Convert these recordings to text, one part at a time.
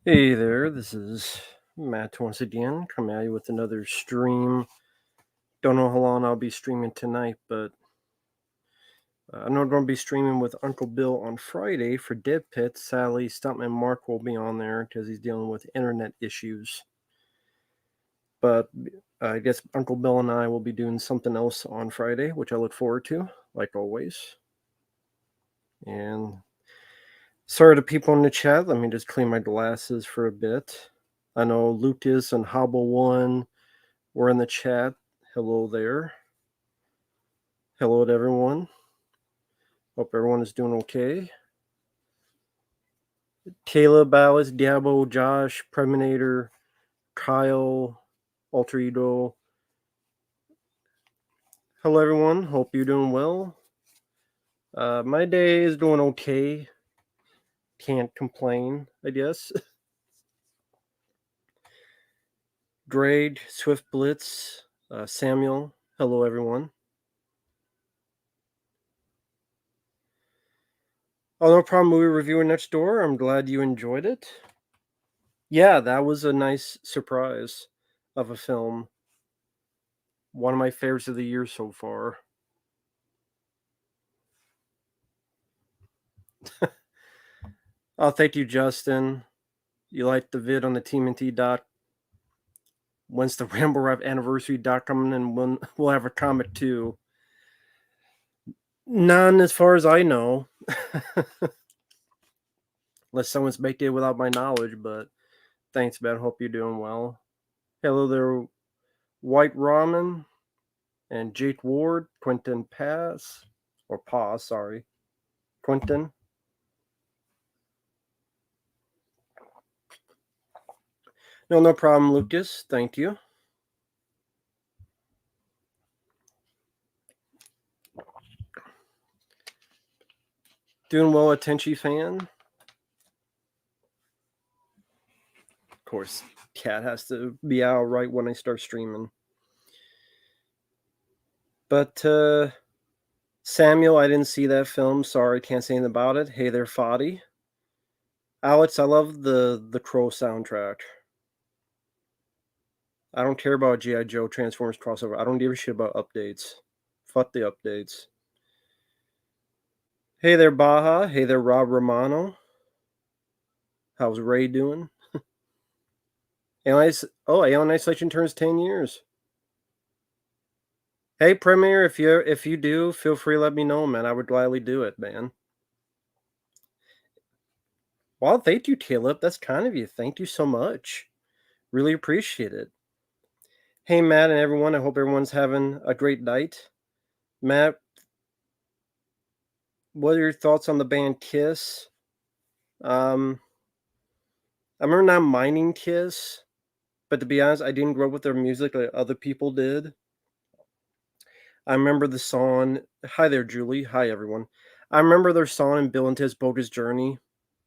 Hey there, this is Matt once again, coming at you with another stream. Don't know how long I'll be streaming tonight, but I know I'm going to be streaming with Uncle Bill on Friday for Dead Pit. Sadly, Stuntman Mark will be on there because he's dealing with internet issues. But I guess Uncle Bill and I will be doing something else on Friday, which I look forward to, like always. And sorry to people in the chat. Let me just clean my glasses for a bit. I know Lucas and Hobble1 were in the chat. Hello there. Hello to everyone. Hope everyone is doing okay. Caleb, Alice, Diabo, Josh, Preminator, Kyle, Alter Ego. Hello everyone. Hope you're doing well. My day is going okay. Can't complain, I guess. Greg, Swift Blitz, Samuel. Hello everyone. Oh, no problem. Movie reviewer next door. I'm glad you enjoyed it. Yeah, that was a nice surprise of a film. One of my favorites of the year so far. Oh, thank you, Justin. You liked the vid on the TMNT dot. When's the Ramble Rap anniversary dot coming? And we'll have a comic too. None as far as I know. Unless someone's baked it without my knowledge, but thanks, man. Hope you're doing well. Hello there, White Ramen and Jake Ward, Quentin Pass, or Pass, sorry. Quentin. No problem, Lucas. Thank you. Doing well, a Tenchi fan. Of course, cat has to be out right when I start streaming. But Samuel, I didn't see that film. Sorry, can't say anything about it. Hey there, Foddy. Alex, I love the Crow soundtrack. I don't care about G.I. Joe Transformers crossover. I don't give a shit about updates. Fuck the updates. Hey there, Baja. Hey there, Rob Romano. How's Ray doing? Alien Isolation turns 10 years. Hey, Premier, if you do, feel free to let me know, man. I would gladly do it, man. Well, thank you, Caleb. That's kind of you. Thank you so much. Really appreciate it. Hey, Matt and everyone. I hope everyone's having a great night. Matt, what are your thoughts on the band Kiss? I remember not minding Kiss, but to be honest, I didn't grow up with their music like other people did. I remember the song. Hi there, Julie. Hi, everyone. I remember their song in Bill and Ted's Bogus Journey.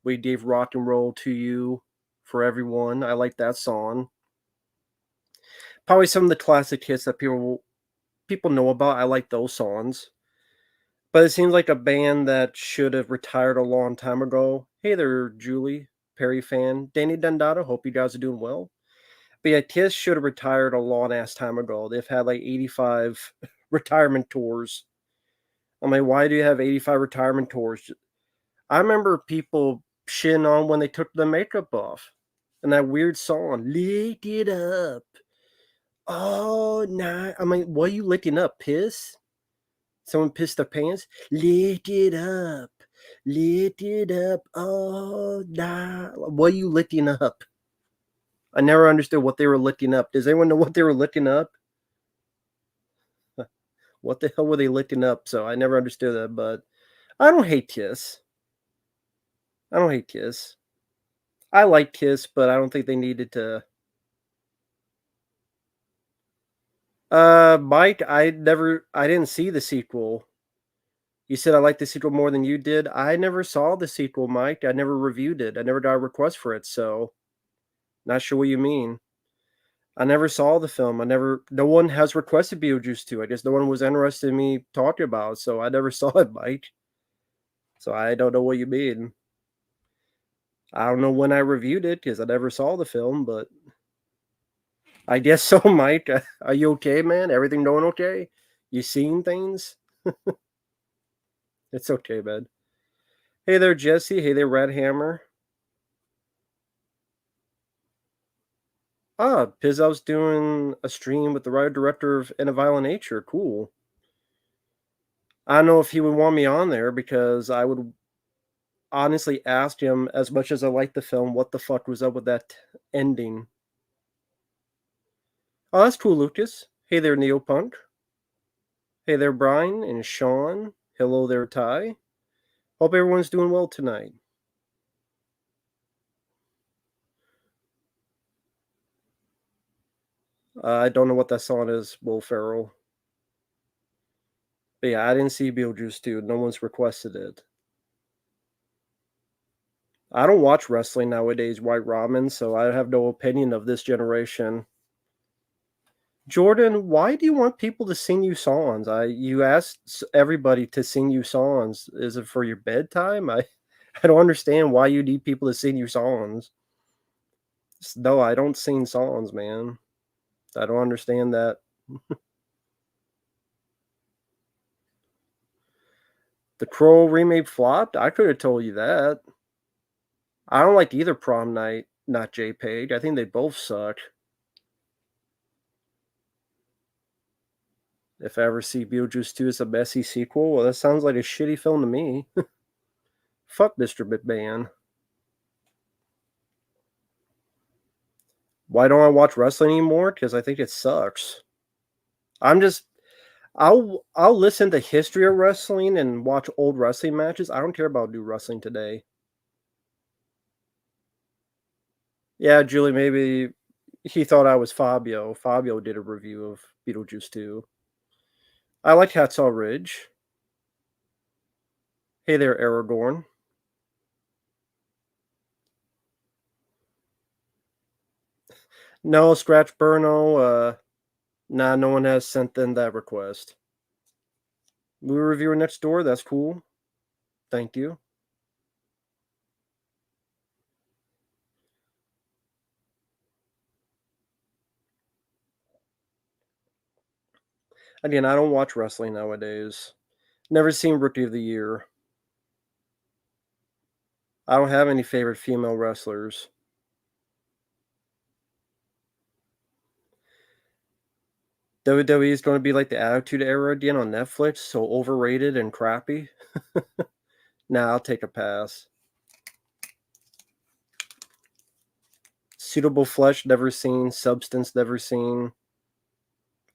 We gave rock and roll to you for everyone. I like that song. Probably some of the classic hits that people know about. I like those songs. But it seems like a band that should have retired a long time ago. Hey there, Julie, Perry fan. Danny Dundada, hope you guys are doing well. But yeah, Kiss should have retired a long ass time ago. They've had like 85 retirement tours. I'm like, why do you have 85 retirement tours? I remember people shitting on when they took the makeup off. And that weird song, Lick It Up. Oh, nah. I mean, what are you licking up? Piss? Someone pissed their pants? Lick it up. Lick it up. Oh, nah. What are you licking up? I never understood what they were licking up. Does anyone know what they were licking up? What the hell were they licking up? So I never understood that, but I don't hate Kiss. I don't hate Kiss. I like Kiss, but I don't think they needed to. Mike, I didn't see the sequel. You said I liked the sequel more than you did. I never saw the sequel, Mike. I never reviewed it. I never got a request for it, so not sure what you mean. I never saw the film. No one has requested Beetlejuice 2. I guess no one was interested in me talking about it, so I never saw it, Mike. So I don't know what you mean. I don't know when I reviewed it because I never saw the film, but I guess so, Mike. Are you okay, man? Everything going okay? You seeing things? It's okay, man. Hey there, Jesse. Hey there, Red Hammer. Ah, Pizzow's doing a stream with the writer director of In a Violent Nature. Cool. I don't know if he would want me on there because I would honestly ask him, as much as I like the film, what the fuck was up with that ending. Oh, that's cool, Lucas. Hey there, Neopunk. Hey there, Brian and Sean. Hello there, Ty. Hope everyone's doing well tonight. I don't know what that song is, Will Ferrell. But yeah, I didn't see Beetlejuice 2. No one's requested it. I don't watch wrestling nowadays, White Ramen, so I have no opinion of this generation. Jordan, why do you want people to sing you songs? You asked everybody to sing you songs. Is it for your bedtime? I don't understand why you need people to sing you songs. No, I don't sing songs, man. I don't understand that. The Crow remake flopped? I could have told you that. I don't like either Prom Night, not JPEG. I think they both suck. If I ever see Beetlejuice 2 as a messy sequel, well, that sounds like a shitty film to me. Fuck Mr. McMahon. Why don't I watch wrestling anymore? Because I think it sucks. I'm just I'll listen to history of wrestling and watch old wrestling matches. I don't care about new wrestling today. Yeah, Julie, maybe he thought I was Fabio. Fabio did a review of Beetlejuice 2. I like Hacksaw Ridge. Hey there, Aragorn. No, Scratch Burno. Nah, no one has sent in that request. Movie reviewer next door. That's cool. Thank you. Again, I don't watch wrestling nowadays. Never seen Rookie of the Year. I don't have any favorite female wrestlers. WWE is going to be like the Attitude Era again on Netflix, so overrated and crappy. Nah, I'll take a pass. Suitable Flesh, never seen. Substance, never seen.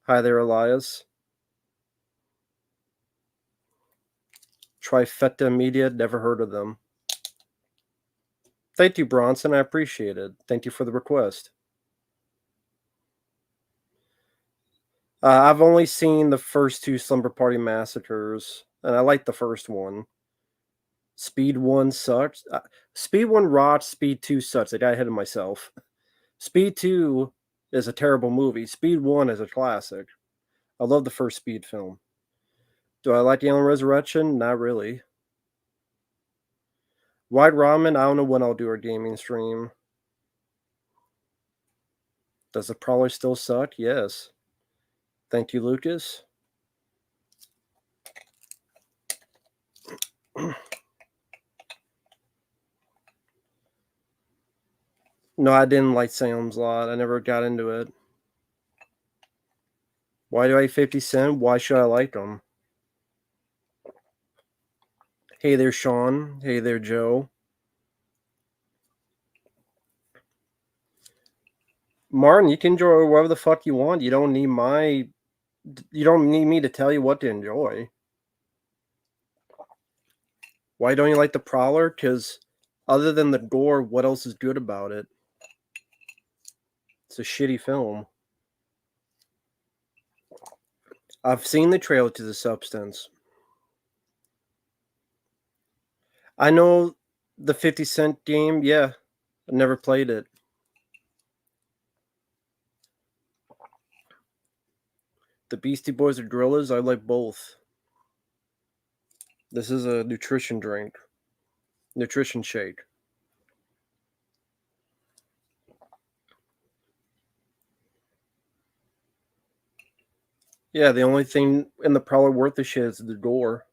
Hi there, Elias. Trifecta Media, never heard of them. Thank you, Bronson. I appreciate it. Thank you for the request. I've only seen the first two Slumber Party Massacres, and I like the first one. Speed 1 sucks. Speed 1 rocks, Speed 2 sucks. I got ahead of myself. Speed 2 is a terrible movie. Speed 1 is a classic. I love the first Speed film. Do I like Alien Resurrection? Not really. White Ramen, I don't know when I'll do our gaming stream. Does it probably still suck? Yes. Thank you, Lucas. No, I didn't like Salem's Lot. I never got into it. Why do I hate 50 Cent? Why should I like him? Hey there, Sean. Hey there, Joe. Martin, you can enjoy whatever the fuck you want. You don't need me to tell you what to enjoy. Why don't you like The Prowler? Because other than the gore, what else is good about it? It's a shitty film. I've seen the trailer to The Substance. I know the 50 Cent game. Yeah, I never played it. The Beastie Boys or Gorillas? I like both. This is a nutrition drink. Nutrition shake. Yeah, the only thing in the Prowler worth the shit is the door.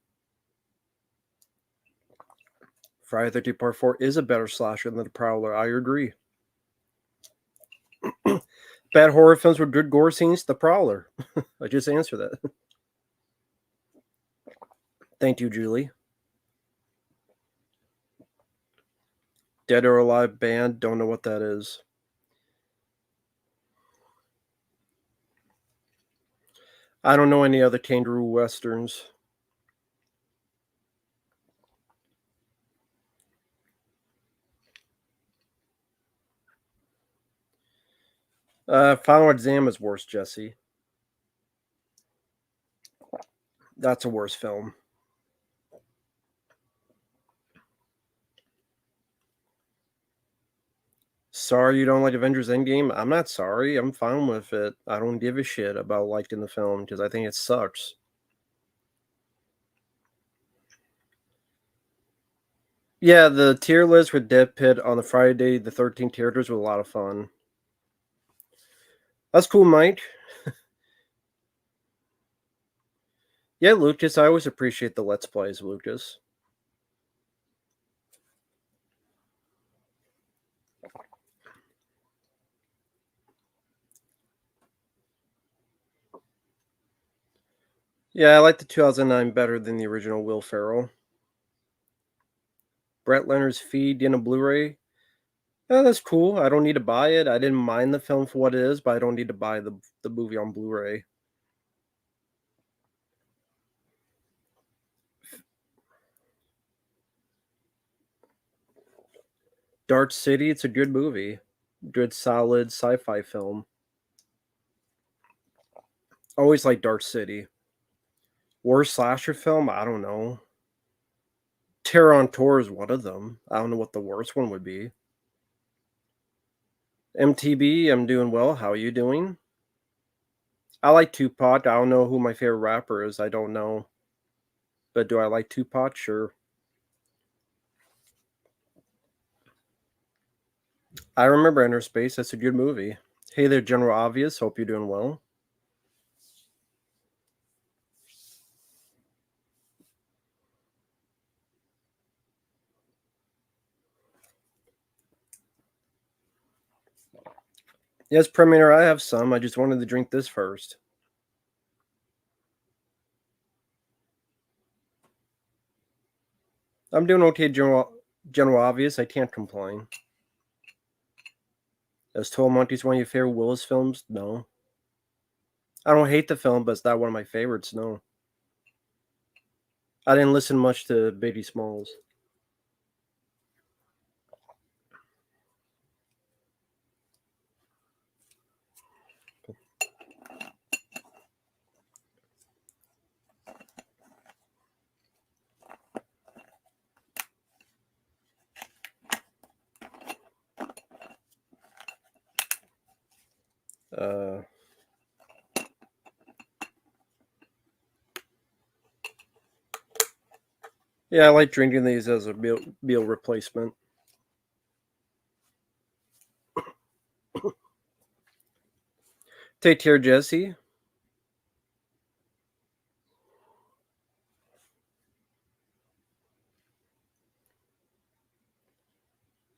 Friday the 13th Part 4 is a better slasher than the Prowler. I agree. Bad horror films with good gore scenes, the Prowler. I just answered that. Thank you, Julie. Dead or Alive Band, don't know what that is. I don't know any other kangaroo westerns. Final Exam is worse, Jesse. That's a worse film. Sorry you don't like Avengers Endgame? I'm not sorry. I'm fine with it. I don't give a shit about liking the film because I think it sucks. Yeah, the tier list with Dead Pit on the Friday the 13th characters was a lot of fun. That's cool, Mike. Yeah, Lucas, I always appreciate the Let's Plays, Lucas. Yeah, I like the 2009 better than the original Will Ferrell. Brett Leonard's Feed in a Blu-ray. Yeah, that's cool. I don't need to buy it. I didn't mind the film for what it is, but I don't need to buy the movie on Blu-ray. Dark City, it's a good movie. Good, solid sci-fi film. Always like Dark City. Worst slasher film? I don't know. Terror on Tour is one of them. I don't know what the worst one would be. MTB, I'm doing well. How are you doing? I like Tupac. I don't know who my favorite rapper is. I don't know. But do I like Tupac? Sure. I remember Enter Space. That's a good movie. Hey there, General Obvious. Hope you're doing well. Yes, Premier, I have some. I just wanted to drink this first. I'm doing okay, General Obvious. I can't complain. Is 12 Monkeys one of your favorite Willis films? No. I don't hate the film, but it's not one of my favorites, no. I didn't listen much to Biggie Smalls. Uh, yeah, I like drinking these as a meal replacement. Take care, Jesse.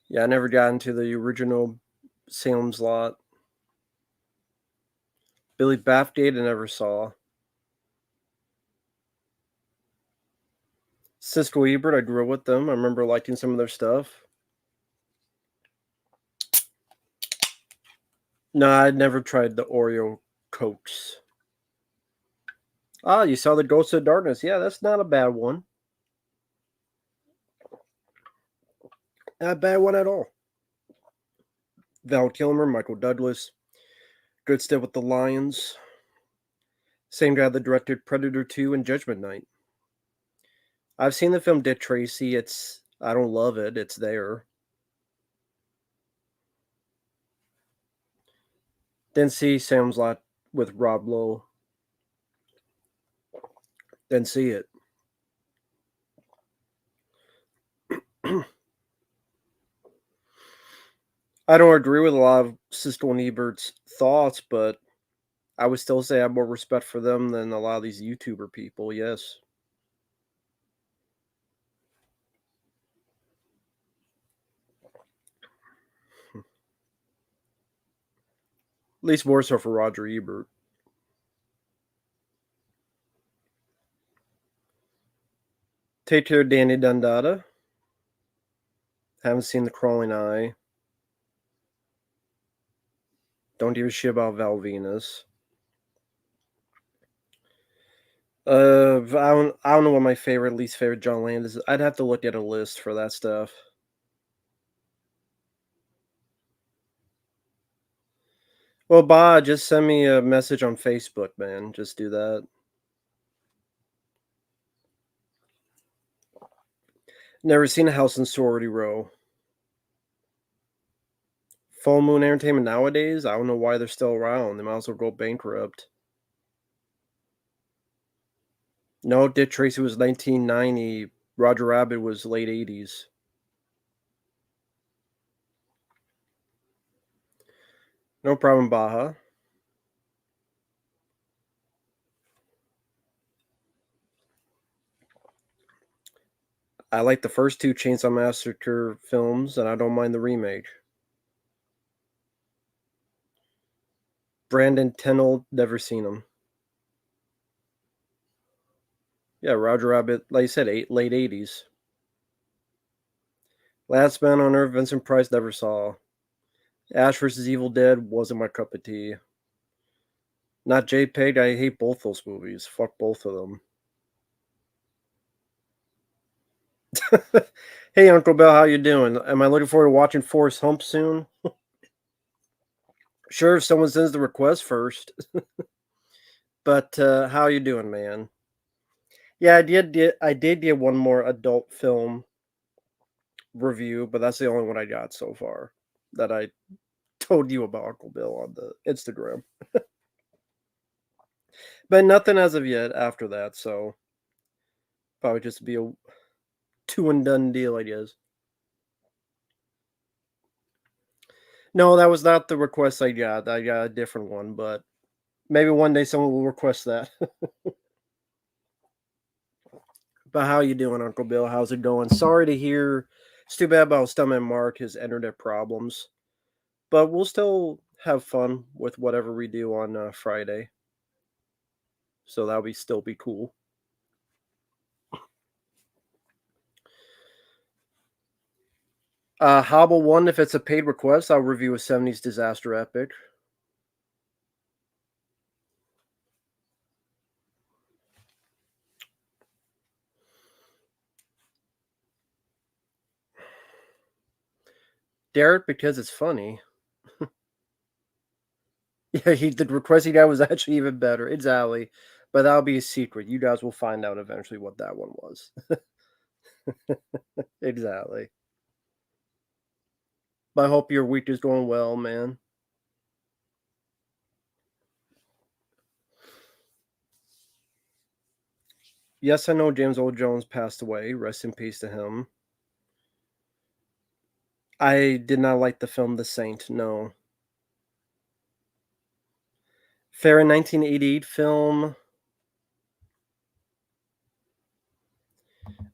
Yeah, I never got into the original Salem's Lot. Billy Bathgate, I never saw. Cisco Ebert, I grew up with them. I remember liking some of their stuff. No, I'd never tried the Oreo Cokes. Ah, you saw the Ghost of Darkness. Yeah, that's not a bad one. Not a bad one at all. Val Kilmer, Michael Douglas. Good stuff with the Lions. Same guy that directed Predator 2 and Judgment Night. I've seen the film Dick Tracy. I don't love it. It's there. Didn't see Sam's Lot with Rob Lowe. Didn't see it. I don't agree with a lot of Siskel and Ebert's thoughts, but I would still say I have more respect for them than a lot of these YouTuber people, yes. At least more so for Roger Ebert. Take Care, Danny Dundada. Haven't seen The Crawling Eye. Don't give a shit about Val Venus. I don't know what my favorite, least favorite John Landis is. I'd have to look at a list for that stuff. Well, Ba, just send me a message on Facebook, man. Just do that. Never seen a House in Sorority Row. Full Moon Entertainment nowadays, I don't know why they're still around. They might as well go bankrupt. No, Dick Tracy was 1990. Roger Rabbit was late 80s. No problem, Baja. I like the first two Chainsaw Massacre films, and I don't mind the remake. Brandon Tenold, never seen him. Yeah, Roger Rabbit, like you said, late 80s. Last Man on Earth, Vincent Price, never saw. Ash vs. Evil Dead wasn't my cup of tea. Not JPEG, I hate both those movies. Fuck both of them. Hey, Uncle Bill, how you doing? Am I looking forward to watching Forrest Hump soon? Sure, if someone sends the request first. But how you doing, man? Yeah, I did get one more adult film review, but that's the only one I got so far that I told you about, Uncle Bill, on the Instagram. But nothing as of yet after that, so probably just be a two and done deal, I guess. No, that was not the request I got. I got a different one, but maybe one day someone will request that. But how you doing, Uncle Bill? How's it going? Sorry to hear. It's too bad about Stomach Mark, his internet problems. But we'll still have fun with whatever we do on Friday. So that'll still be cool. Hobble 1, if it's a paid request, I'll review a 70s disaster epic. Derek, because it's funny. Yeah, the request he got was actually even better. It's Alley, but that'll be a secret. You guys will find out eventually what that one was. Exactly. But I hope your week is going well, man. Yes, I know James Earl Jones passed away. Rest in peace to him. I did not like the film The Saint, no. Fair 1988 film.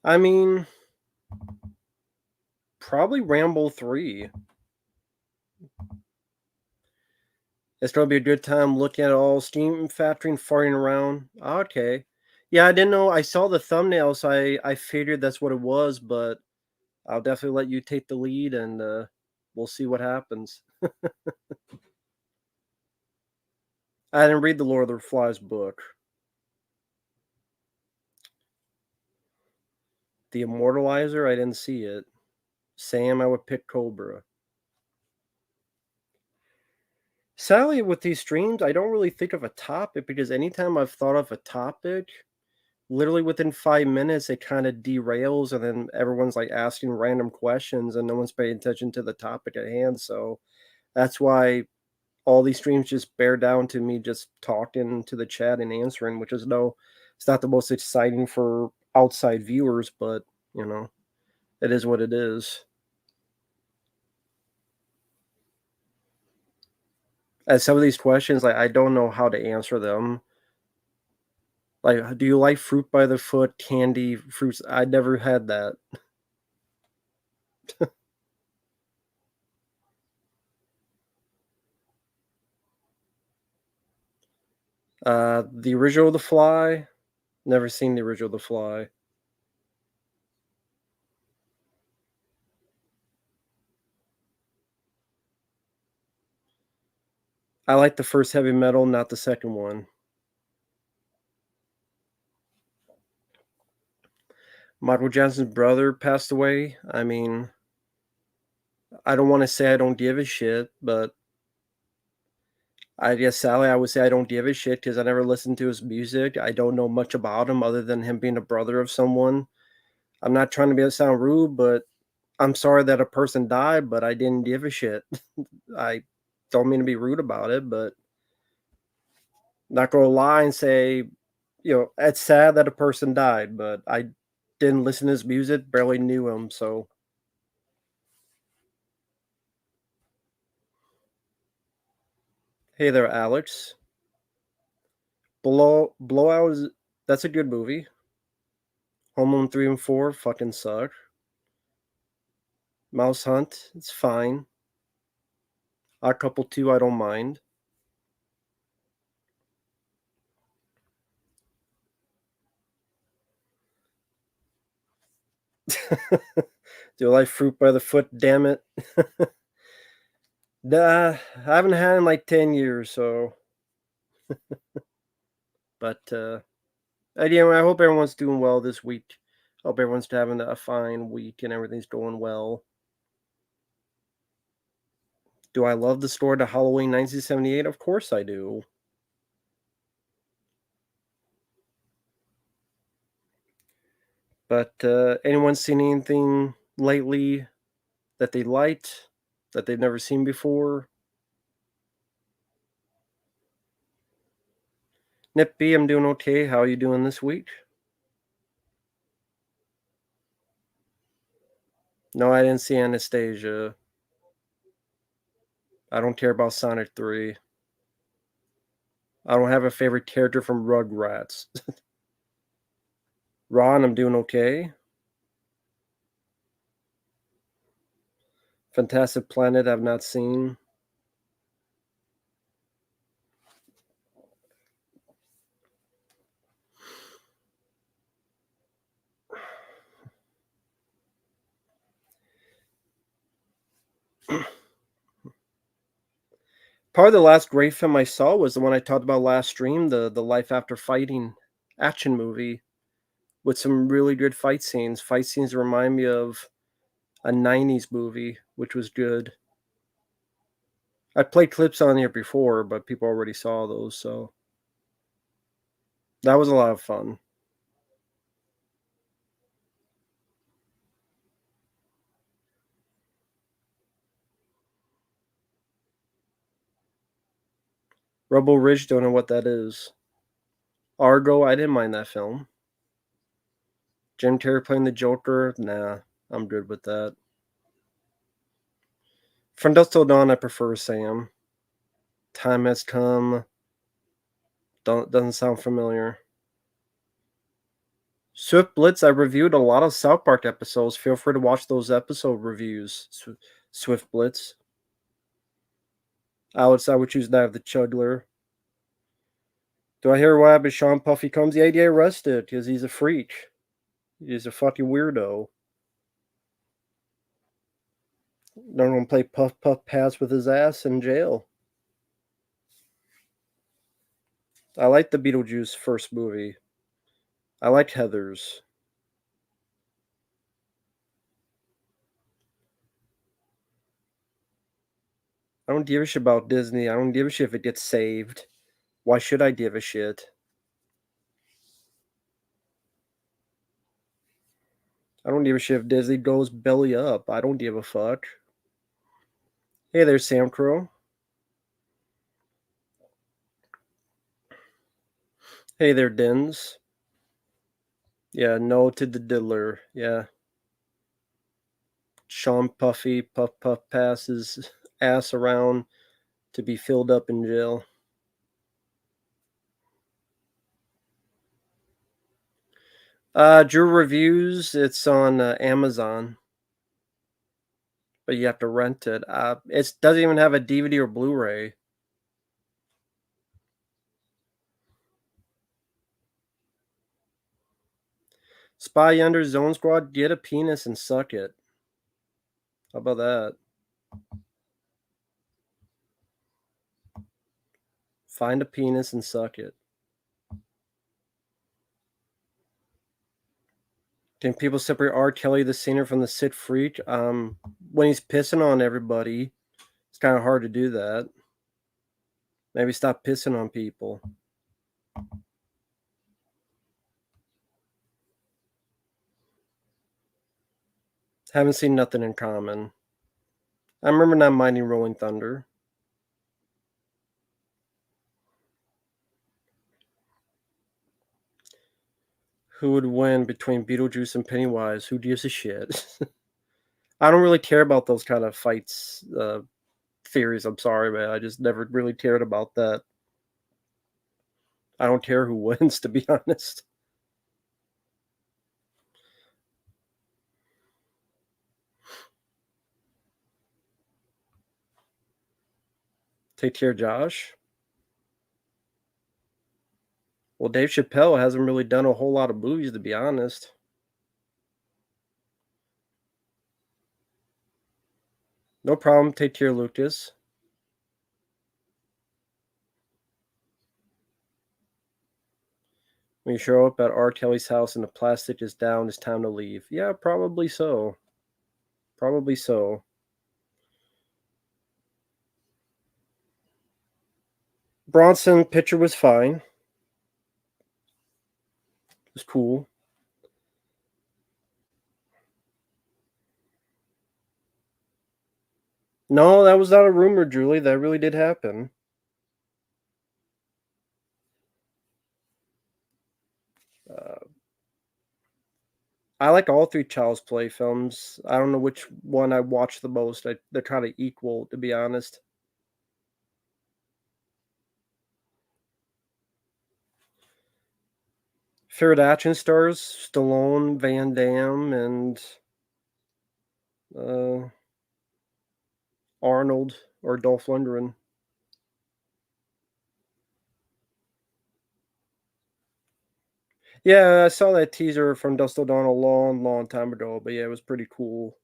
I mean, probably Rambo 3. It's gonna be a good time looking at all steam factory farting around. Okay. Yeah, I didn't know. I saw the thumbnail, so I figured that's what it was, but I'll definitely let you take the lead and we'll see what happens. I didn't read the Lord of the Flies book. The Immortalizer, I didn't see it. Sam, I would pick Cobra. Sadly, with these streams, I don't really think of a topic because anytime I've thought of a topic, literally within 5 minutes, it kind of derails, and then everyone's like asking random questions, and no one's paying attention to the topic at hand. So that's why all these streams just bear down to me just talking to the chat and answering, which is no, it's not the most exciting for outside viewers, but you know, it is what it is. And some of these questions, like, I don't know how to answer them. Like, do you like fruit by the foot, candy, fruits? I never had that. The original The Fly, never seen the original The Fly. I like the first Heavy Metal, not the second one. Michael Jackson's brother passed away. I mean, I don't wanna say I don't give a shit, but I guess sadly, I would say I don't give a shit because I never listened to his music. I don't know much about him other than him being a brother of someone. I'm not trying to sound rude, but I'm sorry that a person died, but I didn't give a shit. I don't mean to be rude about it, but not gonna lie and say, it's sad that a person died, but I didn't listen to his music, barely knew him, so hey there, Alex. Blowout is that's a good movie. Home Alone 3 and 4 fucking suck. Mouse Hunt, it's fine. Odd Couple 2, I don't mind. Do I like fruit by the foot? Damn it. Nah, I haven't had it in like 10 years, so but anyway, I hope everyone's doing well this week. Hope everyone's having a fine week and everything's going well. Do I love the store to Halloween 1978? Of course I do. But anyone seen anything lately that they liked that they've never seen before? Nip B, I'm doing okay. How are you doing this week? No, I didn't see Anastasia. I don't care about Sonic 3. I don't have a favorite character from Rugrats. Ron, I'm doing okay. Fantastic Planet, I've not seen. Probably the last great film I saw was the one I talked about last stream, the Life After Fighting action movie with some really good fight scenes. Fight scenes remind me of a 90s movie, which was good. I played clips on here before, but people already saw those, so that was a lot of fun. Rebel Ridge, don't know what that is. Argo, I didn't mind that film. Jim Carrey playing the Joker, nah, I'm good with that. From Dusk Till Dawn, I prefer Sam. Time Has Come, doesn't sound familiar. Swift Blitz, I reviewed a lot of South Park episodes. Feel free to watch those episode reviews. Swift Blitz. Alex, I would choose that of the Chugler. Do I hear what happened? Sean Puffy Combs? Yeah, he get arrested because he's a freak. He's a fucking weirdo. They're gonna play Puff Puff Pass with his ass in jail. I like the Beetlejuice first movie. I like Heathers. I don't give a shit about Disney. I don't give a shit if it gets saved. Why should I give a shit? I don't give a shit if Disney goes belly up. I don't give a fuck. Hey there, Sam Crow. Hey there, Dins. Yeah, no to the diddler. Yeah. Sean Puffy, Puff Puff passes ass around to be filled up in jail. Drew Reviews, it's on Amazon, but you have to rent it. It doesn't even have a DVD or Blu-ray. Spy Yonder Zone Squad, get a penis and suck it. How about that? Find a penis and suck it. Can people separate R. Kelly, the singer, from the sick freak? When he's pissing on everybody, it's kind of hard to do that. Maybe stop pissing on people. Haven't seen Nothing in Common. I remember not minding Rolling Thunder. Who would win between Beetlejuice and Pennywise? Who gives a shit? I don't really care about those kind of fights, theories. I'm sorry, man. I just never really cared about that. I don't care who wins, to be honest. Take care, Josh. Well, Dave Chappelle hasn't really done a whole lot of movies, to be honest. No problem. Take care, Lucas. When you show up at R. Kelly's house and the plastic is down, it's time to leave. Yeah, probably so. Probably so. Bronson picture was fine. It was cool. No, that was not a rumor, Julie. That really did happen. Uh, I like all three Child's Play films. I don't know which one I watch the most. They're kind of equal, to be honest. Favorite action stars: Stallone, Van Damme, and uh, Arnold or Dolph Lundgren. Yeah, I saw that teaser from Dust Till Dawn a long, long time ago, but yeah, it was pretty cool.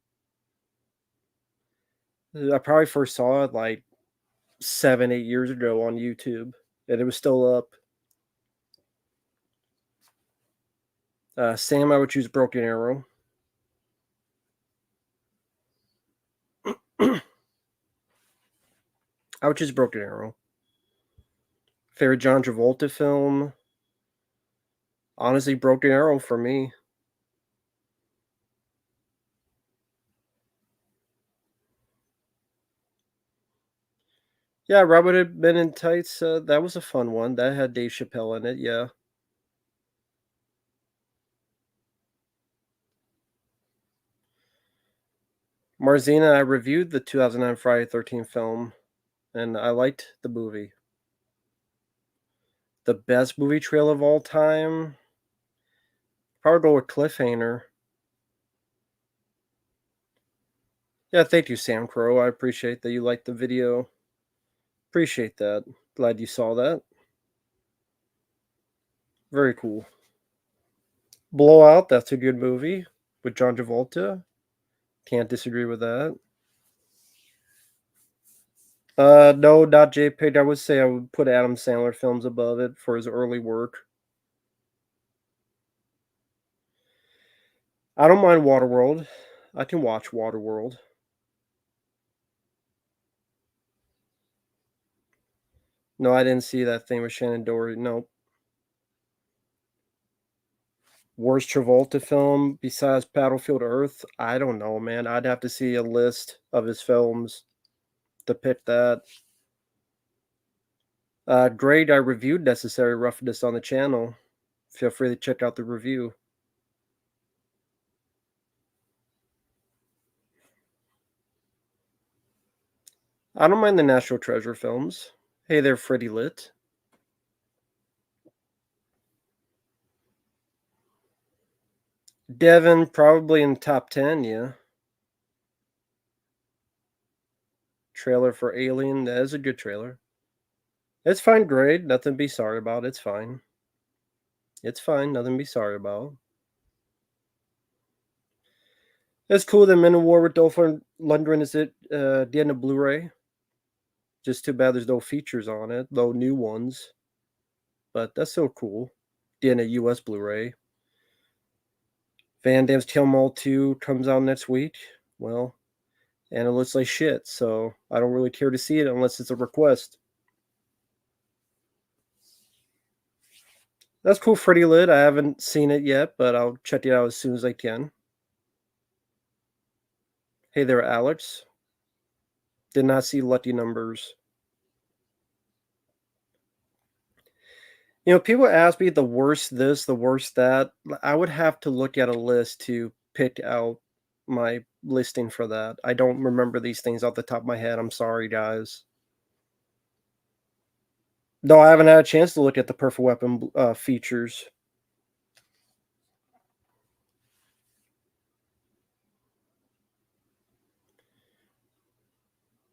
I probably first saw it like 7, 8 years ago on YouTube, and it was still up. Sam, I would choose Broken Arrow. I would choose Broken Arrow. Favorite John Travolta film? Honestly, Broken Arrow for me. Yeah, Robert had been in tights. That was a fun one. That had Dave Chappelle in it. Yeah. Marzina, I reviewed the 2009 Friday 13th film, and I liked the movie. The best movie trail of all time? Probably go with Cliffhanger. Yeah, thank you, Sam Crow. I appreciate that you liked the video. Appreciate that. Glad you saw that. Very cool. Blowout, that's a good movie with John Travolta. Can't disagree with that. No, not JPEG. I would say I would put Adam Sandler films above it for his early work. I don't mind Waterworld. I can watch Waterworld. No, I didn't see that thing with Shannon Doherty. No. Worst Travolta film besides Battlefield Earth? I don't know, man. I'd have to see a list of his films to pick that. Great. I reviewed Necessary Roughness on the channel. Feel free to check out the review. I don't mind the National Treasure films. Hey there, Freddy Lit. Devin, probably in top 10, yeah. Trailer for Alien, that is a good trailer. It's fine grade, nothing to be sorry about, it's fine. It's fine, nothing to be sorry about. It's cool that Men of War with Dolph Lundgren is at the end of Blu-ray. Just too bad there's no features on it, though new ones. But that's so cool. The end of US Blu-ray. Van Damme's Kill 'Em All 2 comes out next week. Well, and it looks like shit, so I don't really care to see it unless it's a request. That's cool, Freddy Lit. I haven't seen it yet, but I'll check it out as soon as I can. Hey there, Alex. Did not see Lucky Numbers. You know, people ask me the worst this, the worst that. I would have to look at a list to pick out my listing for that. I don't remember these things off the top of my head. I'm sorry, guys. No, I haven't had a chance to look at the Perfect Weapon features.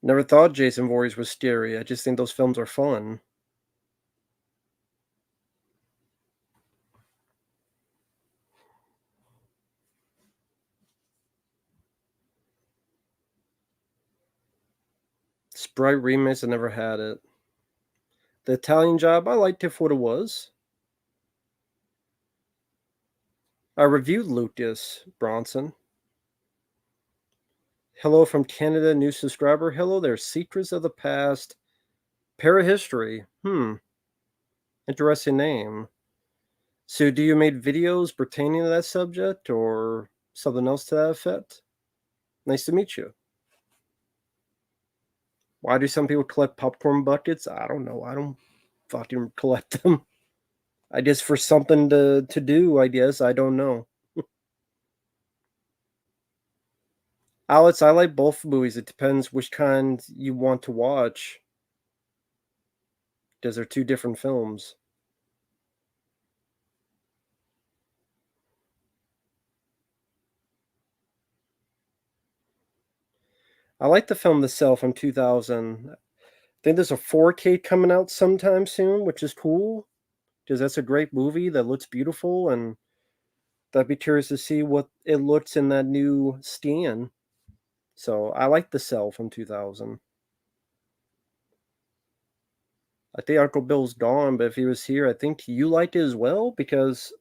Never thought Jason Voorhees was scary. I just think those films are fun. Sprite remakes, I never had it. The Italian Job, I liked it for what it was. I reviewed Lucas Bronson. Hello from Canada, new subscriber. Hello there, Secrets of the Past. Parahistory. Interesting name. So do you make videos pertaining to that subject or something else to that effect? Nice to meet you. Why do some people collect popcorn buckets? I don't know. I don't fucking collect them. I guess for something to do, I guess. I don't know. Alex, I like both movies. It depends which kind you want to watch. Because they're two different films. I like the film The Cell from 2000. I think there's a 4K coming out sometime soon, which is cool. Because that's a great movie that looks beautiful, and I'd be curious to see what it looks in that new scan. So I like The Cell from 2000. I think Uncle Bill's gone, but if he was here, I think you liked it as well, because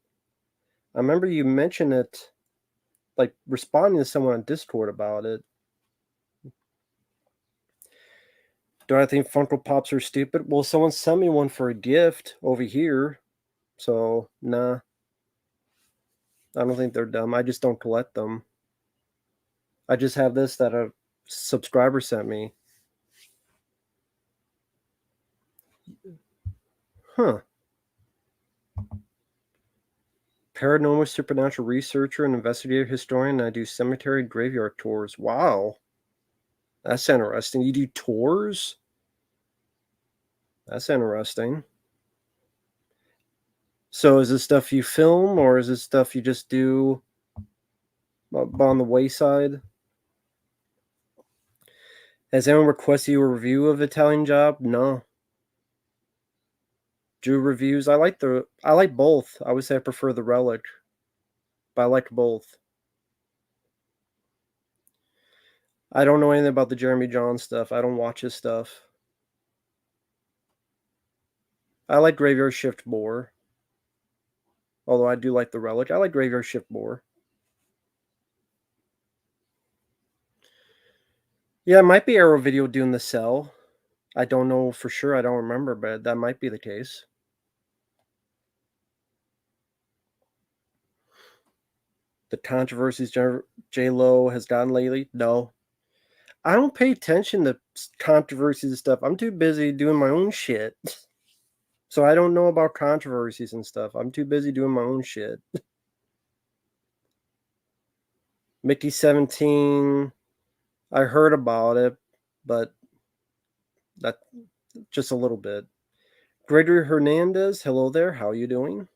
I remember you mentioned it, like responding to someone on Discord about it. Do I think Funko Pops are stupid? Well, someone sent me one for a gift over here, so nah, I don't think they're dumb. I just don't collect them. I just have this that a subscriber sent me. Huh. Paranormal supernatural researcher and investigator historian. I do cemetery graveyard tours. Wow. That's interesting. You do tours? That's interesting. So is this stuff you film or is this stuff you just do on the wayside? Has anyone requested you a review of Italian Job? No. Drew reviews. I like both. I would say I prefer the Relic, but I like both. I don't know anything about the Jeremy John stuff. I don't watch his stuff. I like Graveyard Shift more. Although I do like the Relic. I like Graveyard Shift more. Yeah, it might be Arrow Video doing the Cell. I don't know for sure. I don't remember, but that might be the case. The controversies J-Lo has gotten lately? No. I don't pay attention to controversies and stuff. I'm too busy doing my own shit. So I don't know about controversies and stuff. I'm too busy doing my own shit. Mickey 17, I heard about it, but That just a little bit. Gregory Hernandez, hello there. How are you doing?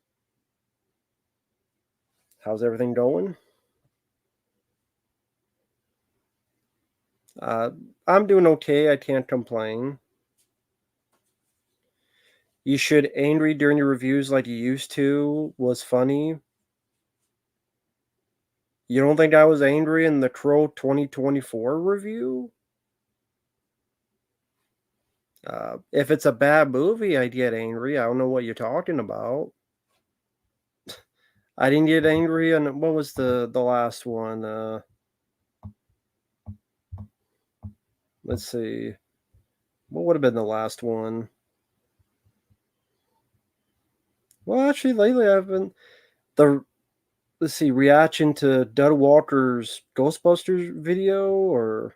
How's everything going? Uh, I'm doing okay. I can't complain. You should angry during your reviews like you used to. Was funny. You don't think I was angry in the Crow 2024 review? If it's a bad movie, I get angry. I don't know what you're talking about. I didn't get angry on what was the last one? Let's see. What would have been the last one? Well, actually, lately I've been the let's see reaction to Dud Walker's Ghostbusters video, or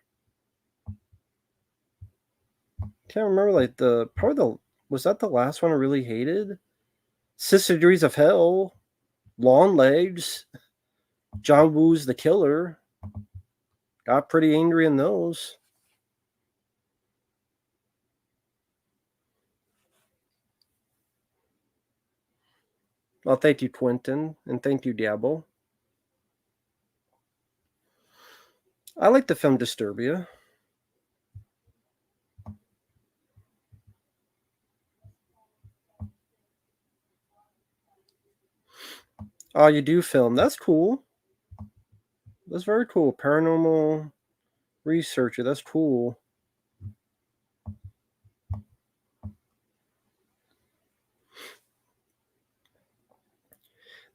can't remember. Like the probably the was that the last one I really hated? Sister Degrees of Hell, Long Legs, John Woo's The Killer. Got pretty angry in those. Well, thank you, Quentin, and thank you, Diablo. I like the film Disturbia. Oh, you do film. That's cool. That's very cool. Paranormal researcher. That's cool.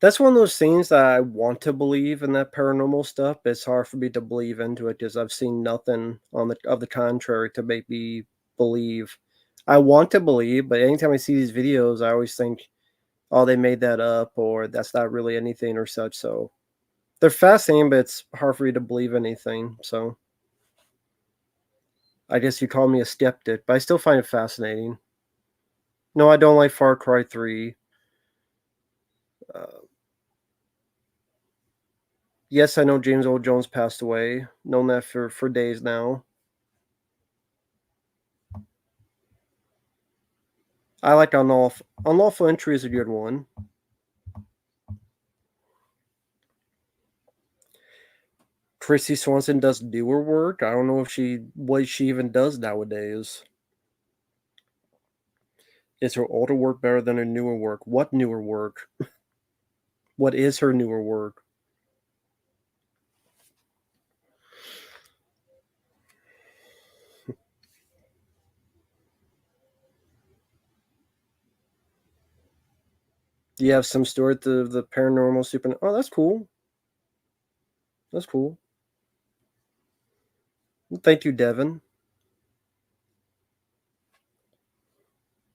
That's one of those things that I want to believe in that paranormal stuff, but it's hard for me to believe into it because I've seen nothing on the of the contrary to make me believe. I want to believe, but anytime I see these videos, I always think, "Oh, they made that up," or "That's not really anything," or such. So they're fascinating, but it's hard for me to believe anything. So I guess you call me a skeptic, but I still find it fascinating. No, I don't like Far Cry 3. Uh, yes, I know James Earl Jones passed away. Known that for days now. I like Unlawful. Unlawful Entry is a good one. Chrissy Swanson does newer work. I don't know if what she even does nowadays. Is her older work better than her newer work? What newer work? What is her newer work? Do you have some story at the paranormal super? Oh, that's cool. That's cool. Thank you, Devin.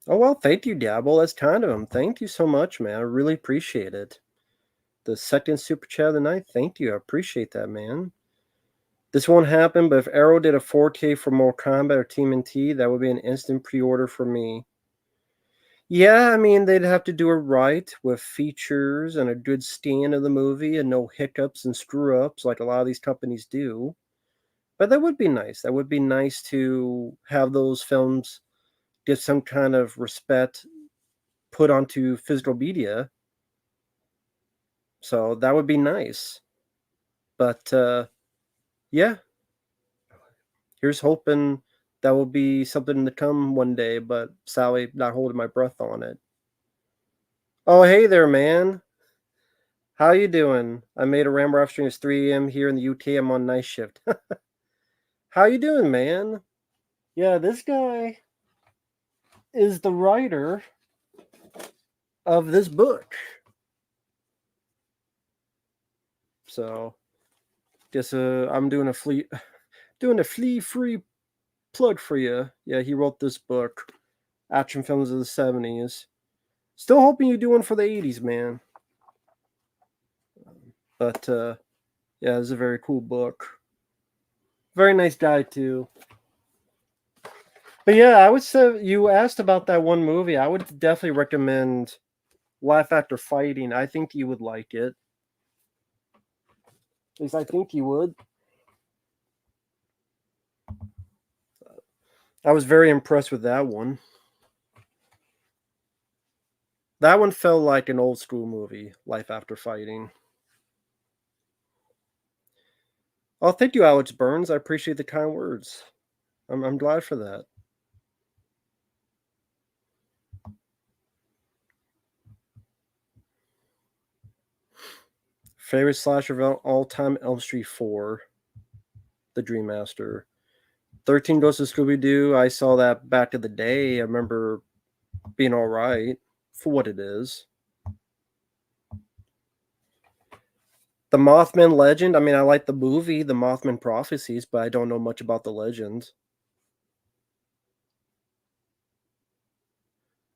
Oh well, thank you, Dabble. That's kind of him. Thank you so much, man. I really appreciate it. The second super chat of the night. Thank you. I appreciate that, man. This won't happen, but if Arrow did a 4K for Mortal Kombat or TMNT, that would be an instant pre-order for me. Yeah, I mean, they'd have to do it right with features and a good scan of the movie and no hiccups and screw-ups like a lot of these companies do. But that would be nice. That would be nice to have those films get some kind of respect put onto physical media. So that would be nice. But yeah, here's hoping that will be something to come one day, but Sally not holding my breath on it. Oh, hey there, man. How you doing? I made a ramble off stream. It's 3 a.m. here in the UK. I'm on night shift. How you doing, man? Yeah, this guy is the writer of this book. So, guess I'm doing a flea free plug for you. Yeah, he wrote this book, action films of the 70s. Still hoping you do one for the 80s, man. But yeah, it's a very cool book. Very nice guy too. But yeah, I would say you asked about that one movie. I would definitely recommend Laugh After Fighting. I think you would like it. At least I think you would. I was very impressed with that one. That one felt like an old school movie, Life After Fighting. Oh, thank you, Alex Burns. I appreciate the kind words. I'm glad for that. Favorite slasher of all time: Elm Street 4, The Dream Master. 13 Ghosts of Scooby Doo. I saw that back in the day. I remember being all right for what it is. The Mothman Legend. I mean, I like the movie, The Mothman Prophecies, but I don't know much about the legend.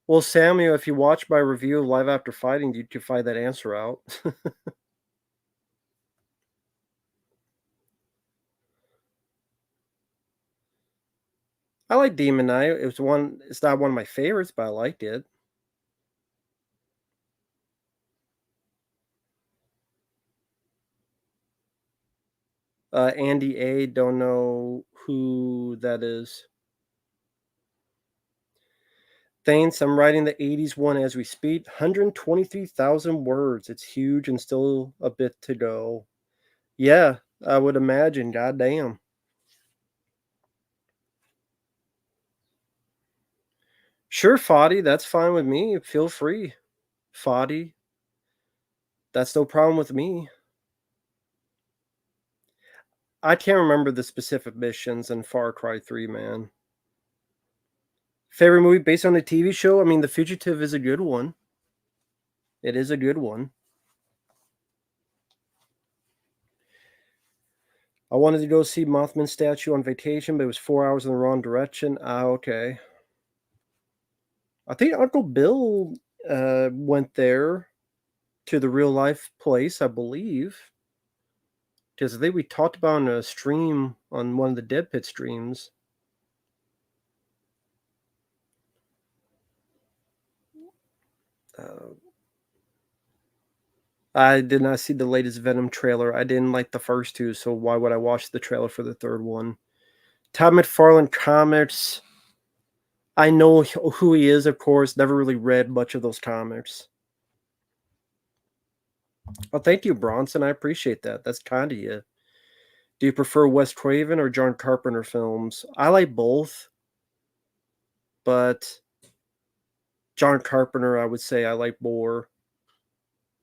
Well, Samuel, if you watch my review of Live After Fighting, you could find that answer out. I like Demon Knight. It's not one of my favorites, but I liked it. Andy A. Don't know who that is. Thanks. I'm writing the 80s one as we speak. 123,000 words. It's huge and still a bit to go. Yeah, I would imagine. Goddamn. Sure, Foddy. That's fine with me. Feel free. Foddy. That's no problem with me. I can't remember the specific missions in Far Cry 3, man. Favorite movie based on a TV show? I mean, The Fugitive is a good one. It is a good one. I wanted to go see Mothman statue on vacation, but it was 4 hours in the wrong direction. Ah, okay. I think Uncle Bill went there to the real life place, I believe. Because I think we talked about on a stream on one of the Dead Pit streams. Uh, I did not see the latest Venom trailer. I didn't like the first two, so why would I watch the trailer for the third one? Todd McFarlane comics. I know who he is, of course. Never really read much of those comics. Oh, thank you, Bronson. I appreciate that. That's kind of you. Do you prefer Wes Craven or John Carpenter films? I like both, but John Carpenter, I would say I like more.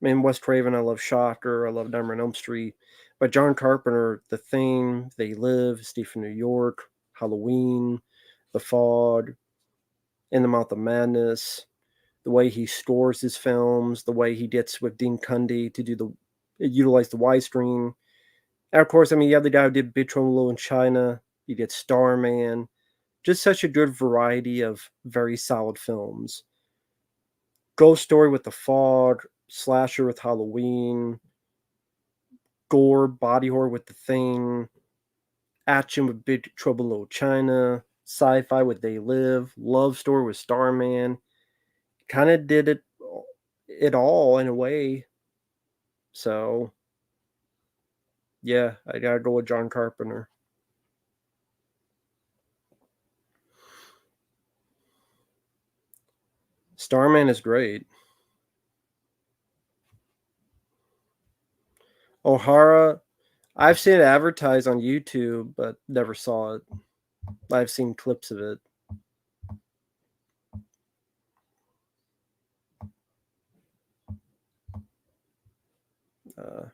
I mean, Wes Craven, I love Shocker, I love Nightmare on Elm Street, but John Carpenter, The Thing, They Live, Steve in New York, Halloween, The Fog, In the Mouth of Madness, the way he scores his films, the way he gets with Dean Cundy to utilize the widescreen. And of course, I mean, you have the guy who did Big Trouble in Little China. You get Starman. Just such a good variety of very solid films. Ghost Story with The Fog, Slasher with Halloween, gore, body horror with The Thing, action with Big Trouble in Little China, sci-fi with They Live, love story with Starman. Kind of did it all in a way. So yeah, I gotta go with John Carpenter. Starman is great. O'Hara, I've seen it advertised on YouTube, but never saw it. I've seen clips of it. Uh,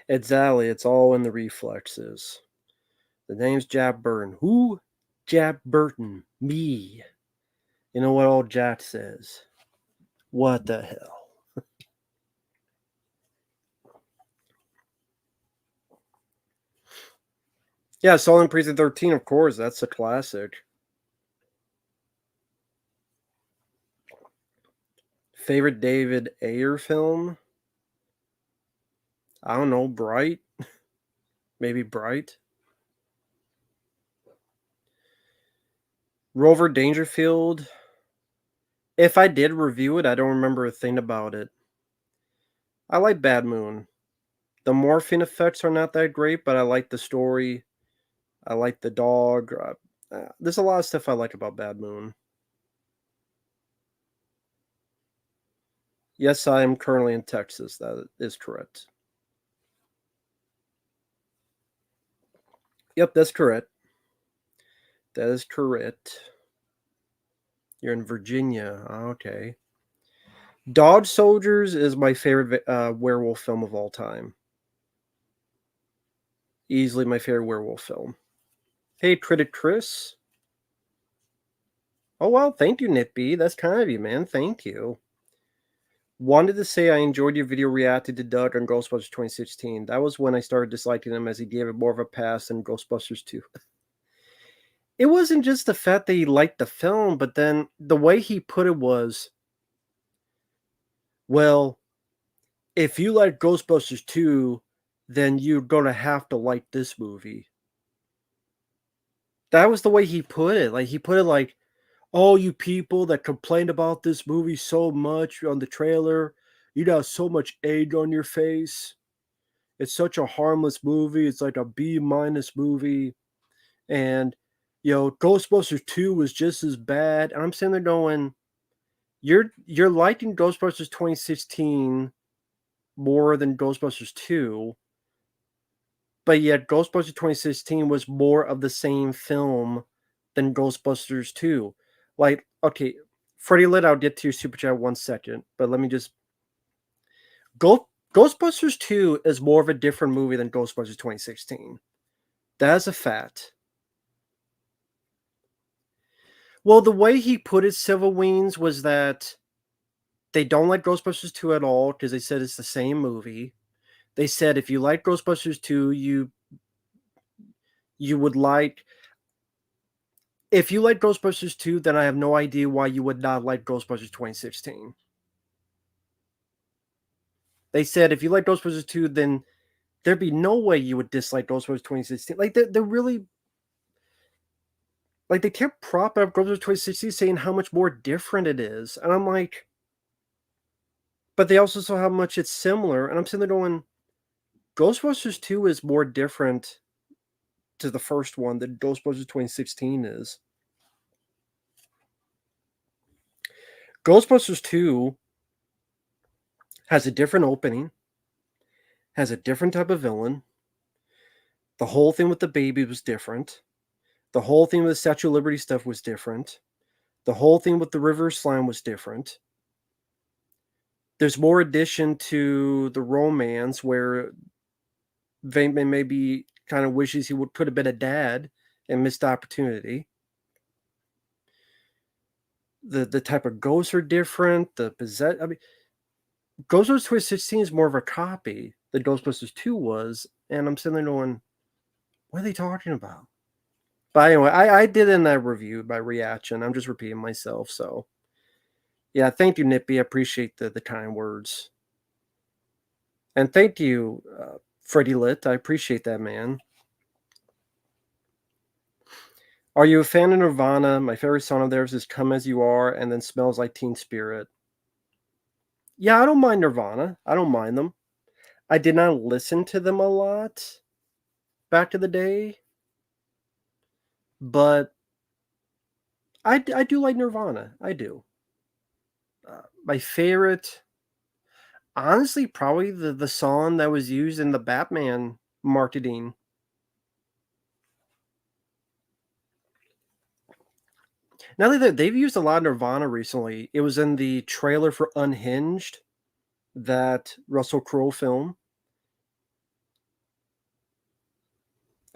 exactly, it's all in the reflexes. The name's Jack Burton. Who? Jack Burton. Me. You know what old Jack says? What the hell? Yeah, Silent Precinct 13, of course. That's a classic. Favorite David Ayer film? I don't know. Bright? Maybe Bright? Rover Dangerfield? If I did review it, I don't remember a thing about it. I like Bad Moon. The morphine effects are not that great, but I like the story. I like the dog. There's a lot of stuff I like about Bad Moon. Yes, I am currently in Texas. That is correct. Yep, that's correct. That is correct. You're in Virginia. Okay. Dog Soldiers is my favorite werewolf film of all time. Easily my favorite werewolf film. Hey, Critic Chris. Oh, well, thank you, Nippy. That's kind of you, man. Thank you. Wanted to say I enjoyed your video reacted to Doug on Ghostbusters 2016. That was when I started disliking him as he gave it more of a pass than Ghostbusters 2. It wasn't just the fact that he liked the film, but then the way he put it was, well, if you like Ghostbusters 2, then you're going to have to like this movie. That was the way he put it. Like, he put it like, all you people that complained about this movie so much on the trailer, you got so much egg on your face. It's such a harmless movie. It's like a B minus movie. And, Ghostbusters 2 was just as bad. And I'm sitting there going, you're liking Ghostbusters 2016 more than Ghostbusters 2, but yet Ghostbusters 2016 was more of the same film than Ghostbusters 2. Like, okay, Freddie Lit, I'll get to your super chat 1 second, but let me just Ghostbusters 2 is more of a different movie than Ghostbusters 2016. That's a fact. Well, the way he put it, Civil Wings, was that they don't like Ghostbusters 2 at all because they said it's the same movie. They said if you like Ghostbusters 2, you would like if you like Ghostbusters 2, then I have no idea why you would not like Ghostbusters 2016. They said if you like Ghostbusters 2, then there'd be no way you would dislike Ghostbusters 2016. Like they're really like they kept propping up Ghostbusters 2016 saying how much more different it is. And I'm like, but they also saw how much it's similar. And I'm sitting there going, Ghostbusters 2 is more different to the first one than Ghostbusters 2016 is. Ghostbusters 2 has a different opening, has a different type of villain. The whole thing with the baby was different. The whole thing with the Statue of Liberty stuff was different. The whole thing with the River Slime was different. There's more addition to the romance where Venkman maybe kind of wishes he could have been a dad and missed the opportunity. The type of ghosts are different. Ghostbusters 2016 is more of a copy than Ghostbusters 2 was, and I'm sitting there going, what are they talking about? But anyway, I did in that review by reaction. I'm just repeating myself, so yeah, thank you, Nippy. I appreciate the kind words. And thank you, Freddie Lit. I appreciate that, man. Are you a fan of Nirvana? My favorite song of theirs is Come As You Are and then Smells Like Teen Spirit. Yeah, I don't mind Nirvana. I don't mind them. I did not listen to them a lot back to the day, but I do like Nirvana. I do. My favorite, honestly, probably the song that was used in the Batman marketing. Now that they've used a lot of Nirvana recently, it was in the trailer for Unhinged, that Russell Crowe film.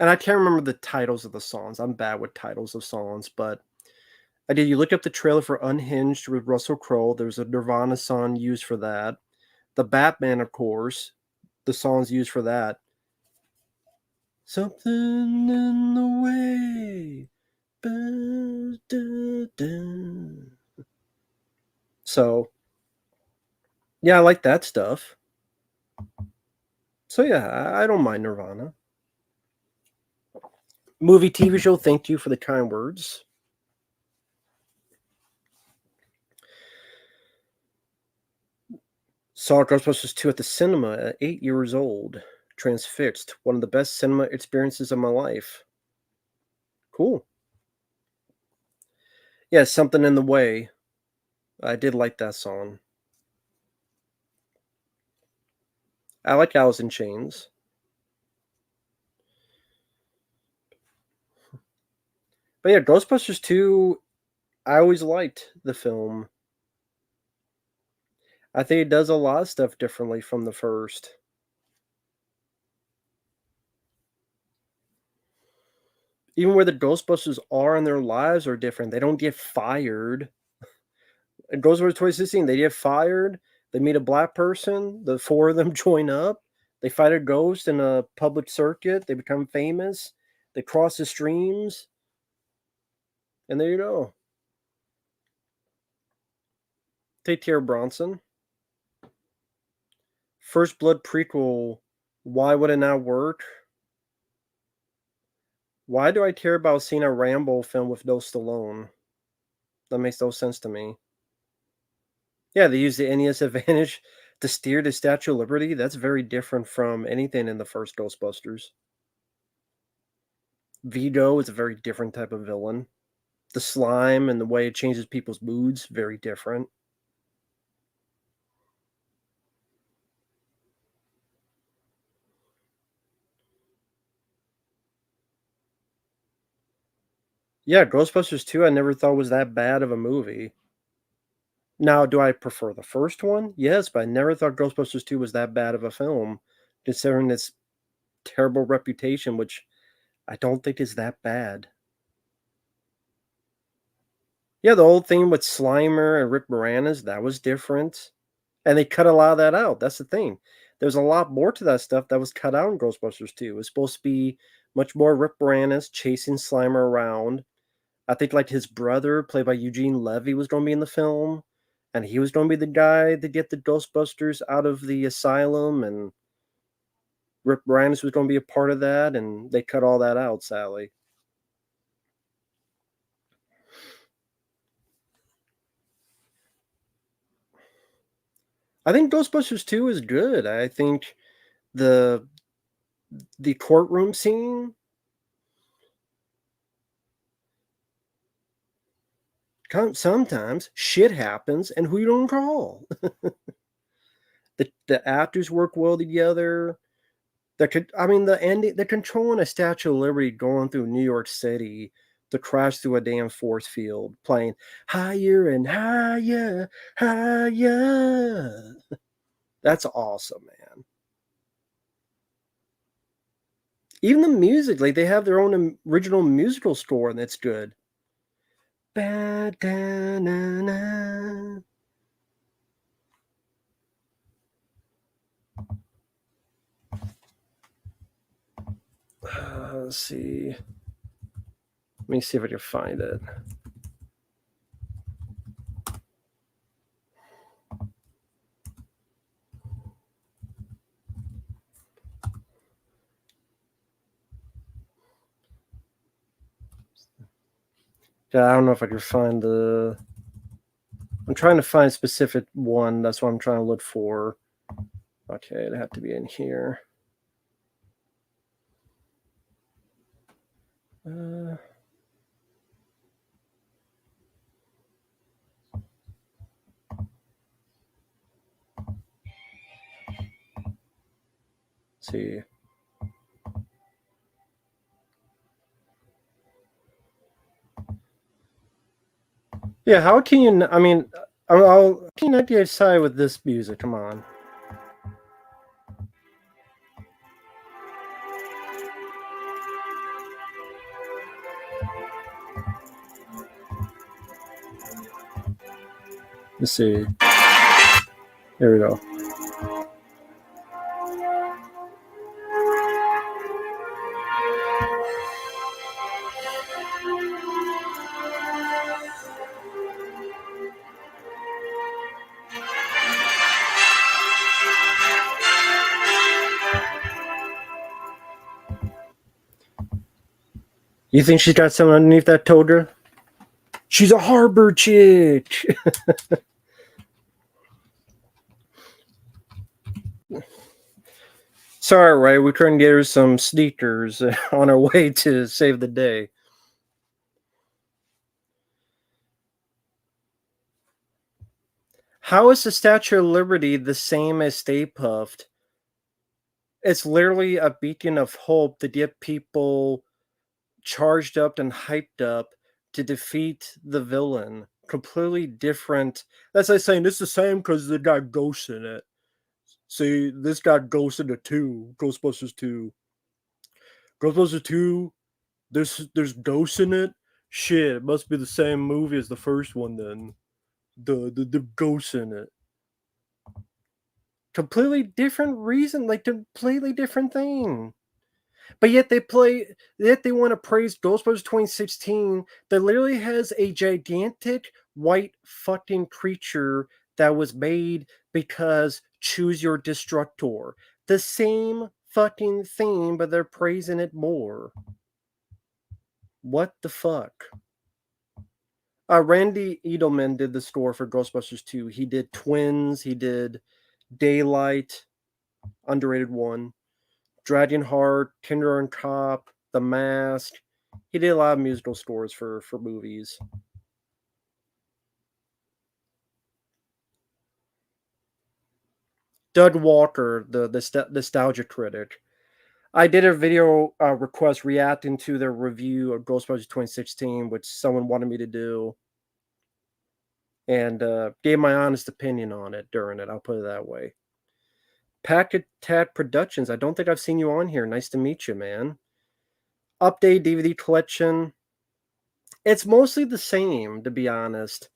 And I can't remember the titles of the songs. I'm bad with titles of songs, but I did. You look up the trailer for Unhinged with Russell Crowe. There's a Nirvana song used for that. The Batman, of course, the songs used for that. Something in the way. So, yeah, I like that stuff. So, yeah, I don't mind Nirvana. Movie, TV show, thank you for the kind words. Saw Ghostbusters 2 at the cinema at 8 years old. Transfixed. One of the best cinema experiences of my life. Cool. Yeah, Something in the Way. I did like that song. I like Alice in Chains. But yeah, Ghostbusters 2, I always liked the film. I think it does a lot of stuff differently from the first. Even where the Ghostbusters are in their lives are different. They don't get fired. In Ghostbusters 2016, they get fired. They meet a black person. The four of them join up. They fight a ghost in a public circuit. They become famous. They cross the streams. And there you go. Take care, Bronson. First Blood prequel. Why would it not work? Why do I care about seeing a Rambo film with no Stallone? That makes no sense to me. Yeah, they use the NES Advantage to steer the Statue of Liberty. That's very different from anything in the first Ghostbusters. Vigo is a very different type of villain. The slime and the way it changes people's moods, very different. Yeah, Ghostbusters 2, I never thought was that bad of a movie. Now, do I prefer the first one? Yes, but I never thought Ghostbusters 2 was that bad of a film, considering its terrible reputation, which I don't think is that bad. Yeah, the whole thing with Slimer and Rick Moranis, that was different. And they cut a lot of that out. That's the thing. There's a lot more to that stuff that was cut out in Ghostbusters 2. It was supposed to be much more Rick Moranis chasing Slimer around. I think like his brother, played by Eugene Levy, was going to be in the film. And he was going to be the guy to get the Ghostbusters out of the asylum. And Rick Moranis was going to be a part of that. And they cut all that out, sadly. I think Ghostbusters 2 is good. I think the courtroom scene, sometimes shit happens, and who you don't call? The actors work well together. The ending, the controlling a Statue of Liberty going through New York City to crash through a damn force field, playing higher and higher, higher. That's awesome, man. Even the music, like they have their own original musical score, and that's good. Ba-da-na-na. Let's see. Let me see if I can find it. Yeah, I don't know if I can find the. I'm trying to find a specific one. That's what I'm trying to look for. Okay, it'd have to be in here. See. Yeah, how can you? I mean, how can you not get excited with this music? Come on. Let's see. Here we go. You think she's got something underneath that toga? She's a harbor chick. Sorry, Ray. We couldn't get her some sneakers on our way to save the day. How is the Statue of Liberty the same as Stay Puffed? It's literally a beacon of hope to get people charged up and hyped up to defeat the villain. Completely different. That's like saying it's the same because it got ghosts in it. See, this got ghosts in it too. Ghostbusters 2. Ghostbusters 2, there's ghosts in it. Shit, it must be the same movie as the first one then. The ghosts in it. Completely different reason, like completely different thing. But yet they want to praise Ghostbusters 2016 that literally has a gigantic white fucking creature that was made because choose your destructor. The same fucking thing, but they're praising it more. What the fuck? Randy Edelman did the score for Ghostbusters 2. He did Twins, he did Daylight, underrated one. Dragonheart, Kindergarten Cop, The Mask. He did a lot of musical scores for movies. Doug Walker, the nostalgia critic. I did a video request reacting to their review of Ghostbusters 2016, which someone wanted me to do, and gave my honest opinion on it during it. I'll put it that way. Packet Tat Productions. I don't think I've seen you on here. Nice to meet you, man. Update DVD collection. It's mostly the same, to be honest.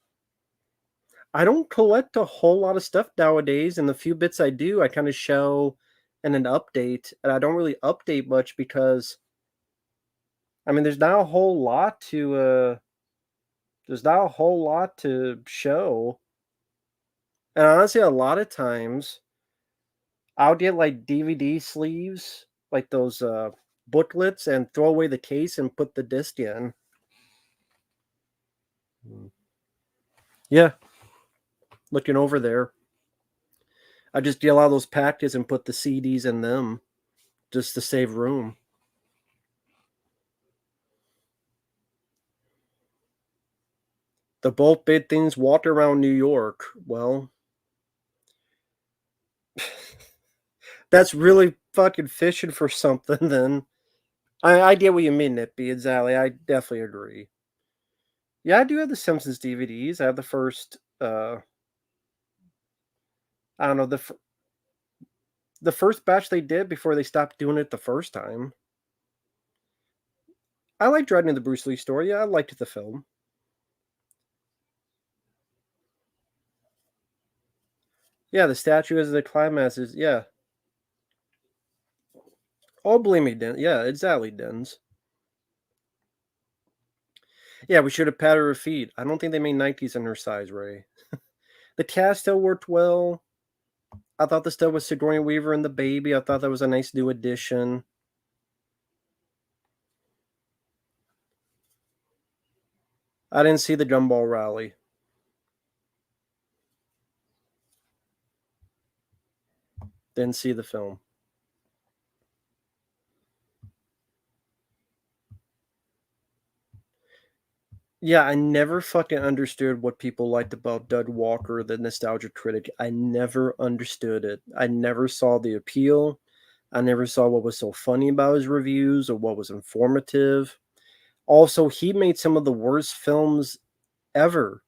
I don't collect a whole lot of stuff nowadays, and the few bits I do, I kind of show in an update, and I don't really update much because, I mean, there's not a whole lot to show, and honestly, a lot of times I'll get like DVD sleeves, like those booklets, and throw away the case and put the disc in. Yeah, looking over there, I just get a lot of those packages and put the CDs in them just to save room. The both big things walked around New York. Well, that's really fucking fishing for something then. I get what you mean, Nippy. Exactly. I definitely agree. Yeah, I do have the Simpsons DVDs. I have the first I don't know, the first batch they did before they stopped doing it the first time. I liked Dreading the Bruce Lee story. Yeah, I liked the film. Yeah, the statue as the climax is yeah. Oh, believe me, Den. Yeah, exactly, Dens. Yeah, we should have patted her feet. I don't think they made Nikes in her size, Ray. The cast still worked well. I thought the stuff with Sigourney Weaver and the baby, I thought that was a nice new addition. I didn't see the Gumball rally. Didn't see the film. Yeah, I never fucking understood what people liked about Doug Walker, the nostalgia critic. I never understood it. I never saw the appeal. I never saw what was so funny about his reviews or what was informative. Also, he made some of the worst films ever.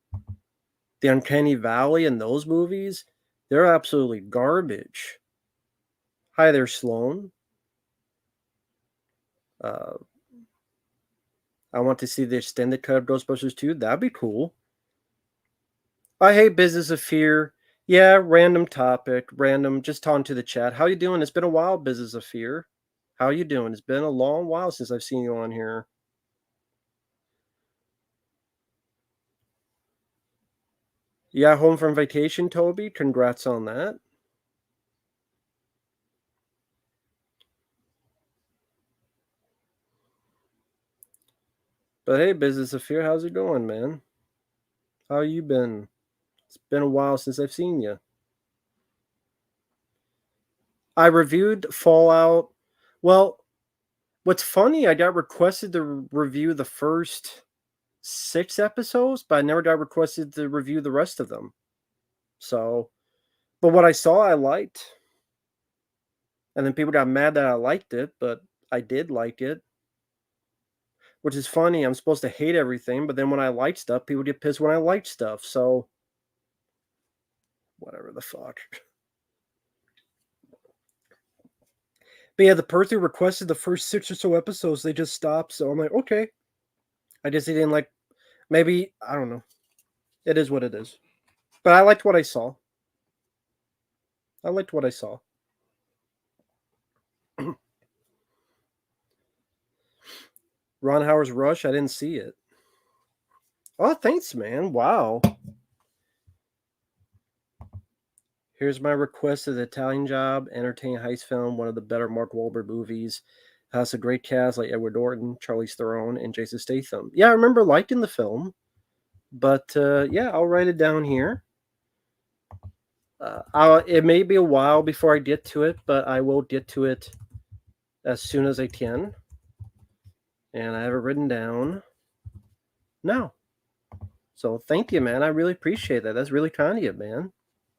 The Uncanny Valley and those movies, they're absolutely garbage. Hi there, Sloan. Uh, I want to see the extended cut of Ghostbusters 2. That'd be cool. I hate Business of Fear. Yeah, random topic, random. Just talking to the chat. How you doing? It's been a while, Business of Fear. How you doing? It's been a long while since I've seen you on here. Yeah, home from vacation, Toby. Congrats on that. But hey, Business of Fear, how's it going, man? How you been? It's been a while since I've seen you. I reviewed Fallout. Well, what's funny, I got requested to review the first 6 episodes, but I never got requested to review the rest of them. So, but what I saw, I liked. And then people got mad that I liked it, but I did like it. Which is funny. I'm supposed to hate everything, but then when I like stuff, people get pissed when I like stuff. So, whatever the fuck. But yeah, the person who requested the first 6 or so episodes, they just stopped. So I'm like, okay. I guess they didn't like. Maybe I don't know. It is what it is. But I liked what I saw. I liked what I saw. Ron Howard's Rush. I didn't see it. Oh, thanks, man. Wow. Here's my requested Italian Job, entertaining heist film, one of the better Mark Wahlberg movies. Has a great cast like Edward Norton, Charlize Theron, and Jason Statham. Yeah, I remember liking the film, but yeah, I'll write it down here. It may be a while before I get to it, but I will get to it as soon as I can. And I have it written down now. So thank you, man. I really appreciate that. That's really kind of you, man.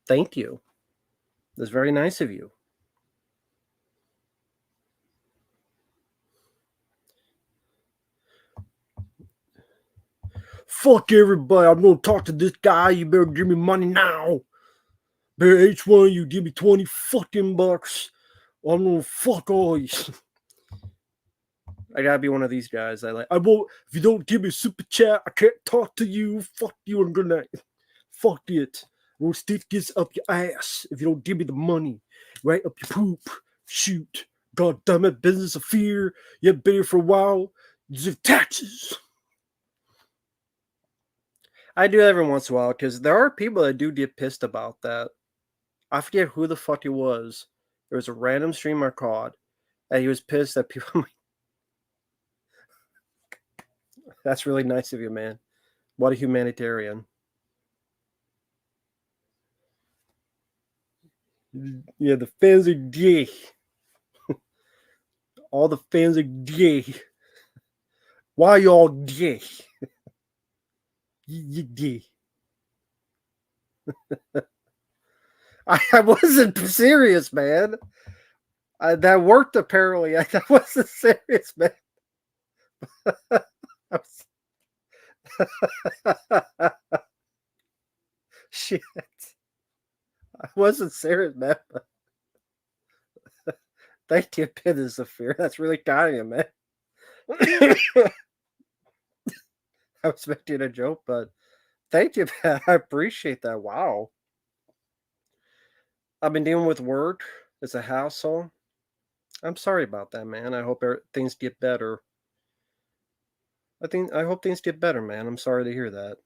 Thank you. That's very nice of you. Fuck everybody. I'm gonna talk to this guy. You better give me money now. Better each one of you give me 20 fucking bucks. I'm gonna fuck all you. I gotta be one of these guys. I won't. If you don't give me a super chat, I can't talk to you. Fuck you. I'm gonna. Fuck it. I'm gonna stick this up your ass if you don't give me the money. Right up your poop. Shoot. God damn it. Business of fear. You've been here for a while. Deserve taxes. I do every once in a while because there are people that do get pissed about that. I forget who the fuck it was. There was a random streamer caught, and he was pissed that people. That's really nice of you, man. What a humanitarian. Yeah, the fans are gay. All the fans are gay. Why y'all gay? You gay. I wasn't serious, man. That worked apparently. I wasn't serious, man. Shit. I wasn't serious, man. Thank you, Pit is a fear. That's really kind of you, man. I was making a joke, but thank you, man. I appreciate that. Wow. I've been dealing with work. It's a hassle. I'm sorry about that, man. I hope things get better. I hope things get better, man. I'm sorry to hear that.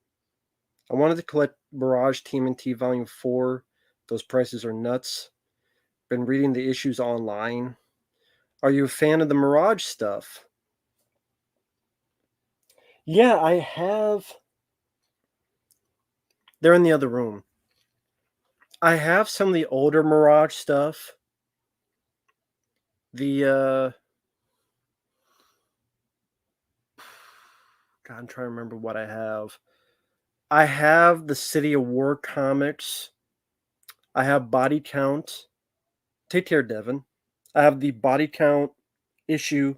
I wanted to collect Mirage TMNT Volume 4. Those prices are nuts. Been reading the issues online. Are you a fan of the Mirage stuff? Yeah, I have. They're in the other room. I have some of the older Mirage stuff. God, I'm trying to remember what I have. I have the City of War comics. I have Body Count. Take care, Devin. I have the Body Count issue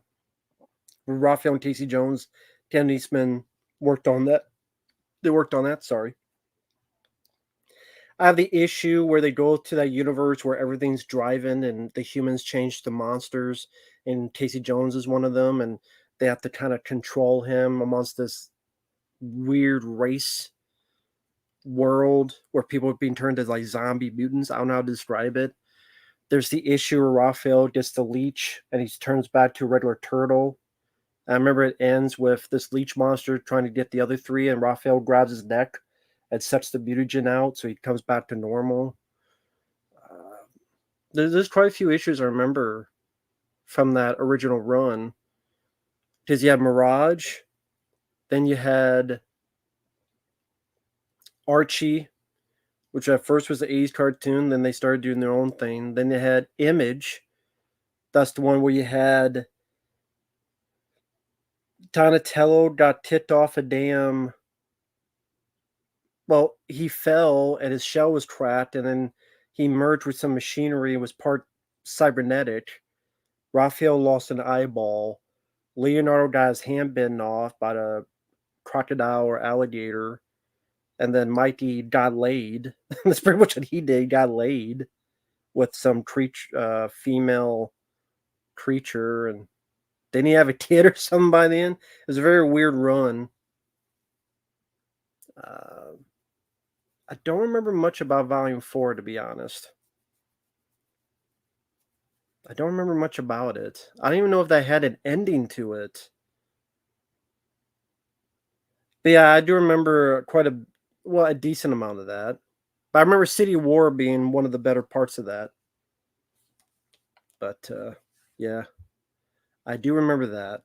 where Raphael and Casey Jones, Ken Eastman worked on that. They worked on that, sorry. I have the issue where they go to that universe where everything's driving and the humans change to monsters, and Casey Jones is one of them, and they have to kind of control him amongst this weird race world where people are being turned into like zombie mutants. I don't know how to describe it. There's the issue where Raphael gets the leech and he turns back to a regular turtle. I remember it ends with this leech monster trying to get the other three, and Raphael grabs his neck and sets the mutagen out, so he comes back to normal. There's quite a few issues I remember from that original run. Because you had Mirage, then you had Archie, which at first was the 80s cartoon. Then they started doing their own thing. Then they had Image. That's the one where you had Donatello got tipped off a damn. Well, he fell and his shell was cracked, and then he merged with some machinery and was part cybernetic. Raphael lost an eyeball. Leonardo got his hand bitten off by a crocodile or alligator. And then Mikey got laid. That's pretty much what he did. He got laid with some female creature. And didn't he have a kid or something by then? It was a very weird run. I don't remember much about Volume 4, to be honest. I don't remember much about it. I don't even know if that had an ending to it. But yeah, I do remember a decent amount of that. But I remember City War being one of the better parts of that. But yeah, I do remember that.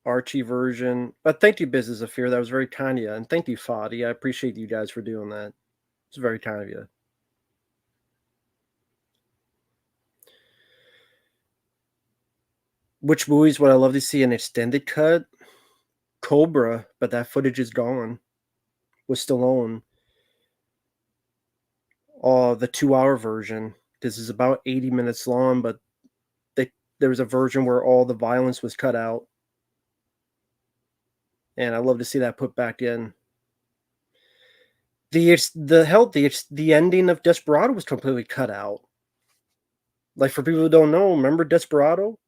Archie version. But thank you, Business of Fear. That was very kind of you. And thank you, Foddy. I appreciate you guys for doing that. It's very kind of you. Which movies would I love to see an extended cut? Cobra, but that footage is gone. With Stallone. The 2-hour version. This is about 80 minutes long, but there was a version where all the violence was cut out. And I'd love to see that put back in. The ending of Desperado was completely cut out. Like, for people who don't know, remember Desperado?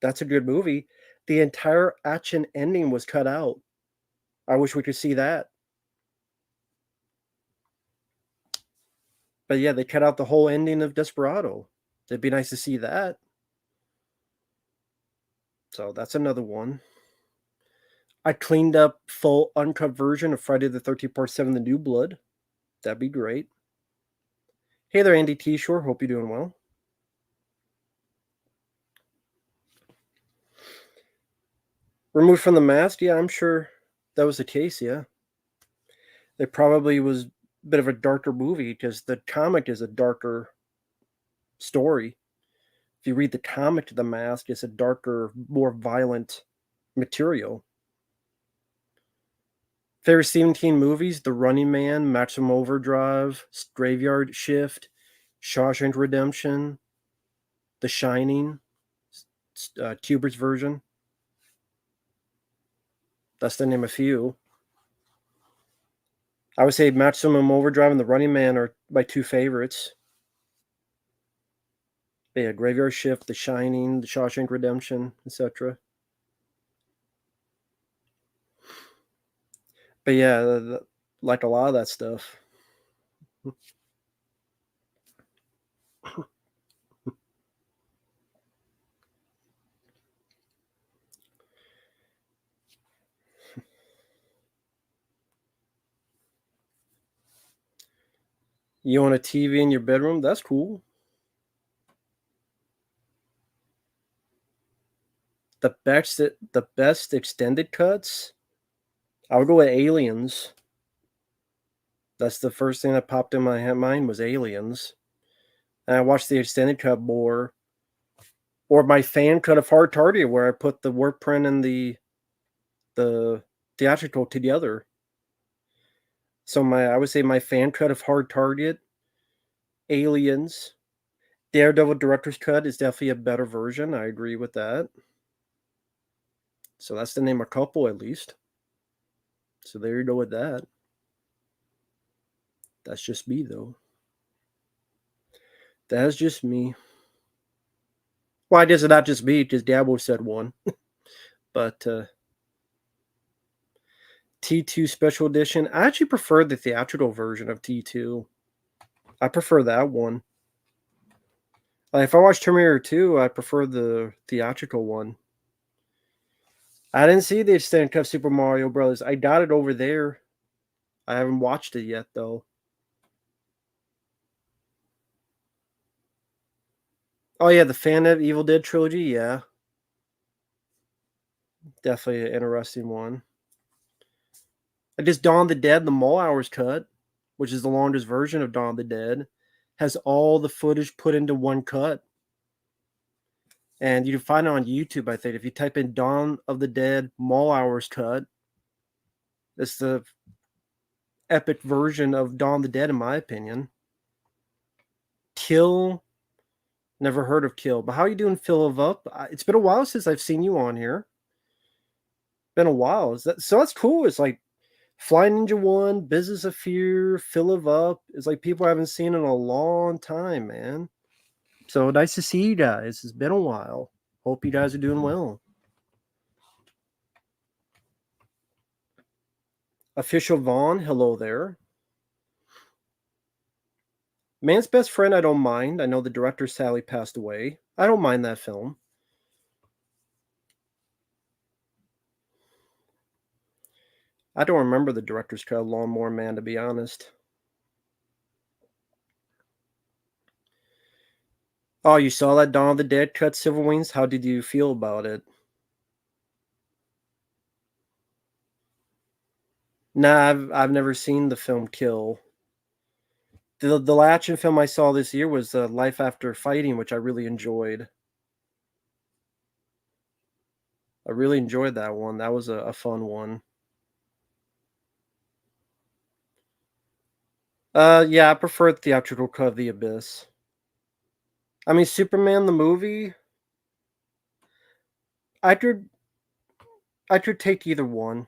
That's a good movie. The entire action ending was cut out. I wish we could see that. But yeah, they cut out the whole ending of Desperado. It'd be nice to see that. So that's another one. I cleaned up full uncut version of Friday the 13th Part 7, The New Blood. That'd be great. Hey there, Andy T. Shore. Hope you're doing well. Removed from the Mask? Yeah, I'm sure that was the case, yeah. It probably was a bit of a darker movie because the comic is a darker story. If you read the comic to The Mask, it's a darker, more violent material. Favorite Stephen King movies: The Running Man, Maximum Overdrive, Graveyard Shift, Shawshank Redemption, The Shining, Kubrick's version. That's to name a few. I would say Maximum Overdrive and The Running Man are my two favorites. But yeah, Graveyard Shift, The Shining, The Shawshank Redemption, etc. But yeah, like a lot of that stuff. You want a TV in your bedroom? That's cool. The best extended cuts? I would go with Aliens. That's the first thing that popped in my mind was Aliens. And I watched the extended cut more. Or my fan cut of Hard Target, where I put the work print and the theatrical together. So I would say my fan cut of Hard Target, Aliens, Daredevil Director's Cut is definitely a better version. I agree with that. So that's to name a couple at least. So there you go with that. That's just me, though. That's just me. Well, I guess it's not just me, because Dabo said one. But T2 Special Edition, I actually prefer the theatrical version of T2. I prefer that one. Like, if I watch Terminator 2, I prefer the theatrical one. I didn't see the extended cut of Super Mario Brothers. I got it over there. I haven't watched it yet, though. Oh, yeah, the Fan of Evil Dead trilogy, yeah. Definitely an interesting one. I just Dawn of the Dead, the Mall Hours cut, which is the longest version of Dawn of the Dead, has all the footage put into one cut. And you can find it on YouTube, I think. If you type in Dawn of the Dead Mall Hours cut, it's the epic version of Dawn of the Dead, in my opinion. Kill, never heard of Kill. But how are you doing, Phil Up? It's been a while since I've seen you on here. Been a while. So that's cool. It's like Fly Ninja 1, Business of Fear, Phil Up. It's like people I haven't seen in a long time, man. So nice to see you guys. It's been a while. Hope you guys are doing well. Official Vaughn, hello there. Man's Best Friend, I don't mind. I know the director Sally passed away. I don't mind that film. I don't remember the director's cut of Lawnmower Man, to be honest. Oh, you saw that Dawn of the Dead cut, Silver Wings? How did you feel about it? Nah, I've never seen the film Kill. The action film I saw this year was Life After Fighting, which I really enjoyed. I really enjoyed that one. That was a fun one. Yeah, I prefer the theatrical cut of The Abyss. I mean, Superman the movie, I could take either one,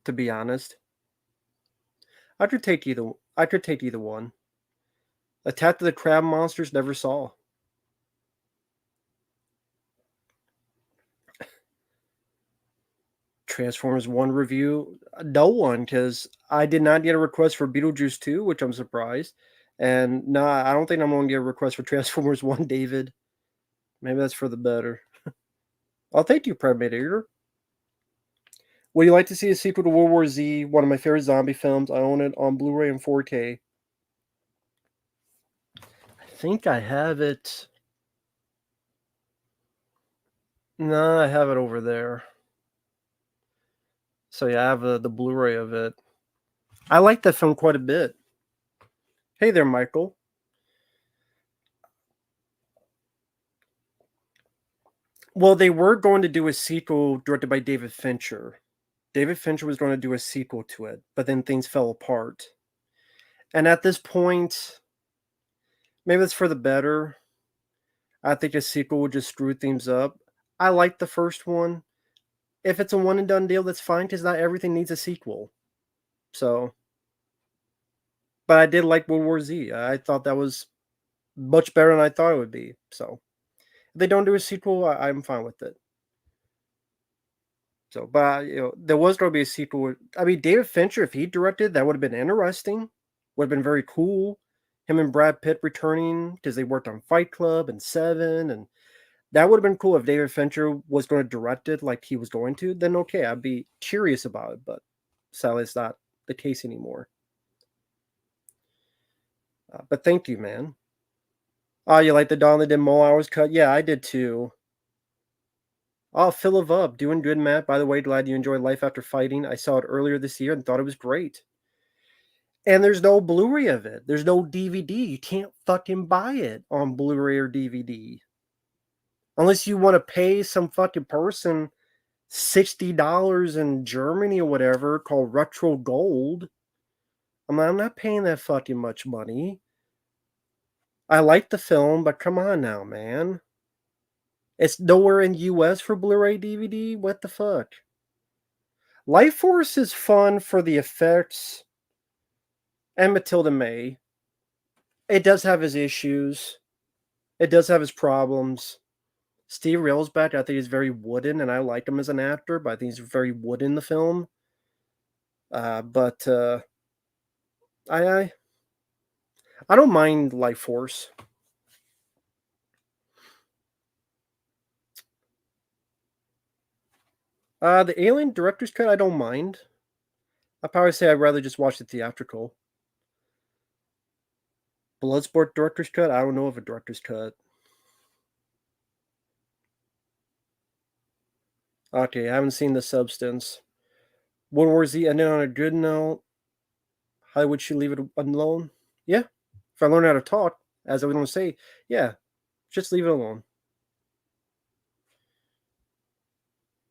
to be honest. I could take either one. Attack of the Crab Monsters, never saw. Transformers 1 review, no one, because I did not get a request for Beetlejuice 2, which I'm surprised. And no, I don't think I'm going to get a request for Transformers 1, David. Maybe that's for the better. Oh, thank you, Predator. Would you like to see a sequel to World War Z, one of my favorite zombie films? I own it on Blu-ray and 4K. I think I have it. No, I have it over there. So yeah, I have the Blu-ray of it. I like that film quite a bit. Hey there, Michael. Well, they were going to do a sequel directed by David Fincher. David Fincher was going to do a sequel to it, but then things fell apart. And at this point, maybe that's for the better. I think a sequel would just screw things up. I like the first one. If it's a one and done deal, that's fine because not everything needs a sequel. So, but I did like World War Z. I thought that was much better than I thought it would be. So, if they don't do a sequel, I'm fine with it. So, but there was going to be a sequel. I mean, David Fincher, if he directed, that would have been interesting. Would have been very cool. Him and Brad Pitt returning because they worked on Fight Club and Seven, and that would have been cool if David Fincher was going to direct it like he was going to. Then okay, I'd be curious about it. But sadly, it's not the case anymore. But thank you, man. Oh, you like the Dawn of the Dead Mole Hours cut? Yeah, I did too. Oh, Philip Up, doing good, Matt. By the way, glad you enjoyed Life After Fighting. I saw it earlier this year and thought it was great. And there's no Blu-ray of it. There's no DVD. You can't fucking buy it on Blu-ray or DVD. Unless you want to pay some fucking person $60 in Germany or whatever called Retro Gold. I'm not paying that fucking much money. I like the film, but come on now, man. It's nowhere in US for Blu-ray DVD. What the fuck? Life Force is fun for the effects and Matilda May. It does have his issues. It does have his problems. Steve Railsback, I think he's very wooden, and I like him as an actor, but I think he's very wooden in the film. But I don't mind Life Force. The Alien director's cut, I don't mind. I'd probably say I'd rather just watch the theatrical. Bloodsport director's cut, I don't know of a director's cut. Okay, I haven't seen The Substance. World War Z ended on a good note. How would she leave it alone? Yeah. If I learn how to talk, as I was going to say, yeah, just leave it alone.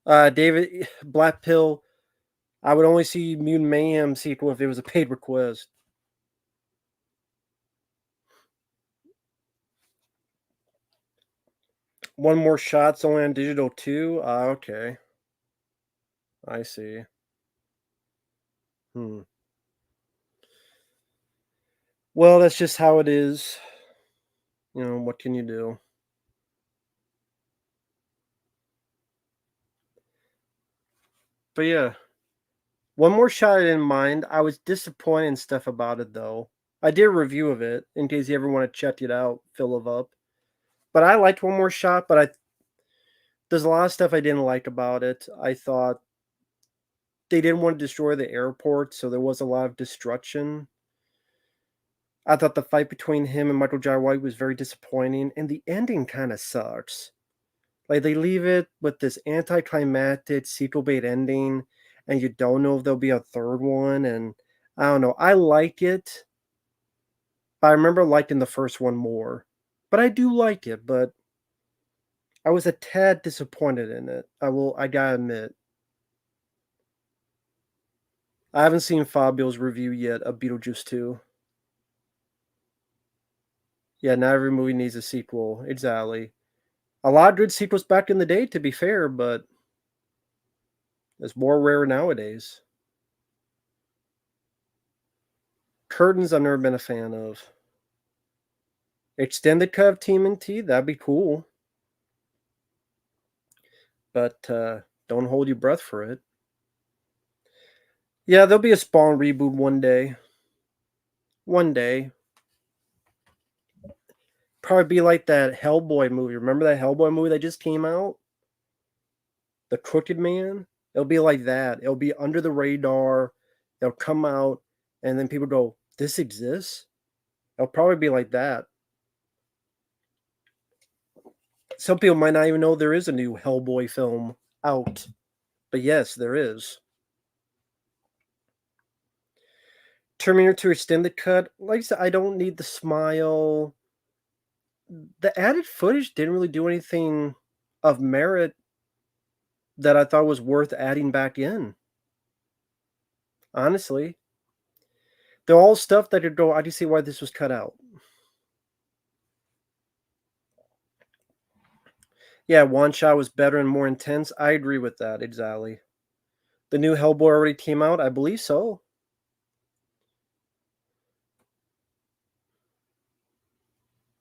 David, Black Pill, I would only see Mutant Mayhem sequel if it was a paid request. One more shot's only on digital too? Okay. I see. Hmm. Well, that's just how it is. What can you do? But yeah, one more shot I didn't mind. I was disappointed in stuff about it though. I did a review of it in case you ever want to check it out, fill it up. But I liked one more shot, but there's a lot of stuff I didn't like about it. I thought they didn't want to destroy the airport, so there was a lot of destruction. I thought the fight between him and Michael Jai White was very disappointing, and the ending kind of sucks. Like they leave it with this anticlimactic sequel bait ending, and you don't know if there'll be a third one. And I don't know. I like it, but I remember liking the first one more. But I do like it, but I was a tad disappointed in it. I gotta admit. I haven't seen Fabio's review yet of Beetlejuice 2. Yeah, not every movie needs a sequel. Exactly. A lot of good sequels back in the day, to be fair, but it's more rare nowadays. Curtains, I've never been a fan of. Extended cut of TMNT, that'd be cool. But don't hold your breath for it. Yeah, there'll be a Spawn reboot one day. One day. Probably be like that Hellboy movie. Remember that Hellboy movie that just came out? The Crooked Man? It'll be like that. It'll be under the radar. They'll come out, and then people go, "This exists?" It'll probably be like that. Some people might not even know there is a new Hellboy film out. But yes, there is. Terminator 2 Extended Cut. Like I said, I don't need the smile. The added footage didn't really do anything of merit that I thought was worth adding back in. Honestly, they're all stuff that could go. I do see why this was cut out. Yeah, one shot was better and more intense. I agree with that exactly. The new Hellboy already came out, I believe so.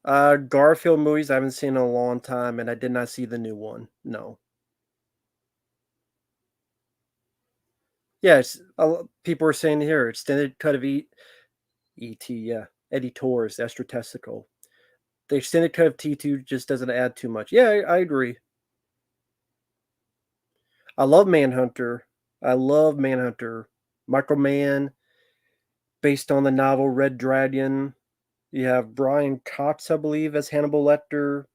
Garfield movies I haven't seen in a long time, and I did not see the new one. No. Yes, people are saying here extended cut of ET. Yeah, Eddie Torres, Extra Testicle. The extended cut of T2 just doesn't add too much. Yeah, I agree. I love Manhunter. I love Manhunter. Michael Mann, based on the novel Red Dragon. You have Brian Cox, I believe, as Hannibal Lecter.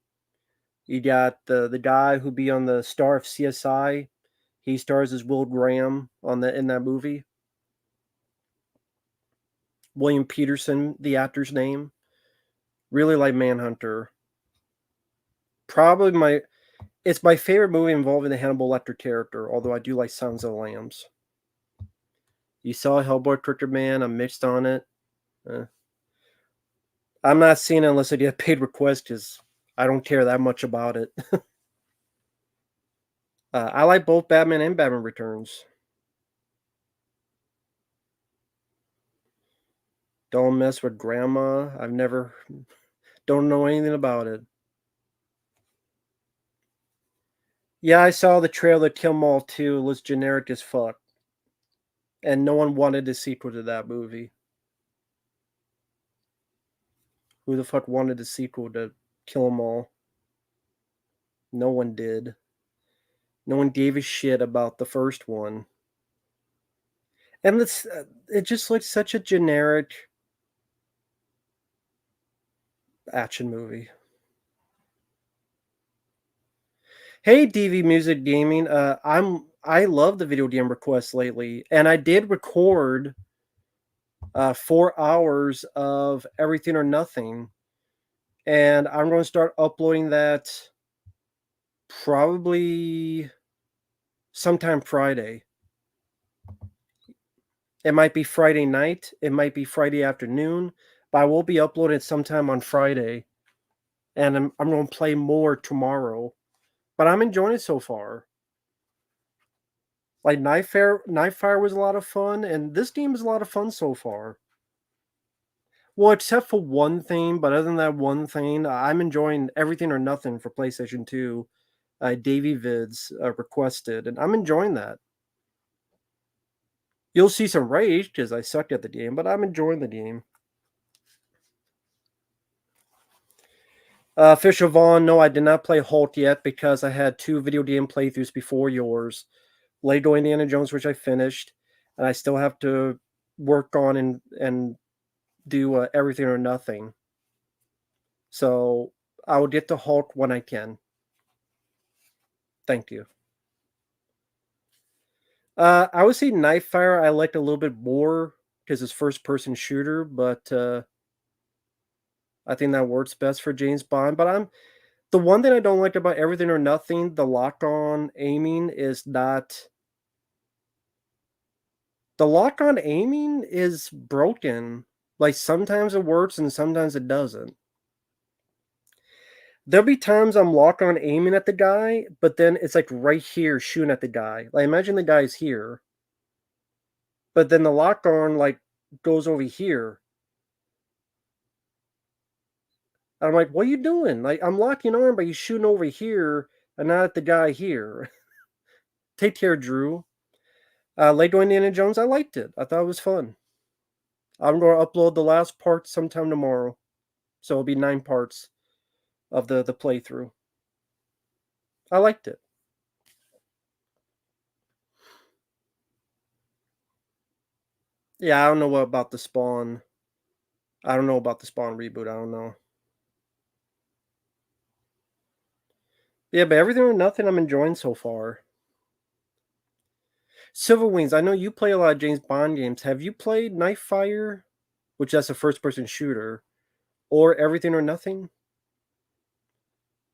You got the guy who be on the star of CSI. He stars as Will Graham in that movie. William Peterson, the actor's name. Really like Manhunter. Probably it's my favorite movie involving the Hannibal Lecter character, although I do like Silence of the Lambs. You saw Hellboy Crooked Man, I'm mixed on it. Uh, I'm not seeing it unless I get paid request because I don't care that much about it. I like both Batman and Batman Returns. Don't mess with Grandma. Don't know anything about it. Yeah, I saw the trailer Kill 'Em All 2. It was generic as fuck. And no one wanted a sequel to that movie. Who the fuck wanted a sequel to Kill 'Em All? No one did. No one gave a shit about the first one. And it just looks such a generic action movie. Hey, DV Music Gaming. I love the video game requests lately, and I did record 4 hours of Everything or Nothing, and I'm going to start uploading that probably sometime Friday. It might be Friday night, it might be Friday afternoon, but I will be uploading it sometime on Friday, and I'm going to play more tomorrow. But I'm enjoying it so far. Like Nightfire was a lot of fun, and this game is a lot of fun so far. Well, except for one thing, but other than that one thing, I'm enjoying Everything or Nothing for PlayStation 2. Davey Vids requested, and I'm enjoying that. You'll see some rage because I sucked at the game, but I'm enjoying the game. Fisher Vaughn, no, I did not play Hulk yet because I had 2 video game playthroughs before yours. Lego Indiana Jones, which I finished, and I still have to work on and do Everything or Nothing. So I will get to Hulk when I can. Thank you. I would say Nightfire I liked a little bit more because it's first-person shooter, but I think that works best for James Bond. But the one thing I don't like about Everything or Nothing, the lock-on aiming is not. The lock-on aiming is broken. Like sometimes it works and sometimes it doesn't. There'll be times I'm locked on aiming at the guy, but then it's like right here shooting at the guy. Like imagine the guy's here, but then the lock on like goes over here. And I'm like, what are you doing? Like I'm locking on, but you're shooting over here and not at the guy here. Take care, Drew. Lego Indiana Jones, I liked it. I thought it was fun. I'm going to upload the last part sometime tomorrow. So it'll be 9 parts of the playthrough. I liked it. Yeah, I don't know what about the Spawn. I don't know about the Spawn reboot. I don't know. Yeah, but Everything or Nothing I'm enjoying so far. Silver Wings, I know you play a lot of James Bond games. Have you played Nightfire, which that's a first-person shooter, or Everything or Nothing?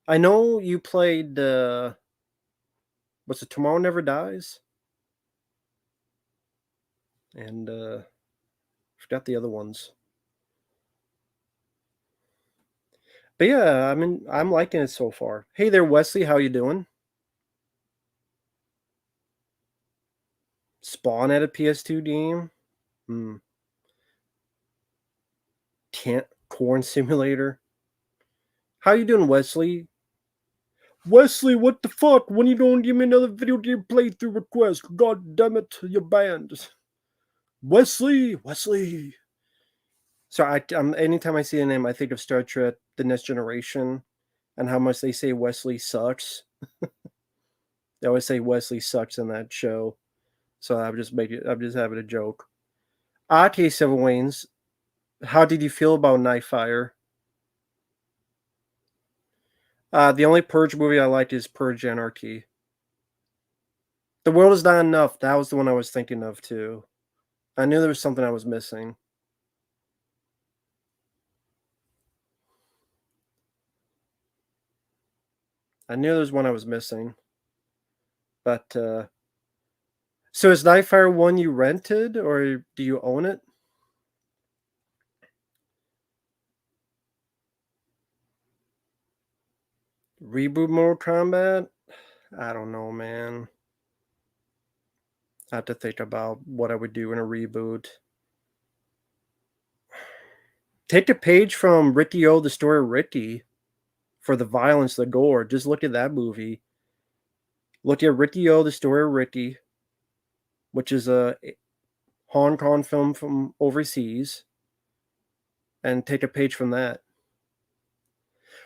I know you played what's it, Tomorrow Never Dies? And forgot the other ones. But yeah, I'm liking it so far. Hey there, Wesley, how you doing? Spawn at a PS2 game? Hmm. Can't Corn Simulator. How you doing, Wesley? Wesley, what the fuck? When you don't give me another video game playthrough request? God damn it, you're banned. Wesley. So anytime I see a name, I think of Star Trek: The Next Generation, and how much they say Wesley sucks. They always say Wesley sucks in that show. So I'm just having a joke. Okay, Seven Waynes, how did you feel about Nightfire? The only Purge movie I liked is Purge Anarchy. The World Is Not Enough. That was the one I was thinking of too. I knew there was something I was missing. I knew there was one I was missing. But so is Nightfire one you rented or do you own it? Reboot Mortal Kombat? I don't know, man. I have to think about what I would do in a reboot. Take a page from Ricky O, the story of Ricky, for the violence, the gore. Just look at that movie. Look at Ricky O, the story of Ricky, which is a Hong Kong film from overseas, and take a page from that.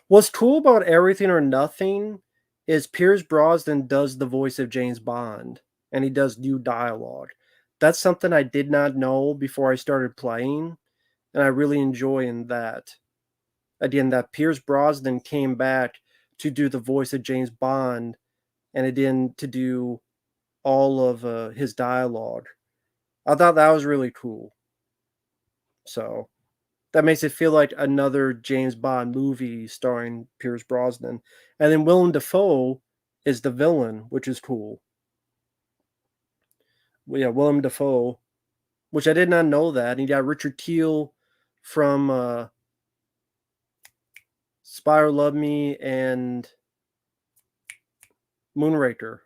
What's cool about Everything or Nothing is Pierce Brosnan does the voice of James Bond, and he does new dialogue. That's something I did not know before I started playing, and I really enjoy in that. Again, that Pierce Brosnan came back to do the voice of James Bond, and again to do all of his dialogue. I thought that was really cool. So that makes it feel like another James Bond movie starring Pierce Brosnan. And then Willem Dafoe is the villain, which is cool. Well, yeah, Willem Dafoe, which I did not know that. And you got Richard Teal from Spy Who Loved Me and Moonraker.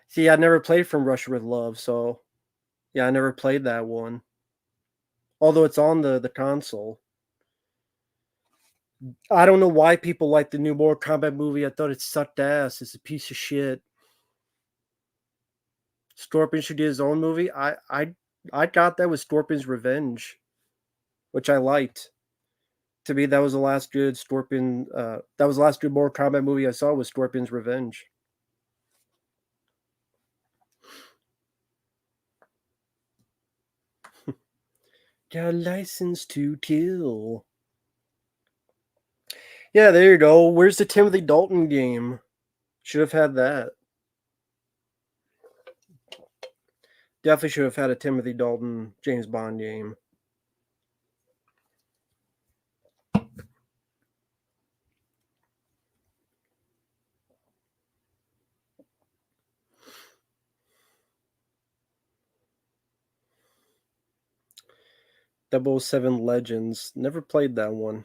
See, I never played From Russia with Love, so yeah, I never played that one. Although it's on the console. I don't know why people like the new Mortal Kombat movie. I thought it sucked ass. It's a piece of shit. Scorpion should do his own movie. I got that with Scorpion's Revenge, which I liked. To me, that was the last good Scorpion. That was the last good Mortal Kombat movie I saw was Scorpion's Revenge. Got a license to kill. Yeah, there you go. Where's the Timothy Dalton game? Should have had that. Definitely should have had a Timothy Dalton James Bond game. .007 Legends. Never played that one.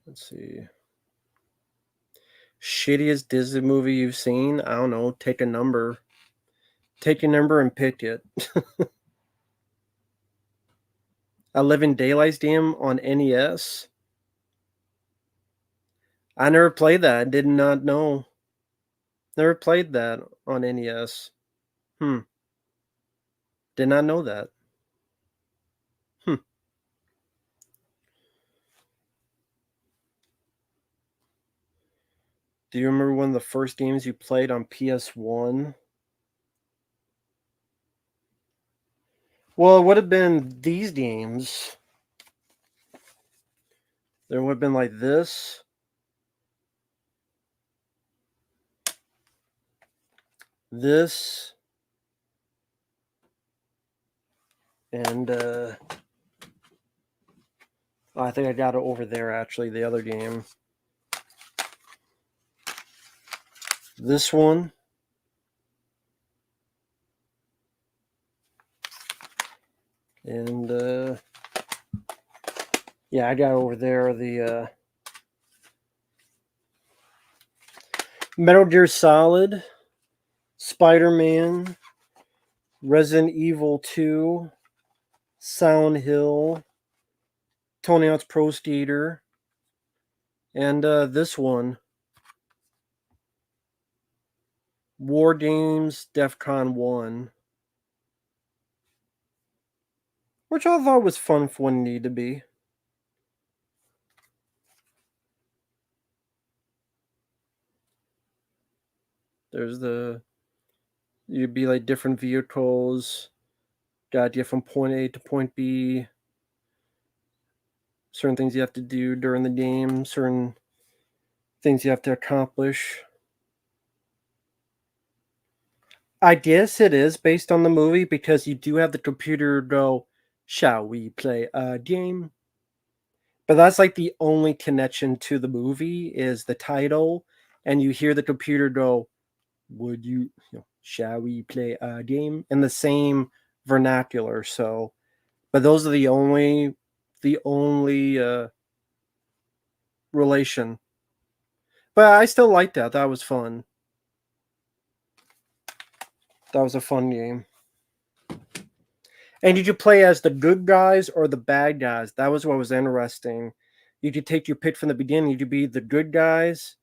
Let's see. Shittiest Disney movie you've seen? I don't know. Take a number. Take a number and pick it. A Living Daylights game on NES? I never played that. I did not know. Never played that on NES. Did not know that. Do you remember one of the first games you played on PS1? Well, it would have been these games. There would have been like this. This. And I think I got it over there actually, the other game. This one. And yeah, I got over there the Metal Gear Solid, Spider-Man, Resident Evil 2, Silent Hill, Tony Hawk's Pro Skater, and this one, War Games DEFCON 1, which I thought was fun for when it needed to be. There's you'd be like different vehicles, got you from point A to point B, certain things you have to do during the game, certain things you have to accomplish. I guess it is based on the movie because you do have the computer go, shall we play a game? But that's like the only connection to the movie is the title, and you hear the computer go, would you know, shall we play a game? In the same vernacular. So, but those are the only relation. But I still liked that. That was fun. That was a fun game. And did you play as the good guys or the bad guys? That was what was interesting. You could take your pick from the beginning. You could be the good guys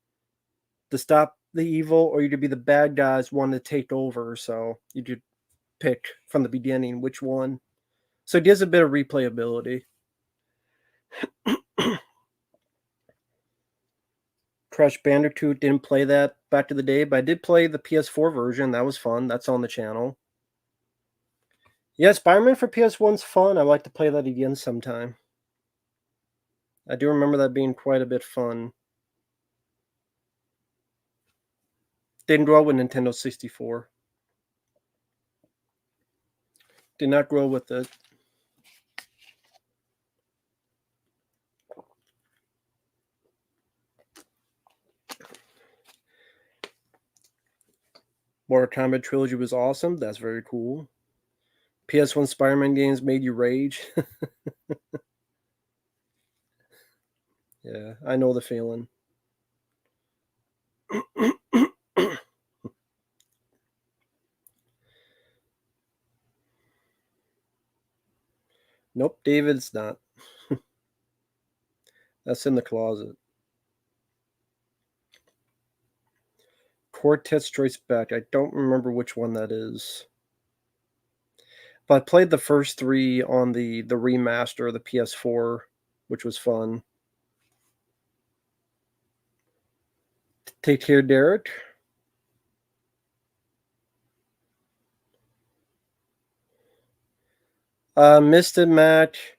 to stop the evil, or you could be the bad guys wanting to take over. So you could pick from the beginning which one. So it gives a bit of replayability. Crash Bandicoot, didn't play that back in the day, but I did play the PS4 version. That was fun. That's on the channel. Yeah, Spider-Man for PS1's fun. I'd like to play that again sometime. I do remember that being quite a bit fun. Didn't grow up with Nintendo 64. Did not grow with it. Mortal Kombat trilogy was awesome. That's very cool. PS1 Spider-Man games made you rage. Yeah, I know the feeling. Nope, David's not. That's in the closet. Quartet Strikes Back. I don't remember which one that is. But I played the first three on the remaster of the PS4, which was fun. Take care, Derek. Missed it match.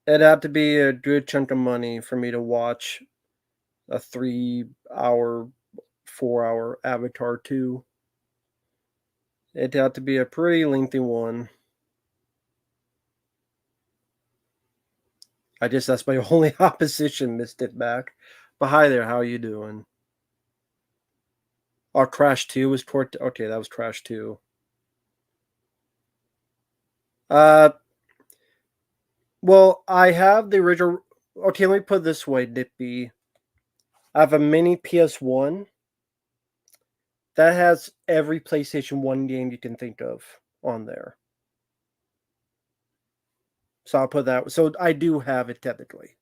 It'd have to be a good chunk of money for me to watch a 3 hour, 4 hour Avatar 2. It'd have to be a pretty lengthy one. I guess that's my only opposition, missed it back. But hi there, how you doing? Oh, Crash 2 was okay, that was Crash 2. Uh well, I have the original. Okay, let me put it this way, Dippy. I have a mini PS1 that has every PlayStation 1 game you can think of on there. So I'll put that. So I do have it technically.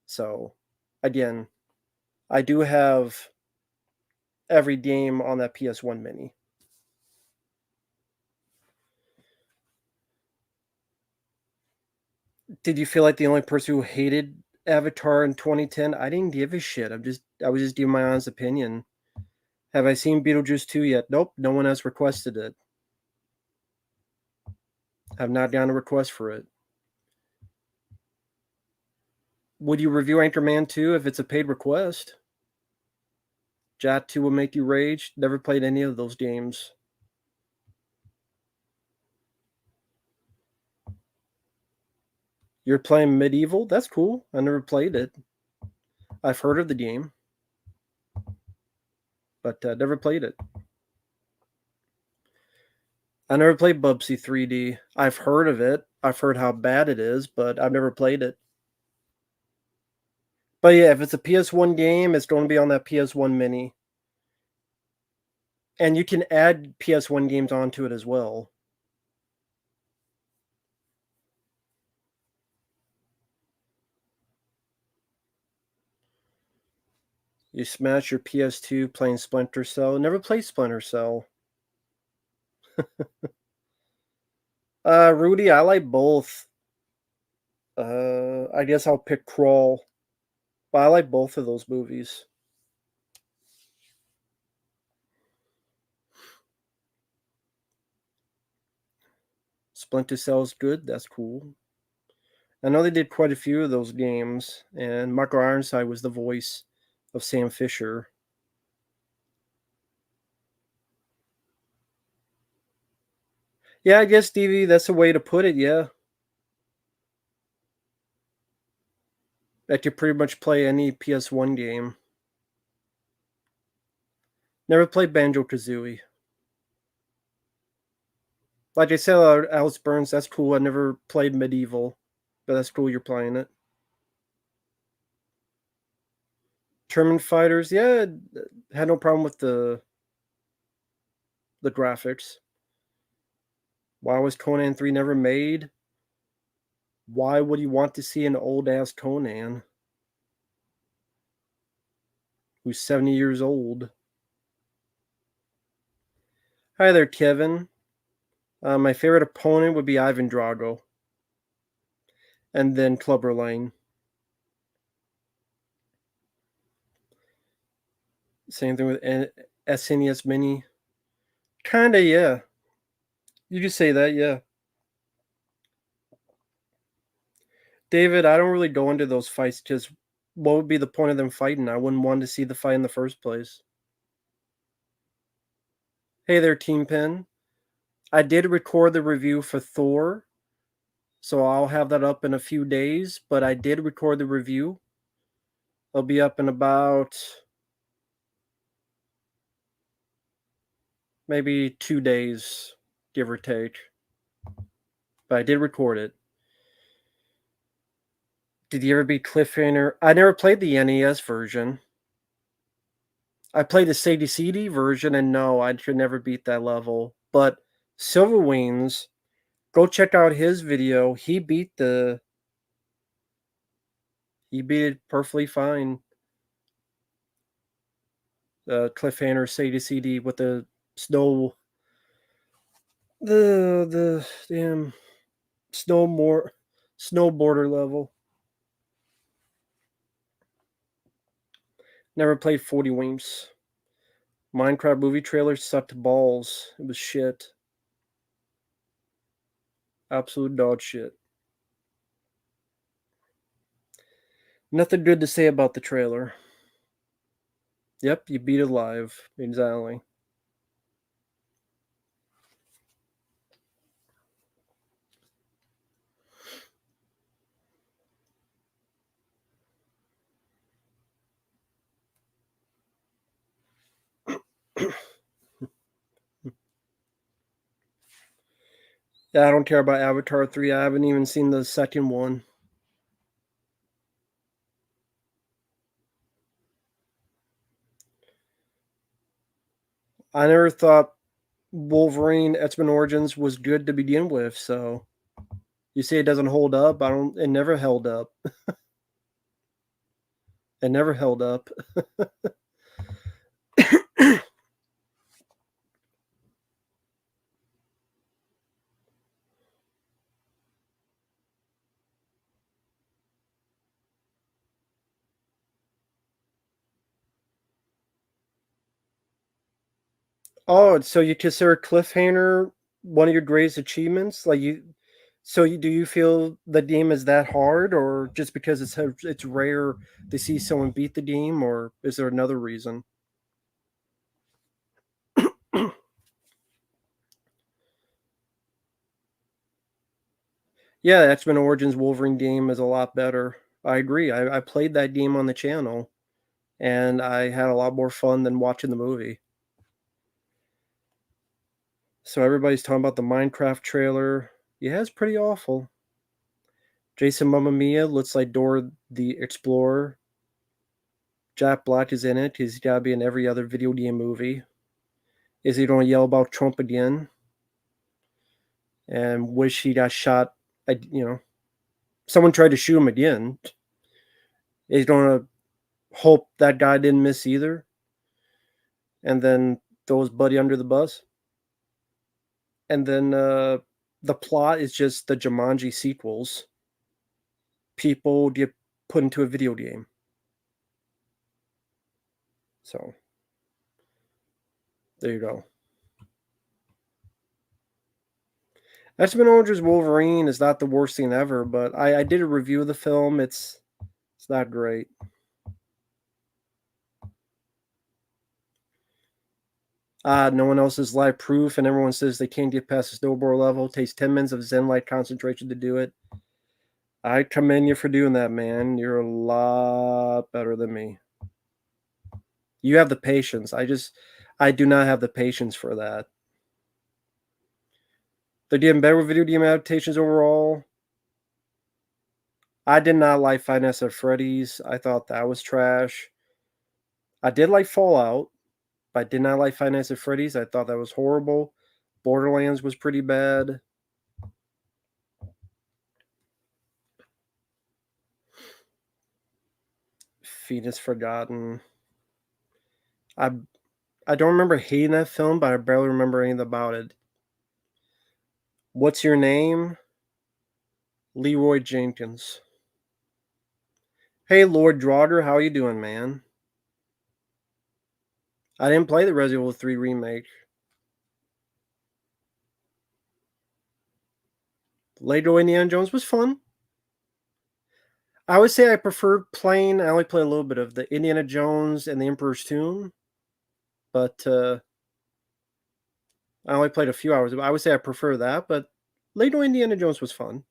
So again, I do have every game on that PS1 mini. Did you feel like the only person who hated Avatar in 2010? I didn't give a shit. I was just giving my honest opinion. Have I seen Beetlejuice 2 yet? Nope, no one has requested it. I've not gotten a request for it. Would you review Anchorman 2 if it's a paid request? Jat 2 will make you rage. Never played any of those games. You're playing Medieval? That's cool. I never played it. I've heard of the game, but never played it. I never played Bubsy 3D. I've heard of it. I've heard how bad it is, but I've never played it. But yeah, if it's a PS1 game, it's going to be on that PS1 mini. And you can add PS1 games onto it as well. You smash your PS2 playing Splinter Cell. Never played Splinter Cell. Rudy, I like both. I guess I'll pick Crawl. But I like both of those movies. Splinter Cell's good. That's cool. I know they did quite a few of those games, and Michael Ironside was the voice of Sam Fisher. Yeah, I guess Stevie, that's a way to put it. Yeah, that could pretty much play any PS1 game. Never played Banjo Kazooie. Like I said, Alice Burns, that's cool. I never played Medieval, but that's cool you're playing it. Tournament Fighters, yeah, had no problem with the graphics. Why was Conan 3 never made? Why would you want to see an old ass Conan who's 70 years old? Hi there, Kevin. My favorite opponent would be Ivan Drago. And then Clubber Lang. Same thing with SNES Mini. Kinda, yeah. You could say that, yeah. David, I don't really go into those fights because what would be the point of them fighting? I wouldn't want to see the fight in the first place. Hey there, Team Pin. I did record the review for Thor, so I'll have that up in a few days, but I did record the review. It'll be up in about maybe 2 days, give or take. But I did record it. Did you ever beat Cliffhanger? I never played the NES version. I played the Sadie CD version, and no, I could never beat that level. But Silver Wings, go check out his video. He beat it perfectly fine. Cliffhanger Sadie CD with the snow, the damn snowboarder level. Never played 40 Wings. Minecraft movie trailer sucked balls. It was shit. Absolute dog shit. Nothing good to say about the trailer. Yep, you beat it live. Exactly. Yeah, I don't care about Avatar 3. I haven't even seen the second one. I never thought Wolverine X-Men Origins was good to begin with, so you say it doesn't hold up. It never held up. It never held up. Oh, so you consider Cliffhanger one of your greatest achievements? Do you feel the game is that hard, or just because it's rare to see someone beat the game, or is there another reason? Yeah, X-Men Origins Wolverine game is a lot better. I agree. I played that game on the channel, and I had a lot more fun than watching the movie. So everybody's talking about the Minecraft trailer. Yeah, it's pretty awful. Jason Mamma Mia looks like Dora the Explorer. Jack Black is in it. He's got to be in every other video game movie. Is he going to yell about Trump again? And wish he got shot? Someone tried to shoot him again. He's going to hope that guy didn't miss either, and then throw his buddy under the bus. And then the plot is just the Jumanji sequels. People get put into a video game. So there you go. X-Men Origins Wolverine is not the worst thing ever, but I did a review of the film. It's not great. No one else is live proof, and everyone says they can't get past the snowboard level. It takes 10 minutes of Zen light concentration to do it. I commend you for doing that, man. You're a lot better than me. You have the patience. I do not have the patience for that. They're getting better with video game adaptations overall. I did not like Five Nights at Freddy's. I thought that was trash. I did like Fallout, but I did not like Five Nights at Freddy's. I thought that was horrible. Borderlands was pretty bad. Fetus Forgotten. I don't remember hating that film, but I barely remember anything about it. What's your name? Leroy Jenkins. Hey, Lord Draugr, how you doing, man? I didn't play the Resident Evil 3 remake. Lego Indiana Jones was fun. I would say I prefer playing I only play a little bit of the Indiana Jones and the Emperor's Tomb, but, I only played a few hours, but I would say I prefer that, but Lego Indiana Jones was fun.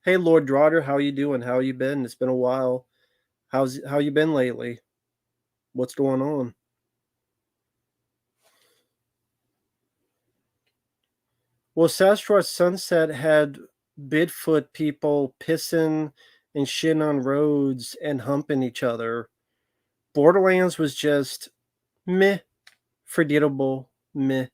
Hey, Lord Draughter, how you doing? How you been? It's been a while. How you been lately? What's going on? Well, Sasquatch Sunset had Bigfoot people pissing and shitting on roads and humping each other. Borderlands was just meh, forgettable, meh.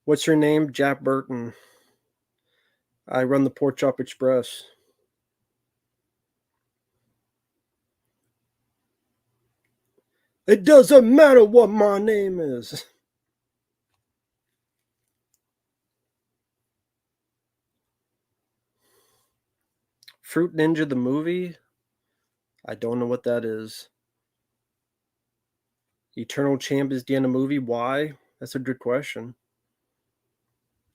What's your name? Jack Burton. I run the Pork Chop Express. It doesn't matter what my name is. Fruit Ninja the movie? I don't know what that is. Eternal Champ is the end of the movie. Why? That's a good question.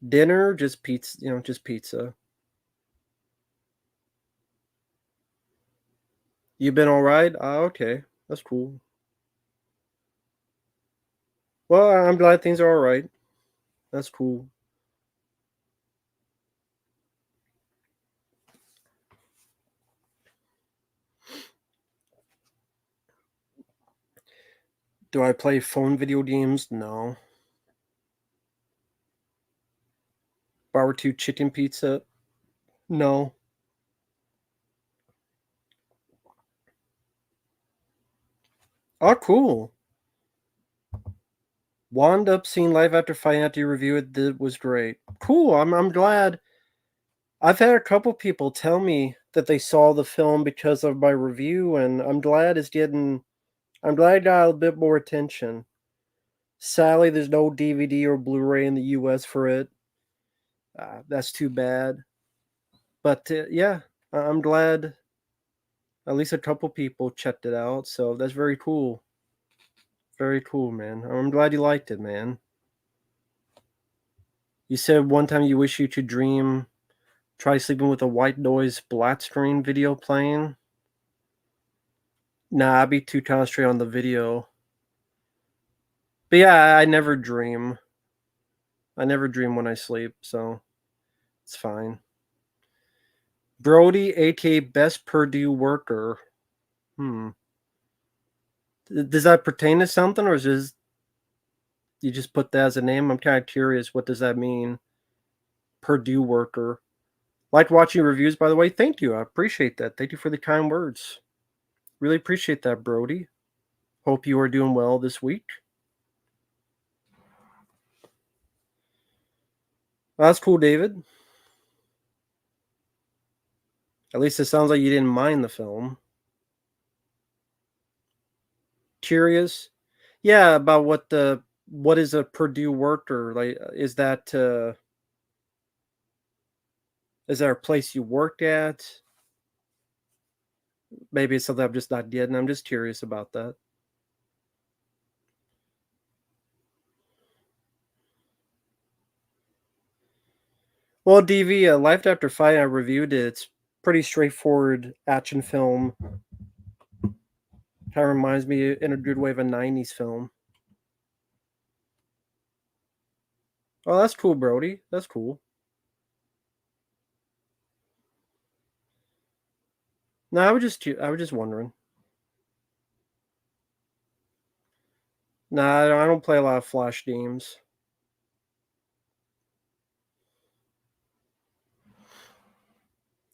Dinner, just pizza, just pizza. You been all right? Ah, okay. That's cool. Well, I'm glad things are all right. That's cool. Do I play phone video games? No. Barbecue chicken pizza? No. Oh, cool. Wound up seeing live after finding out you review it. That was great. Cool. I'm glad. I've had a couple people tell me that they saw the film because of my review, and I'm glad it's getting. I'm glad it got a bit more attention. Sadly, there's no DVD or Blu-ray in the U.S. for it. That's too bad. But yeah, I'm glad at least a couple people checked it out. So that's very cool. Very cool, man. I'm glad you liked it, man. You said one time you wish you could dream, try sleeping with a white noise black screen video playing. Nah, I'd be too concentrated on the video. But yeah, I never dream. I never dream when I sleep, so it's fine. Brody, aka Best Purdue Worker. Hmm. Does that pertain to something, or is this you just put that as a name? I'm kind of curious. What does that mean? Purdue Worker. Like watching reviews, by the way. Thank you. I appreciate that. Thank you for the kind words. Really appreciate that, Brody. Hope you are doing well this week. Well, that's cool, David. At least it sounds like you didn't mind the film. Curious? Yeah, about what is a Purdue worker? Like is there a place you worked at? Maybe it's something I'm just not getting. I'm just curious about that. Well, DV, Life After Fight, I reviewed it. It's pretty straightforward action film. Kind of reminds me in a good way of a 90s film. Oh, that's cool, Brody. That's cool. No, I was just wondering. Nah, I don't play a lot of Flash games.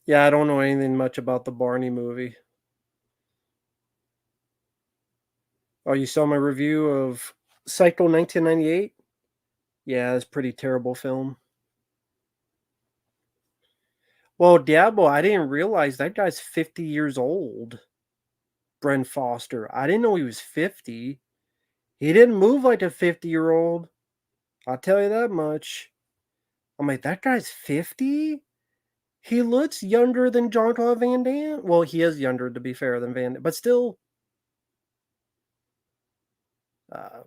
Yeah, I don't know anything much about the Barney movie. Oh, you saw my review of Psycho 1998? Yeah, it's a pretty terrible film. Well, Diablo, I didn't realize that guy's 50 years old. Bren Foster. I didn't know he was 50. He didn't move like a 50-year-old. I'll tell you that much. I'm like, "That guy's 50? He looks younger than Jean-Claude Van Damme." Well, he is younger, to be fair, than Van, but still, uh,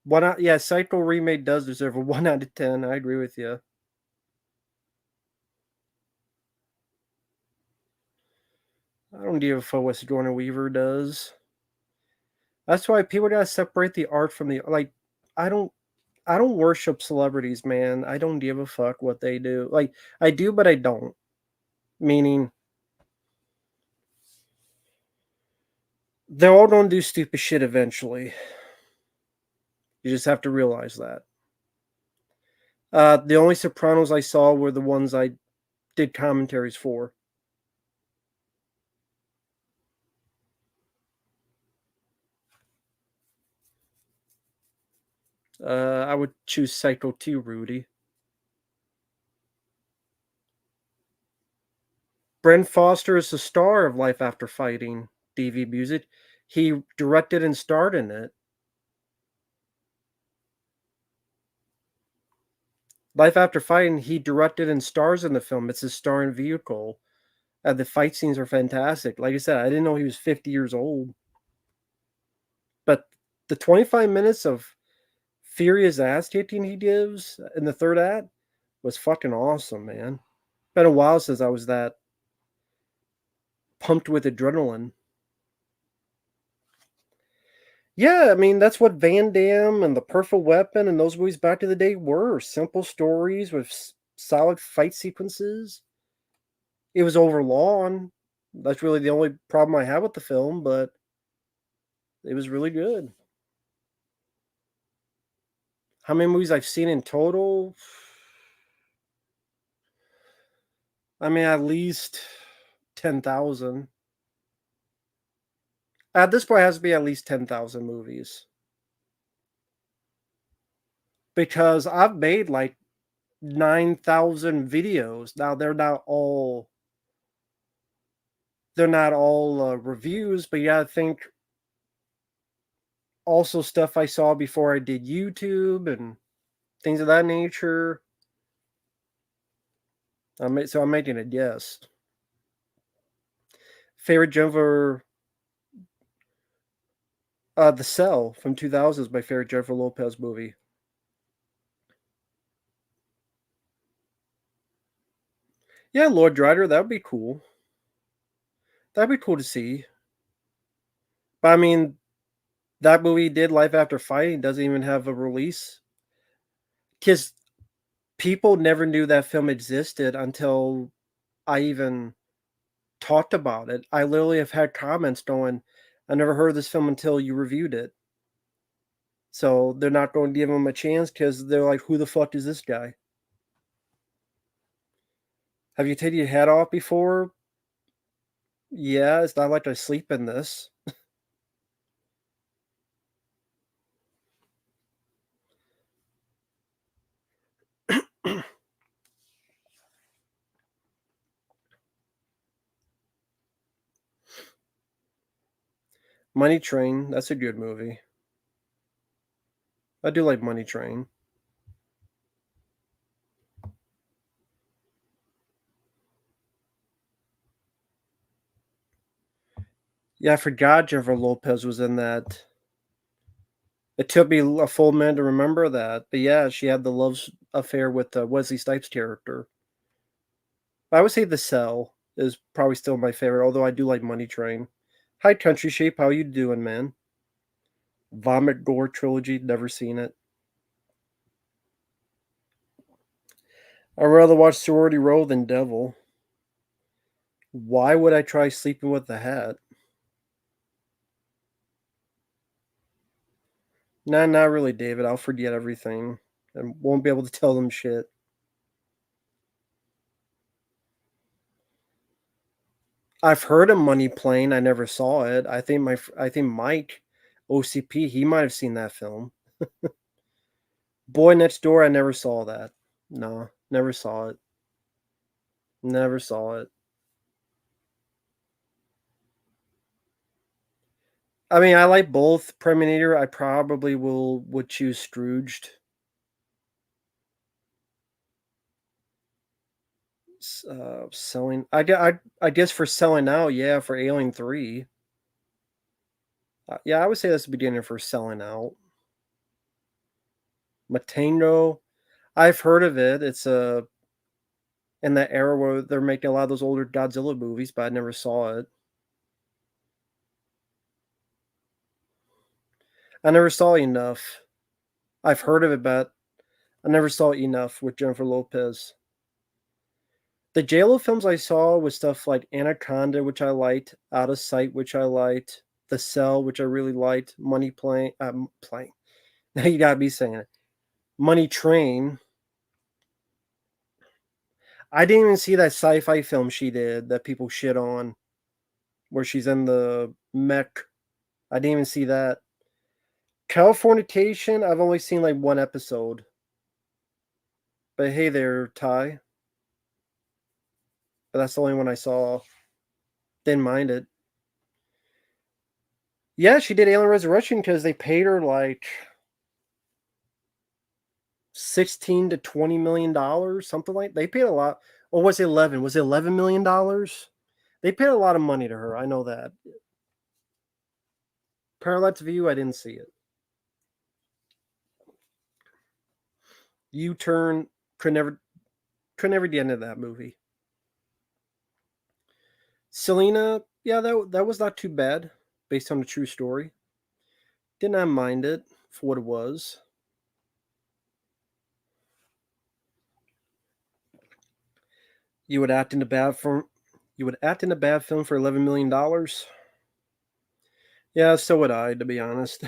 1 out, yeah, Psycho remake does deserve a 1 out of 10, I agree with you. I don't give a fuck what Sigourney Weaver does. That's why people gotta separate the art from the, like, I don't I don't worship celebrities, man. I don't give a fuck what they do. Like, I do, but I don't. Meaning, they're all gonna do stupid shit eventually. You just have to realize that. The only Sopranos I saw were the ones I did commentaries for. I would choose Psycho 2, Rudy. Brent Foster is the star of Life After Fighting DV Music. He directed and starred in it. Life After Fighting, he directed and stars in the film. It's his starring vehicle. The fight scenes are fantastic. Like I said, I didn't know he was 50 years old, but the 25 minutes of furious ass kicking he gives in the third act was fucking awesome, man. Been a while since I was that pumped with adrenaline. Yeah, I mean, that's what Van Damme and The Perfect Weapon and those movies back in the day were. Simple stories with solid fight sequences. It was over long. That's really the only problem I have with the film, but it was really good. How many movies I've seen in total? I mean, at least 10,000. At this point, it has to be at least 10,000 movies because I've made like 9,000 videos. Now they're not all reviews, but yeah, I think also stuff I saw before I did YouTube and things of that nature. So I'm making a guess. Favorite Jennifer, The Cell from 2000 is my favorite Jennifer Lopez movie. Yeah, Lord Drider, that would be cool. That'd be cool to see. But I mean, that movie did Life After Fighting doesn't even have a release because people never knew that film existed until I even talked about it. I literally have had comments going, "I never heard of this film until you reviewed it." So they're not going to give him a chance because they're like, "Who the fuck is this guy?" Have you taken your hat off before? Yeah, it's not like I sleep in this. Money Train, that's a good movie. I do like Money Train. Yeah, I forgot Jennifer Lopez was in that. It took me a full minute to remember that, but yeah, she had the love affair with Wesley Snipes' character. I would say The Cell is probably still my favorite, although I do like Money Train. Hi, Country Shape, how you doing, man? Vomit Gore trilogy, never seen it. I'd rather watch Sorority Row than Devil. Why would I try Sleeping with the Hat? Nah, not really, David. I'll forget everything and won't be able to tell them shit. I've heard of Money Plane. I never saw it. I think Mike, OCP, he might have seen that film. Boy Next Door, I never saw that. No, never saw it. Never saw it. I mean, I like both. Terminator, I probably would choose Scrooged. Selling. I guess for selling out, yeah, for Alien 3. Yeah, I would say that's the beginning for selling out. Matango, I've heard of it. It's in that era where they're making a lot of those older Godzilla movies, but I never saw it. I never saw Enough. I've heard of it, but I never saw Enough with Jennifer Lopez. The JLo films I saw was stuff like Anaconda, which I liked, Out of Sight, which I liked, The Cell, which I really liked, Money Plane, Plane. Now you gotta be saying it. Money Train. I didn't even see that sci-fi film she did that people shit on, where she's in the mech. I didn't even see that. Californication, I've only seen like one episode. But hey there, Ty. But that's the only one I saw. Didn't mind it. Yeah, she did Alien Resurrection because they paid her like 16 to 20 million dollars, something like. They paid a lot. Or was it 11? Was it 11 million dollars? They paid a lot of money to her. I know that. Parallax View, I didn't see it. U-Turn, could never get into that movie. Selena, yeah, that was not too bad based on the true story. Did not mind it for what it was. You would act in a bad film. You would act in a bad film for $11 million. Yeah, so would I, to be honest.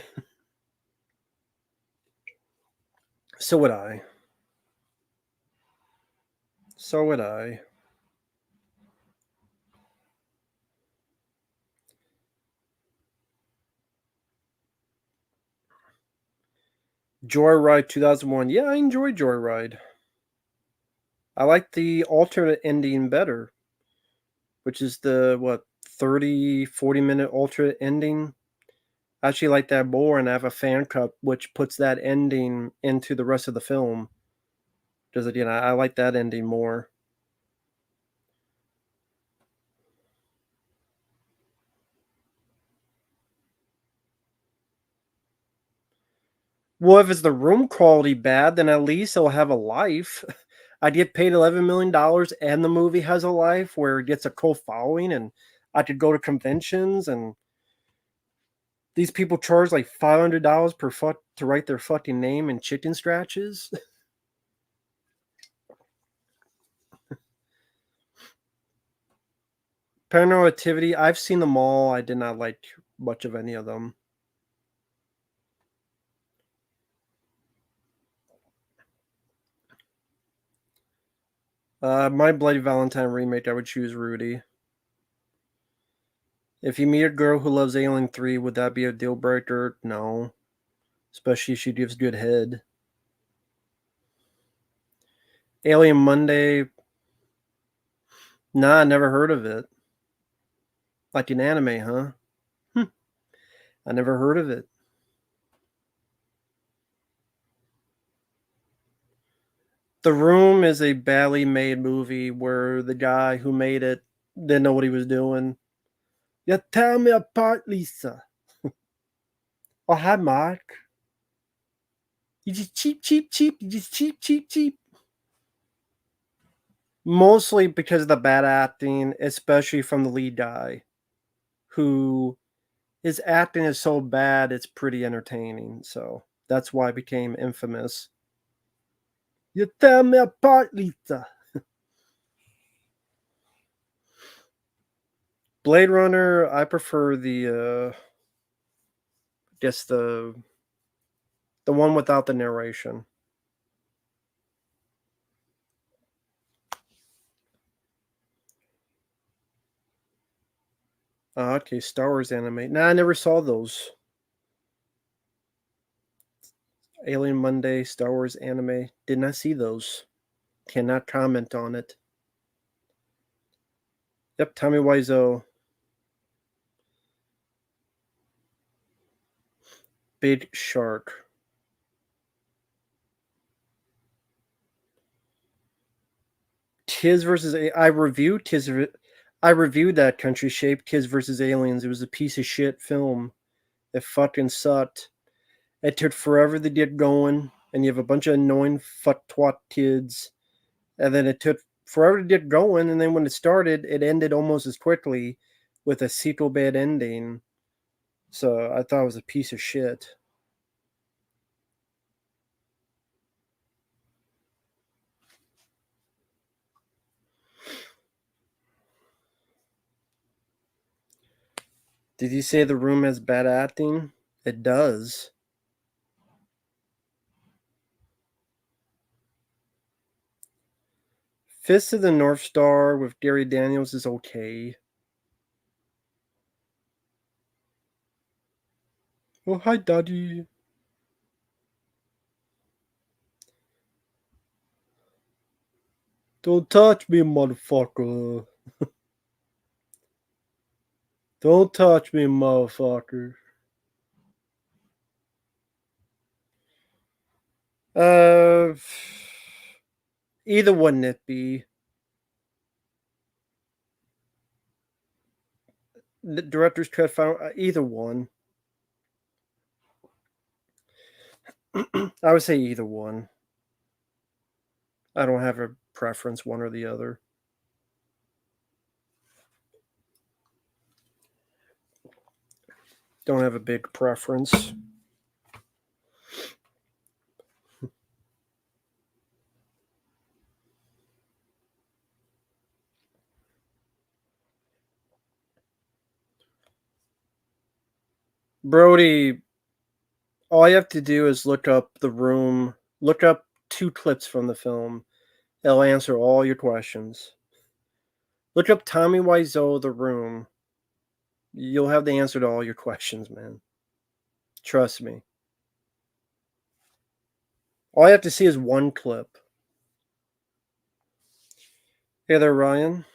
So would I. So would I. Joyride 2001. Yeah, I enjoyed Joyride. I like the alternate ending better, which is the, what, 30, 40-minute alternate ending. I actually like that more, and I have a fan cut which puts that ending into the rest of the film. Because again, I like that ending more. Well, if it's the room quality bad, then at least it'll have a life. I get paid $11 million, and the movie has a life where it gets a cult following, and I could go to conventions, and these people charge like $500 per foot to write their fucking name in chicken scratches. Paranormal Activity, I've seen them all. I did not like much of any of them. My Bloody Valentine remake, I would choose Rudy. If you meet a girl who loves Alien 3, would that be a deal breaker? No. Especially if she gives good head. Alien Monday, nah, never heard of it. Like an anime, huh? Hm, I never heard of it. The Room is a badly made movie where the guy who made it didn't know what he was doing. You tear me apart, Lisa. Oh, hi, Mark. You just cheap, cheap, cheap. You just cheap, cheap, cheap. Mostly because of the bad acting, especially from the lead guy, who his acting is so bad it's pretty entertaining. So that's why it became infamous. You tear me apart, Lisa. Blade Runner, I prefer guess the one without the narration. Okay, Star Wars anime. Nah, I never saw those. Alien Monday, Star Wars anime. Did not see those. Cannot comment on it. Yep, Tommy Wiseau. Big Shark. Kids versus I reviewed that Country Shape Kids versus Aliens. It was a piece of shit film. It fucking sucked. It took forever to get going, and you have a bunch of annoying fuck twat kids. And then it took forever to get going, and then when it started, it ended almost as quickly with a sequel bad ending. So I thought it was a piece of shit. Did you say The Room has bad acting? It does. Fist of the North Star with Gary Daniels is okay. Oh, hi, Daddy. Don't touch me, motherfucker. Don't touch me, motherfucker. Uh, either wouldn't it be? The director's cut found either one. I would say either one. I don't have a preference, one or the other. Don't have a big preference. Brody, all you have to do is look up The Room, look up 2 clips from the film. It'll answer all your questions. Look up Tommy Wiseau, The Room. You'll have the answer to all your questions, man. Trust me. All you have to see is one clip. Hey there, Ryan.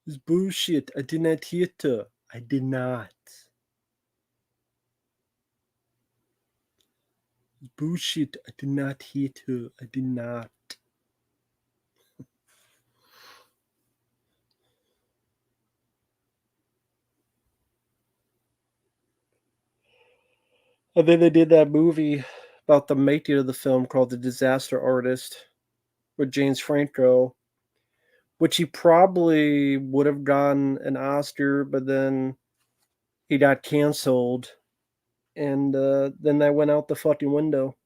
It's bullshit. I did not hit her. I did not. It's bullshit. I did not hit her. I did not. And then they did that movie about the making of the film called The Disaster Artist with James Franco, which he probably would have gotten an Oscar, but then he got canceled, and then that went out the fucking window.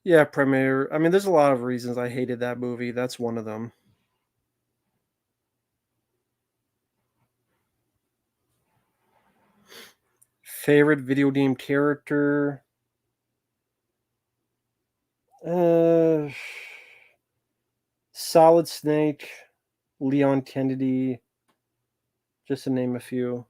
Yeah, Premiere. I mean, there's a lot of reasons I hated that movie. That's one of them. Favorite video game character? Uh, Solid Snake, Leon Kennedy, just to name a few.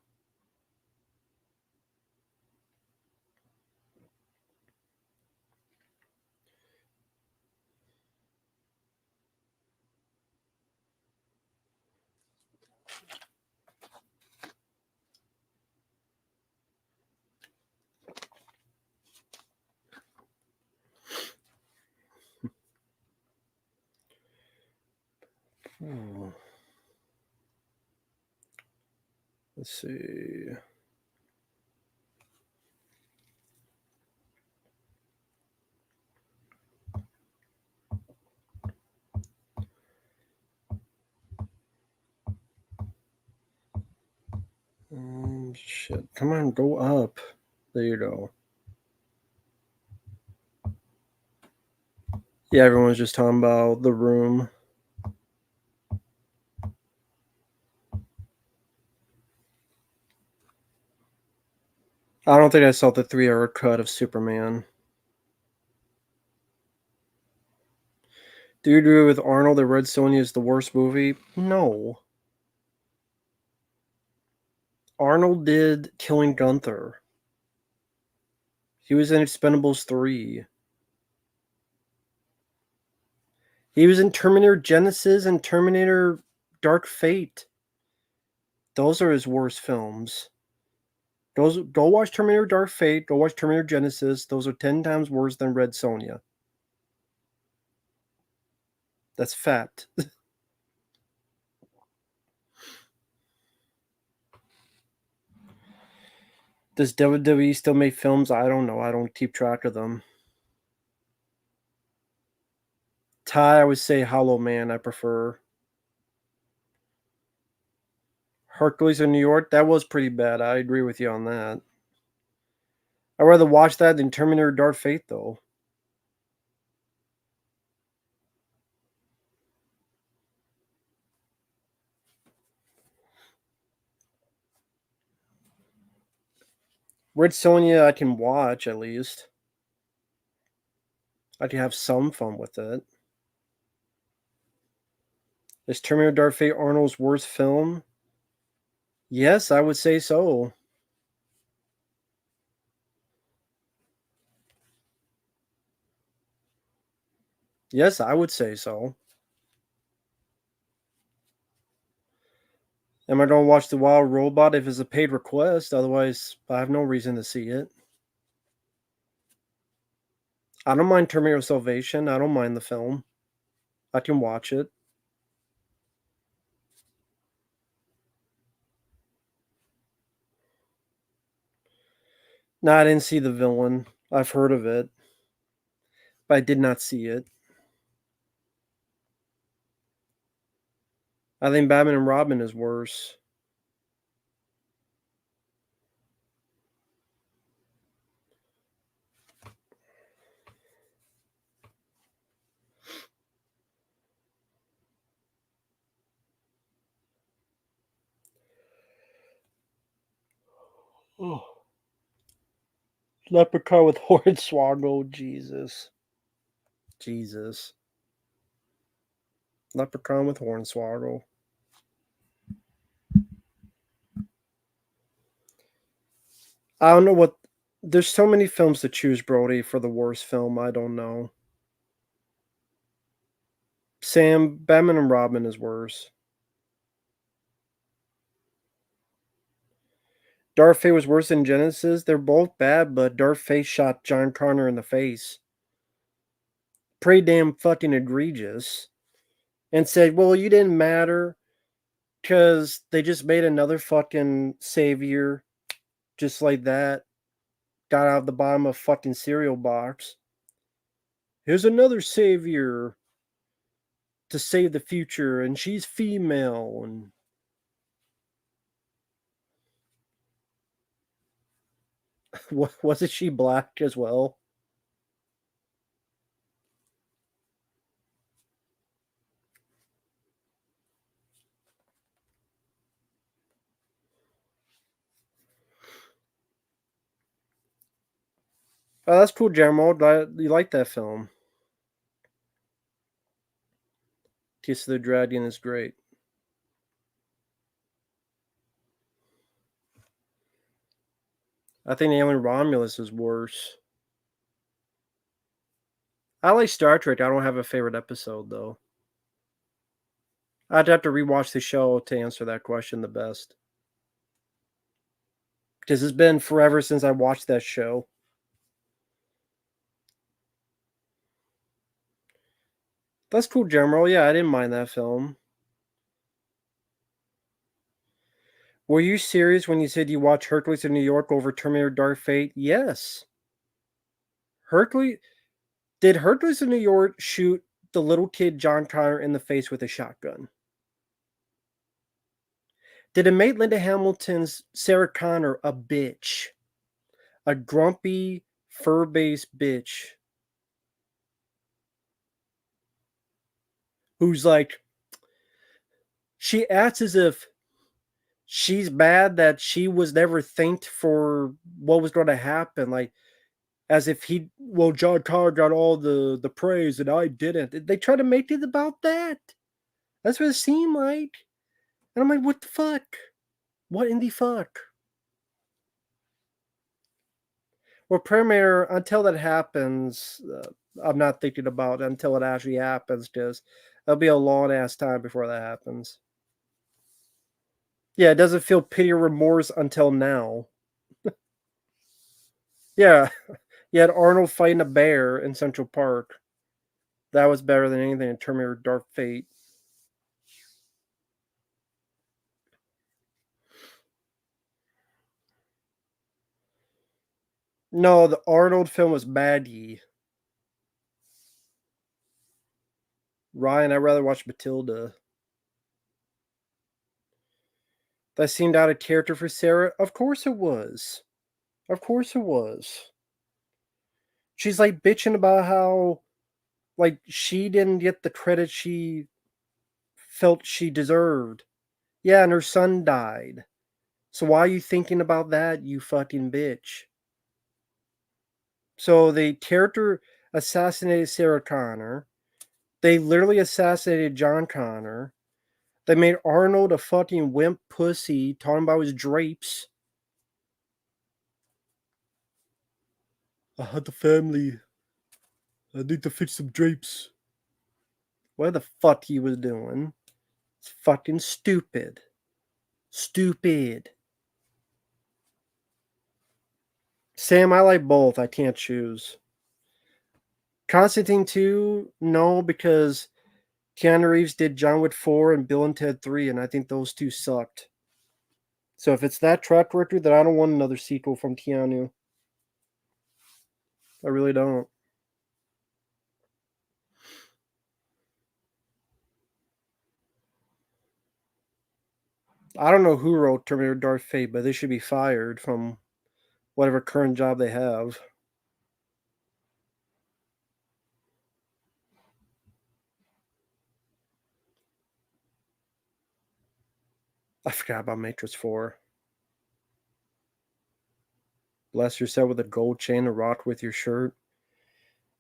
Hmm. Let's see. Shit. Come on, go up. There you go. Yeah, everyone's just talking about The Room. I don't think I saw the 3-hour cut of Superman. Do you agree with Arnold that Red Sonja is the worst movie? No. Arnold did Killing Gunther. He was in Expendables 3. He was in Terminator Genesis and Terminator Dark Fate. Those are his worst films. Go watch Terminator Dark Fate, go watch Terminator Genesis. Those are 10 times worse than Red Sonja. That's fact. Does WWE still make films? I don't know. I don't keep track of them. Ty, I would say Hollow Man, I prefer. Hercules in New York, that was pretty bad. I agree with you on that. I'd rather watch that than Terminator Dark Fate, though. Red Sonja, I can watch at least. I can have some fun with it. Is Terminator Dark Fate Arnold's worst film? Yes, I would say so. Yes, I would say so. Am I going to watch The Wild Robot if it's a paid request? Otherwise, I have no reason to see it. I don't mind Terminator Salvation. I don't mind the film. I can watch it. No, I didn't see The Villain. I've heard of it, but I did not see it. I think Batman and Robin is worse. Oh. Leprechaun with Hornswoggle. Jesus. Jesus. Leprechaun with Hornswoggle. I don't know what. There's so many films to choose, Brody, for the worst film. I don't know. Sam, Batman and Robin is worse. Darth Fate was worse than Genesis. They're both bad, but Darth Fate shot John Connor in the face. Pretty damn fucking egregious. And said, well, you didn't matter because they just made another fucking savior just like that. Got out of the bottom of a fucking cereal box. Here's another savior to save the future, and she's female. And wasn't she black as well? Oh, that's cool, Jermo. You like that film? Kiss of the Dragon is great. I think Alien Romulus is worse. I like Star Trek. I don't have a favorite episode though. I'd have to rewatch the show to answer that question the best. Because it's been forever since I watched that show. That's cool, Jermo. Yeah, I didn't mind that film. Were you serious when you said you watched Hercules in New York over Terminator Dark Fate? Yes. Hercules did Hercules in New York shoot the little kid John Connor in the face with a shotgun? Did it make Linda Hamilton's Sarah Connor a bitch? A grumpy, fur-based bitch who's like, she acts as if she's mad that she was never thanked for what was going to happen. Like, as if John Connor got all the praise and I didn't. They try to make it about that. That's what it seemed like. And I'm like, what the fuck? What in the fuck? Well, Premier, until that happens, I'm not thinking about it until it actually happens, because it'll be a long ass time before that happens. Yeah, it doesn't feel pity or remorse until now. Yeah, you had Arnold fighting a bear in Central Park. That was better than anything in Terminator Dark Fate. No, the Arnold film was Maggie. Ryan, I'd rather watch Matilda. That seemed out of character for Sarah. Of course it was. Of course it was. She's like bitching about how like she didn't get the credit she felt she deserved. Yeah, and her son died. So why are you thinking about that, you fucking bitch? So the character assassinated Sarah Connor. They literally assassinated John Connor. They made Arnold a fucking wimp pussy talking about his drapes. I had the family. I need to fix some drapes. What the fuck he was doing? It's fucking stupid. Stupid. Sam, I like both. I can't choose. Constantine 2, no, because Keanu Reeves did John Wick 4 and Bill and Ted 3, and I think those two sucked. So if it's that track record, then I don't want another sequel from Keanu. I really don't. I don't know who wrote Terminator Dark Fate, but they should be fired from whatever current job they have. I forgot about Matrix 4. Bless yourself with a gold chain and rock with your shirt.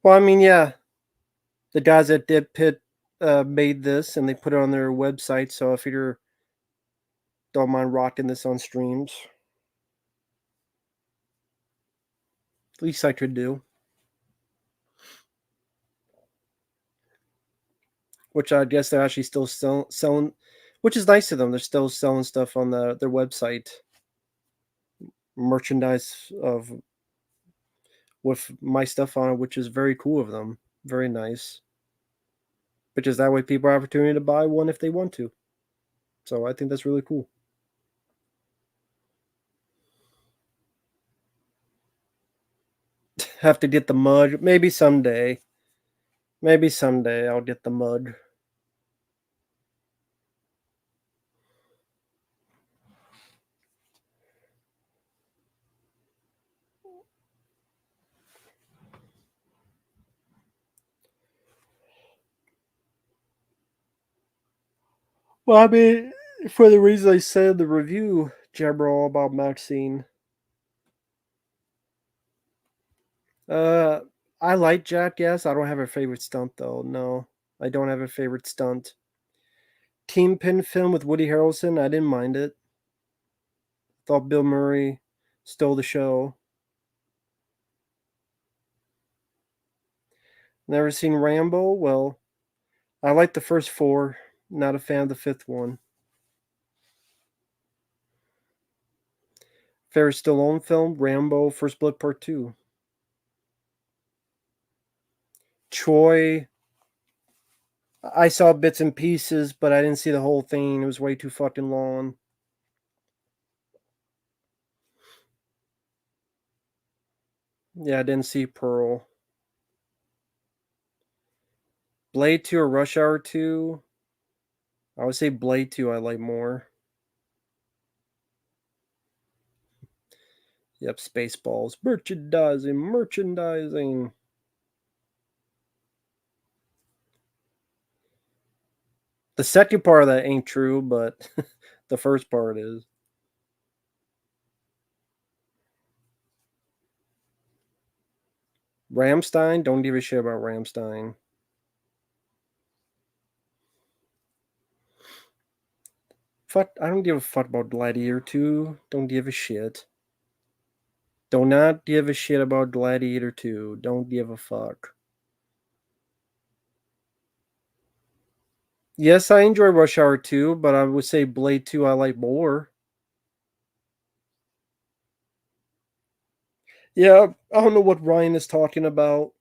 Well, I mean, yeah, the guys at Dead Pit made this and they put it on their website. So if you don't mind rocking this on streams, least I could do. Which I guess they're actually still selling, which is nice of them. They're still selling stuff on their website, merchandise of with my stuff on it, which is very cool of them. Very nice. Which is that way people have opportunity to buy one if they want to. So I think that's really cool. Have to get the mug. Maybe someday. Maybe someday I'll get the mug. Well, I mean, for the reason I said the review, general about Maxine. Uh, I like Jackass. I don't have a favorite stunt though. No, I don't have a favorite stunt. Team Pin film with Woody Harrelson. I didn't mind it. Thought Bill Murray stole the show. Never seen Rambo. Well, I like the first four. Not a fan of the fifth one. Ferris Stallone film, Rambo, First Blood Part 2. Troy, I saw bits and pieces, but I didn't see the whole thing. It was way too fucking long. Yeah, I didn't see Pearl. Blade 2 or Rush Hour 2? I would say Blade 2 I like more. Yep, Spaceballs. Merchandising, merchandising. The second part of that ain't true, but the first part is. Ramstein? Don't give a shit about Ramstein. Fuck, I don't give a fuck about Gladiator 2. Don't give a shit. Do not give a shit about Gladiator 2. Don't give a fuck. Yes, I enjoy Rush Hour 2, but I would say Blade 2 I like more. Yeah, I don't know what Ryan is talking about.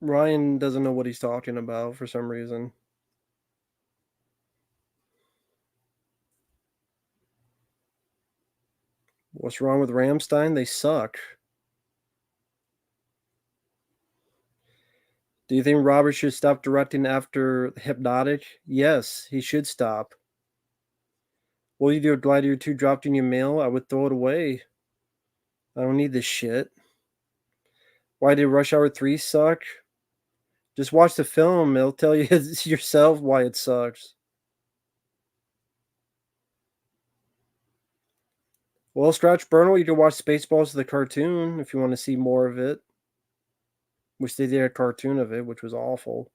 Ryan doesn't know what he's talking about for some reason. What's wrong with Ramstein? They suck. Do you think Robert should stop directing after Hypnotic? Yes, he should stop. Will you do a Gladiator 2 dropped in your mail? I would throw it away. I don't need this shit. Why did Rush Hour 3 suck? Just watch the film. It'll tell you yourself why it sucks. Well, Scratch Burnell, you can watch Spaceballs the cartoon if you want to see more of it. Which they did a cartoon of it, which was awful.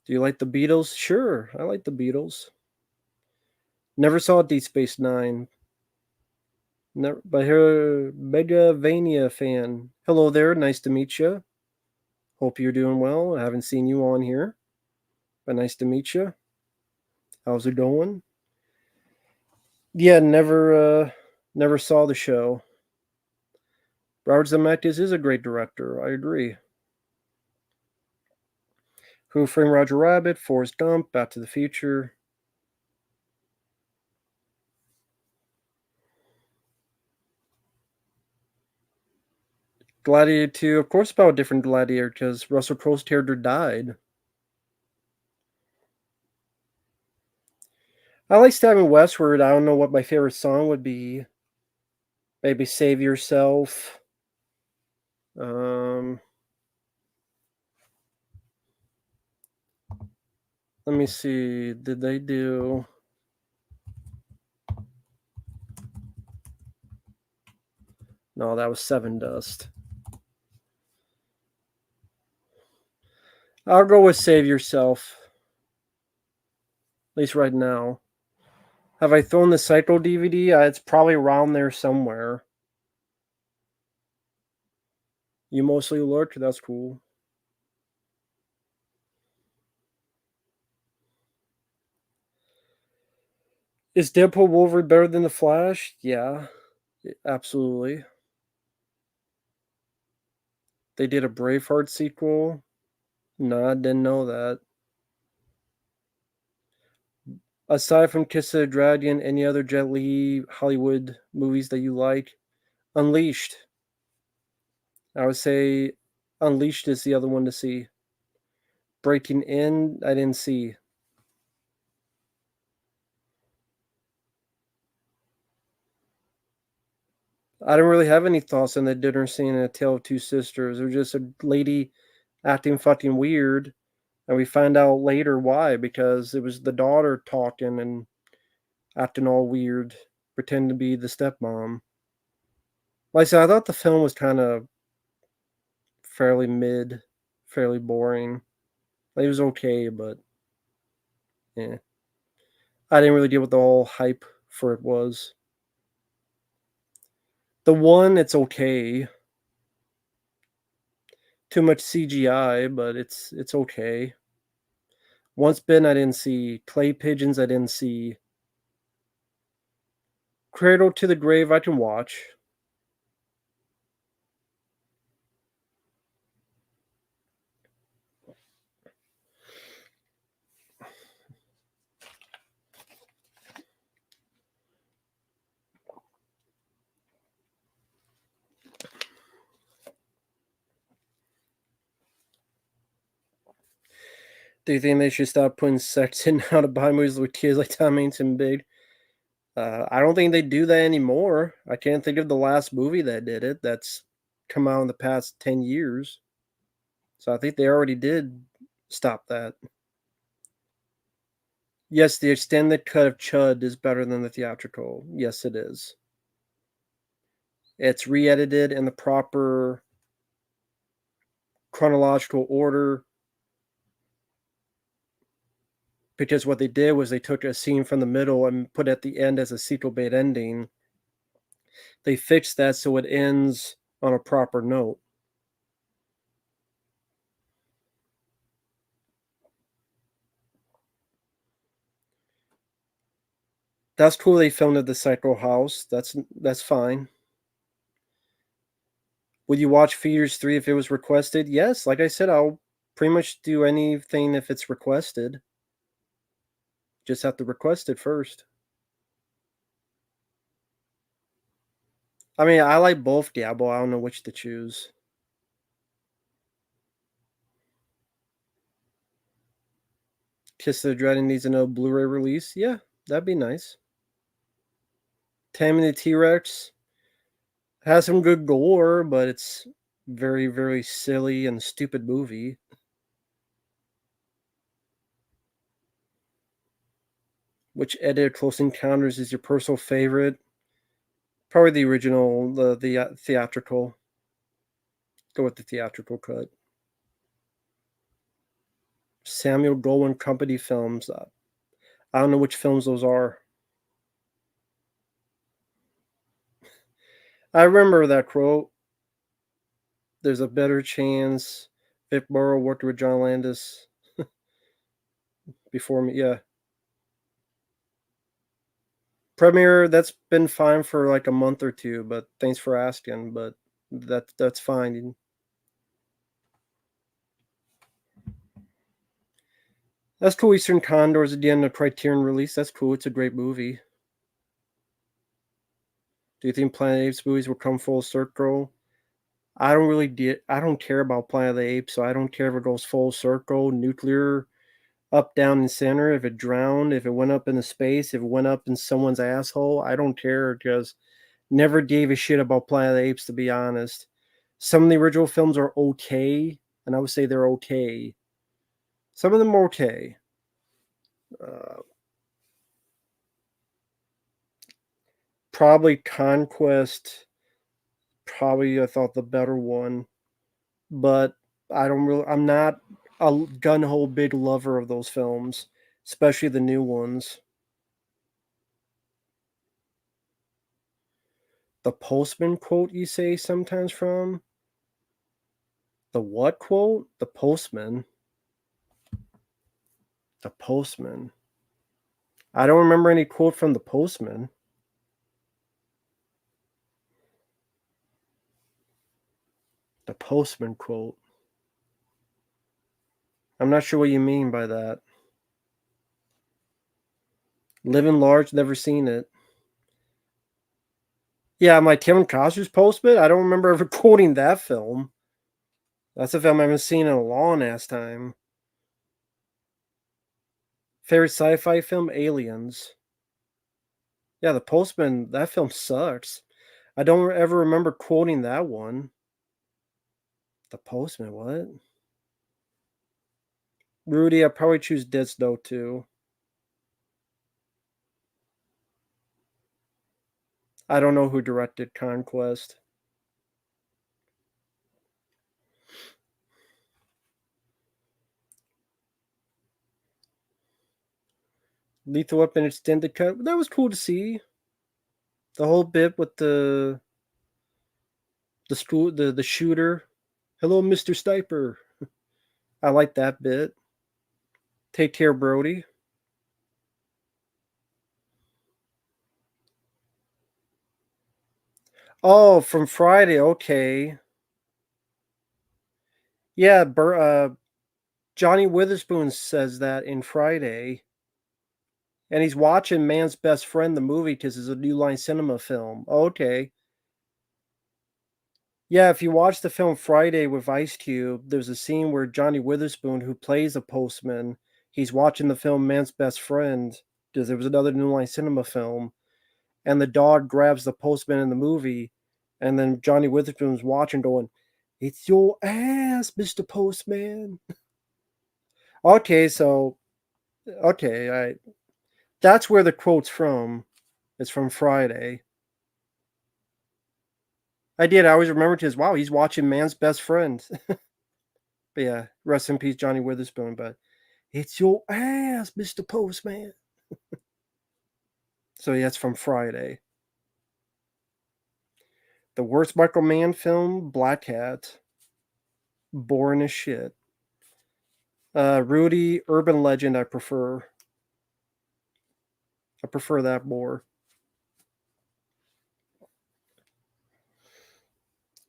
Do you like the Beatles? Sure, I like the Beatles. Never saw Deep Space Nine. Never, but here, Megavania fan. Hello there, nice to meet you. Hope you're doing well. I haven't seen you on here, but nice to meet you. How's it going? Yeah, never saw the show. Robert Zemeckis is a great director. I agree. Who Framed Roger Rabbit, Forrest Gump, Back to the Future. Gladiator 2, of course, about a different Gladiator because Russell Crowe's character died. I like Stabbing Westward. I don't know what my favorite song would be. Maybe Save Yourself. Um, Let me see. Did they do? No, that was Seven Dust. I'll go with Save Yourself. At least right now. Have I thrown the Psycho DVD? It's probably around there somewhere. You mostly lurk? That's cool. Is Deadpool Wolverine better than The Flash? Yeah, absolutely. They did a Braveheart sequel. No, I didn't know that. Aside from Kiss of the Dragon, any other Jet Li Hollywood movies that you like? Unleashed. I would say Unleashed is the other one to see. Breaking In, I didn't see. I don't really have any thoughts on the dinner scene in A Tale of Two Sisters. It was just a lady acting fucking weird, and we find out later why, because it was the daughter talking and acting all weird, pretending to be the stepmom. Like I said, I thought the film was kind of fairly mid, fairly boring. Like, it was okay, but yeah. I didn't really deal with the whole hype for it was. The one, it's okay. Too much CGI, but it's okay. Once Bitten, I didn't see. Clay Pigeons, I didn't see. Cradle to the Grave, I can watch. Do you think they should stop putting sex in how to buy movies with kids like Tom Hanks and Big? I don't think they do that anymore. I can't think of the last movie that did it. That's come out in the past 10 years. So I think they already did stop that. Yes, the extended cut of Chud is better than the theatrical. Yes, it is. It's re-edited in the proper chronological order because what they did was they took a scene from the middle and put it at the end as a sequel bait ending. They fixed that so it ends on a proper note. That's cool they filmed at the Psycho House. That's fine. Would you watch Fears 3 if it was requested? Yes, like I said, I'll pretty much do anything if it's requested. Just have to request it first. I mean, I like both Diablo. I don't know which to choose. Kiss of the Dread needs a no Blu-ray release. Yeah, that'd be nice. Tammy the T-Rex has some good gore, but it's very, very silly and stupid movie. Which edited Close Encounters is your personal favorite? Probably the original, the theatrical. Go with the theatrical cut. Samuel Goldwyn Company films. I don't know which films those are. I remember that quote. There's a better chance Vic Morrow worked with John Landis before me. Yeah. Premiere, that's been fine for like a month or two, but thanks for asking. But that's fine. That's cool. Eastern Condors at the end of Criterion release. That's cool. It's a great movie. Do you think Planet of the Apes movies will come full circle? I don't really I don't care about Planet of the Apes, so I don't care if it goes full circle, nuclear, up, down, and center. If it drowned, if it went up into space, if it went up in someone's asshole, I don't care because never gave a shit about Planet of the Apes, to be honest. Some of the original films are okay, and I would say they're okay. Some of them are okay. Probably Conquest. Probably I thought the better one, but I'm not a gun ho big lover of those films, especially the new ones. The Postman quote you say sometimes from? The what quote? The Postman. The Postman. I don't remember any quote from the Postman. The Postman quote. I'm not sure what you mean by that. Living Large, never seen it. Yeah, my Kevin Costner's Postman. I don't remember ever quoting that film. That's a film I haven't seen in a long ass time. Favorite sci-fi film? Aliens. Yeah, The Postman. That film sucks. I don't ever remember quoting that one. The Postman. What? Rudy. I probably choose Dead Snow too. I don't know who directed Conquest. Lethal Weapon extended cut. That was cool to see. The whole bit with the shooter. Hello, Mr. Stiper. I like that bit. Take care, Brody. Oh, from Friday. Okay. Yeah, Johnny Witherspoon says that in Friday. And he's watching Man's Best Friend, the movie, because it's a New Line Cinema film. Okay. Yeah, if you watch the film Friday with Ice Cube, there's a scene where Johnny Witherspoon, who plays a postman, he's watching the film Man's Best Friend, because there was another New Line Cinema film, and the dog grabs the postman in the movie, and then Johnny Witherspoon's watching going, "It's your ass, Mr. Postman." Okay, so, okay, that's where the quote's from. It's from Friday. I did. I always remembered his. Wow, he's watching Man's Best Friend. But yeah, rest in peace, Johnny Witherspoon. But it's your ass, Mr. Postman. So yeah, it's from Friday. The worst Michael Mann film, Black Hat. Boring as shit. Rudy, Urban Legend, I prefer. I prefer that more.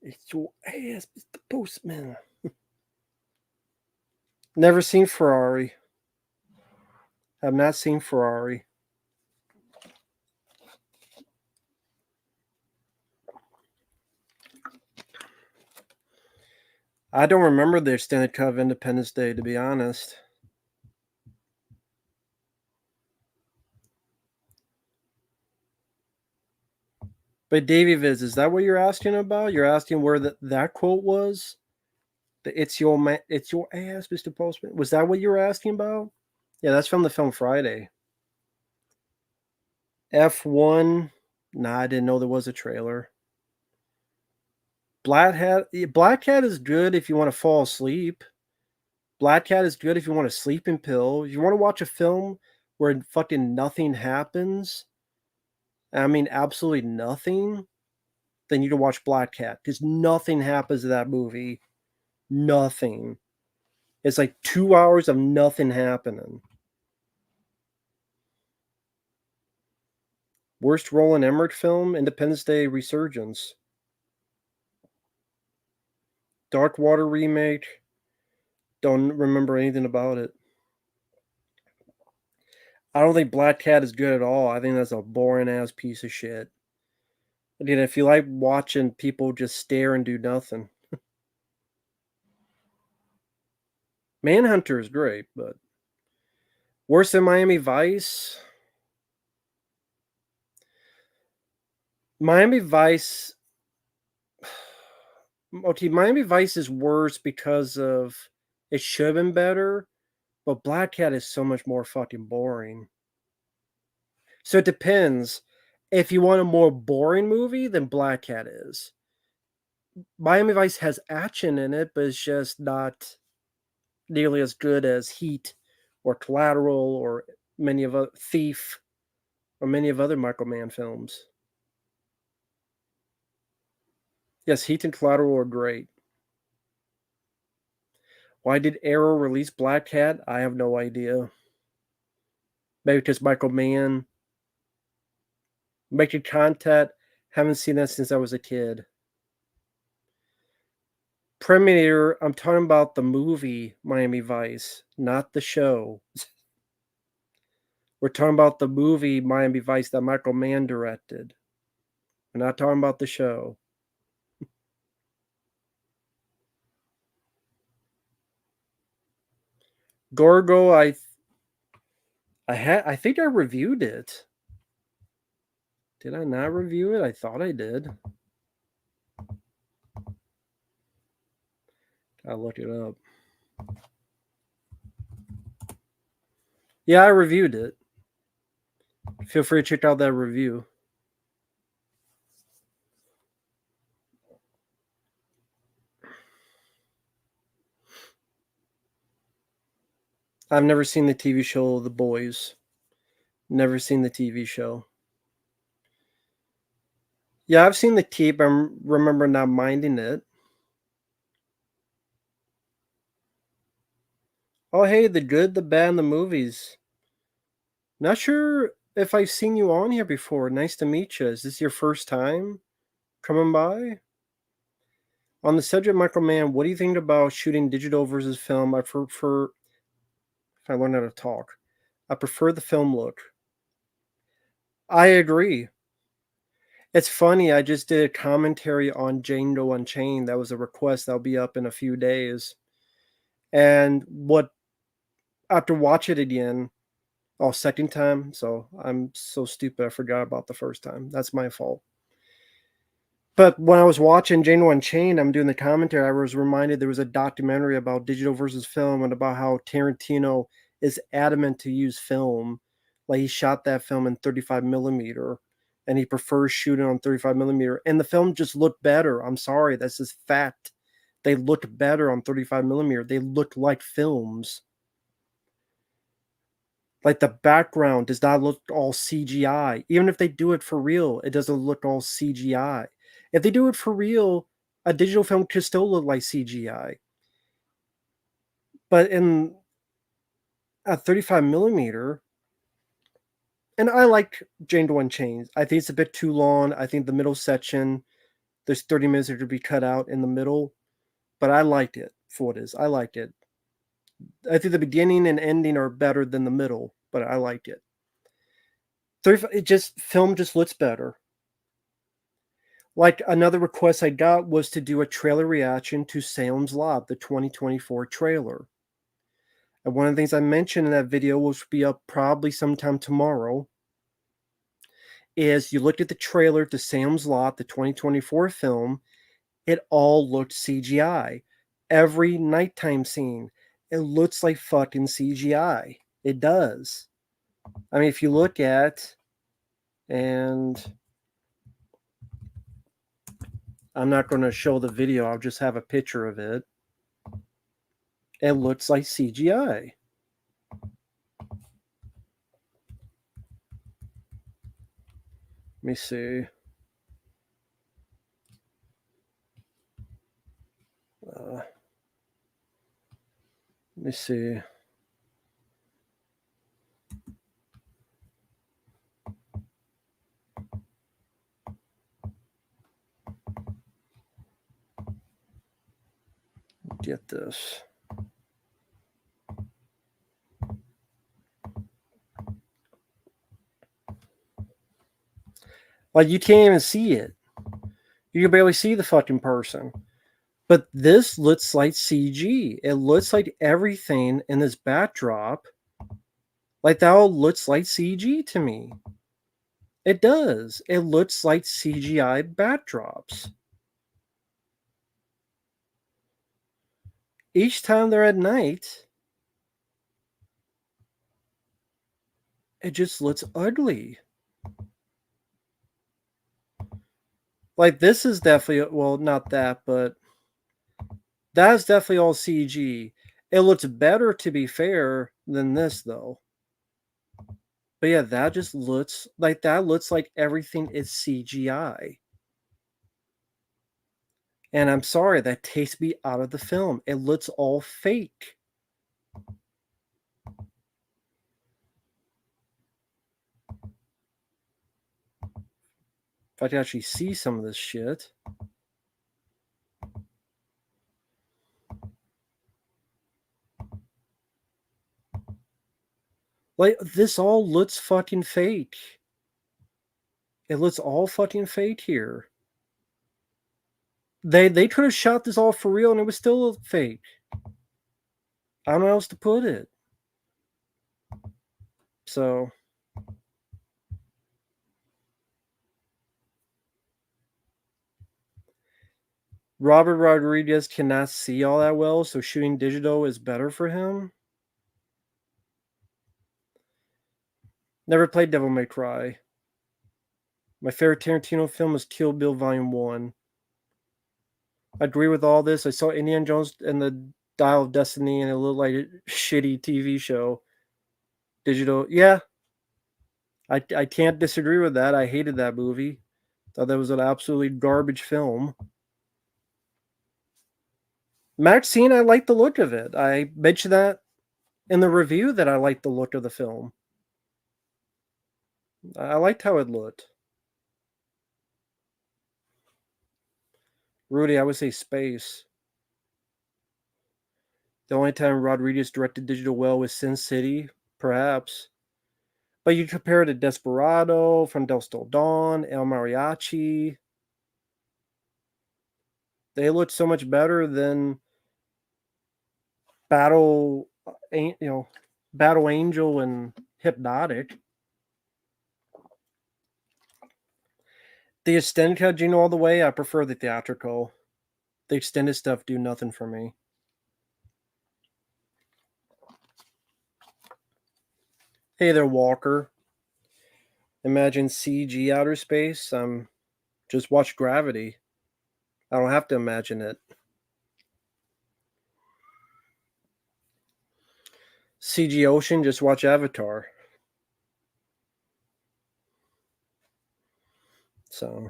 It's your ass, Mr. Postman. Never seen Ferrari. Have not seen Ferrari. I don't remember the extended cut of Independence Day, to be honest. But Davey Viz, is that what you're asking about? You're asking where that quote was? It's your ass, Mr. Postman. Was that what you were asking about? Yeah, that's from the film Friday. F1. Nah, I didn't know there was a trailer. Black Cat is good if you want to fall asleep. Black Cat is good if you want a sleeping pill. If you want to watch a film where fucking nothing happens, I mean absolutely nothing, then you can watch Black Cat because nothing happens in that movie. Nothing. It's like 2 hours of nothing happening. Worst Roland Emmerich film, Independence Day Resurgence. Dark Water remake. Don't remember anything about it. I don't think Black Cat is good at all. I think that's a boring ass piece of shit. Again, if you like watching people just stare and do nothing. Manhunter is great, but worse than Miami Vice? Miami Vice. Okay, Miami Vice is worse because of it should have been better, but Black Cat is so much more fucking boring. So it depends. If you want a more boring movie, then Black Cat is. Miami Vice has action in it, but it's just not nearly as good as Heat or Collateral or many of Thief or many of other Michael Mann films. Yes, Heat and Collateral are great. Why did Arrow release Black Cat? I have no idea. Maybe because Michael Mann. Making Contact. Haven't seen that since I was a kid. Premiere, I'm talking about the movie Miami Vice, not the show. We're talking about the movie Miami Vice that Michael Mann directed. We're not talking about the show. Gorgo, I think I reviewed it. Did I not review it? I thought I did. I'll look it up. Yeah, I reviewed it. Feel free to check out that review. I've never seen the TV show The Boys. Never seen the TV show. Yeah, I've seen the Keep. I remember not minding it. Oh, hey, the good, the bad, and the movies. Not sure if I've seen you on here before. Nice to meet you. Is this your first time coming by? On the subject, Michael Mann, what do you think about shooting digital versus film? I prefer, if I learn how to talk, I prefer the film look. I agree. It's funny, I just did a commentary on Django Unchained. That was a request that'll be up in a few days. And what after watch it again, second time, so I'm so stupid I forgot about the first time. That's my fault. But when I was watching Django Unchained, I'm doing the commentary, I was reminded there was a documentary about digital versus film and about how Tarantino is adamant to use film. Like he shot that film in 35 millimeter and he prefers shooting on 35 millimeter. And the film just looked better. I'm sorry, that's just fact. They looked better on 35 millimeter. They looked like films. Like the background does not look all CGI. Even if they do it for real, it doesn't look all CGI. If they do it for real, a digital film could still look like CGI. But in a 35 millimeter, And I like Django Unchained. I think it's a bit too long. I think the middle section, there's 30 minutes that could be cut out in the middle, but I liked it for what it is. I liked it. I think the beginning and ending are better than the middle, but I liked it. 35, film just looks better. Like another request I got was to do a trailer reaction to Salem's Lot, the 2024 trailer. And one of the things I mentioned in that video, which will be up probably sometime tomorrow, is you looked at the trailer to Salem's Lot, the 2024 film, it all looked CGI. Every nighttime scene, it looks like fucking CGI. It does. I mean, if you look at, and I'm not going to show the video, I'll just have a picture of it. It looks like CGI. Let me see. Let me see. Get this. Like, you can't even see it. You can barely see the fucking person. But this looks like CG. It looks like everything in this backdrop, like that all looks like CG to me. It does. It looks like CGI backdrops. Each time they're at night, it just looks ugly. Like, this is definitely, well, not that, but that's definitely all CG. It looks better, to be fair, than this, though. But yeah, that just looks like everything is CGI. And I'm sorry, that takes me out of the film. It looks all fake. If I can actually see some of this shit. Like, this all looks fucking fake. It looks all fucking fake here. They could have shot this all for real and it was still fake. I don't know how else to put it. So Robert Rodriguez cannot see all that well, so shooting digital is better for him. Never played Devil May Cry. My favorite Tarantino film is Kill Bill Volume 1. I agree with all this. I saw Indiana Jones and the Dial of Destiny and it looked like a shitty TV show. Digital, yeah. I can't disagree with that. I hated that movie. Thought that was an absolutely garbage film. Maxine, I liked the look of it. I mentioned that in the review that I liked the look of the film. I liked how it looked. Rudy, I would say space. The only time Rodriguez directed digital well was Sin City, perhaps. But you compare it to Desperado, From Dusk Till Dawn, El Mariachi. They look so much better than Battle Angel and Hypnotic. The extended cut, all the way, I prefer the theatrical. The extended stuff do nothing for me. Hey there, Walker. Imagine CG outer space. Just watch Gravity. I don't have to imagine it. CG Ocean, just watch Avatar. So.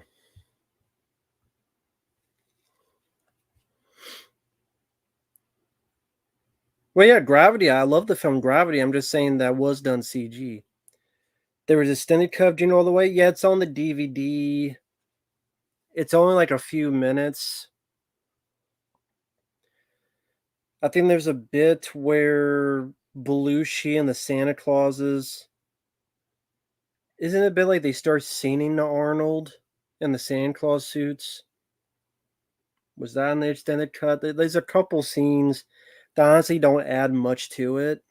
Well, yeah, Gravity. I love the film Gravity. I'm just saying that was done CG. There was extended cut of Jingle All the Way. Yeah, it's on the DVD. It's only like a few minutes. I think there's a bit where Belushi and the Santa Clauses. Isn't it a bit like they start singing to Arnold in the Santa Claus suits? Was that in the extended cut? There's a couple scenes that honestly don't add much to it.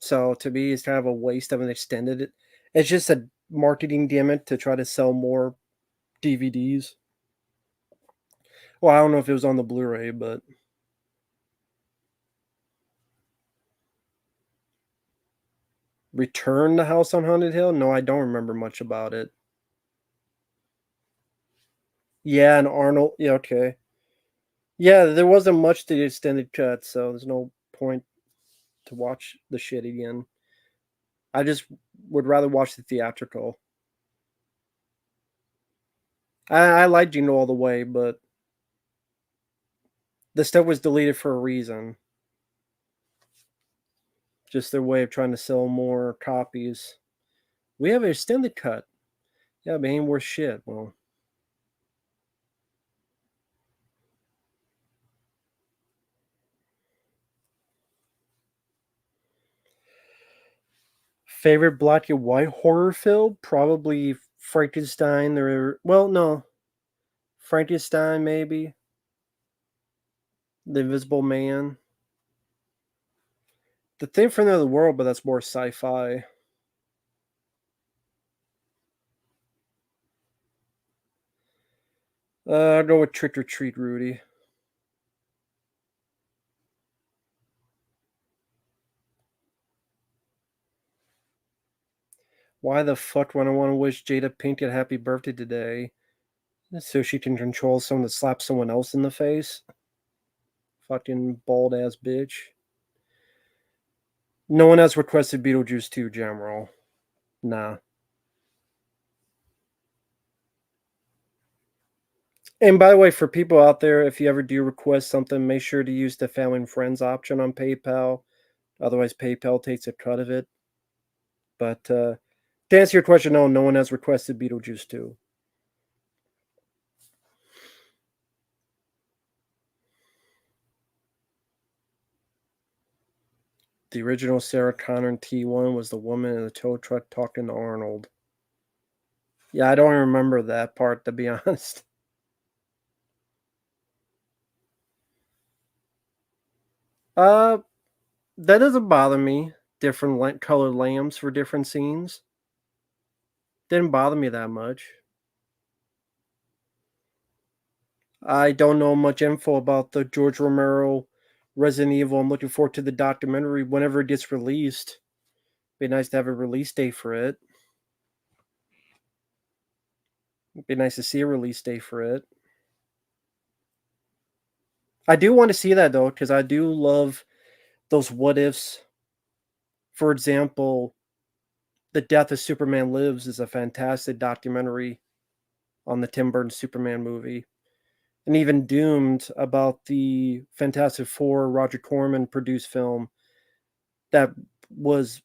So to me, it's kind of a waste of an extended. It's just a marketing gimmick to try to sell more DVDs. Well, I don't know if it was on the Blu-ray, but Return to House on Haunted Hill? No, I don't remember much about it. Yeah, and Arnold. Yeah, okay. Yeah, there wasn't much to the extended cut, so there's no point to watch the shit again. I just would rather watch the theatrical. I like Jingle All the Way, but the stuff was deleted for a reason. Just their way of trying to sell more copies. We have an extended cut. Yeah, but ain't worth shit. Well, favorite black and white horror film? Probably Frankenstein. Well, no, Frankenstein maybe. The Invisible Man. The Thing from Another World, but that's more sci-fi. I'll go with Trick or Treat, Rudy. Why the fuck would I want to wish Jada Pinkett happy birthday today? So she can control someone to slap someone else in the face? Fucking bald ass bitch. No one has requested Beetlejuice 2, Jamroll. Nah. And by the way, for people out there, if you ever do request something, make sure to use the family and friends option on PayPal. Otherwise, PayPal takes a cut of it. But to answer your question, no one has requested Beetlejuice 2. The original Sarah Connor in T1 was the woman in the tow truck talking to Arnold. Yeah, I don't remember that part, to be honest. Uh, that doesn't bother me. Different colored lamps for different scenes. Didn't bother me that much. I don't know much info about the George Romero Resident Evil. I'm looking forward to the documentary whenever it gets released. Be nice to have a release date for it. It'd be nice to see a release date for it. I do want to see that though, because I do love those what ifs. For example, The Death of Superman Lives is a fantastic documentary on the Tim Burton Superman movie. And even Doomed about the Fantastic Four Roger Corman produced film that was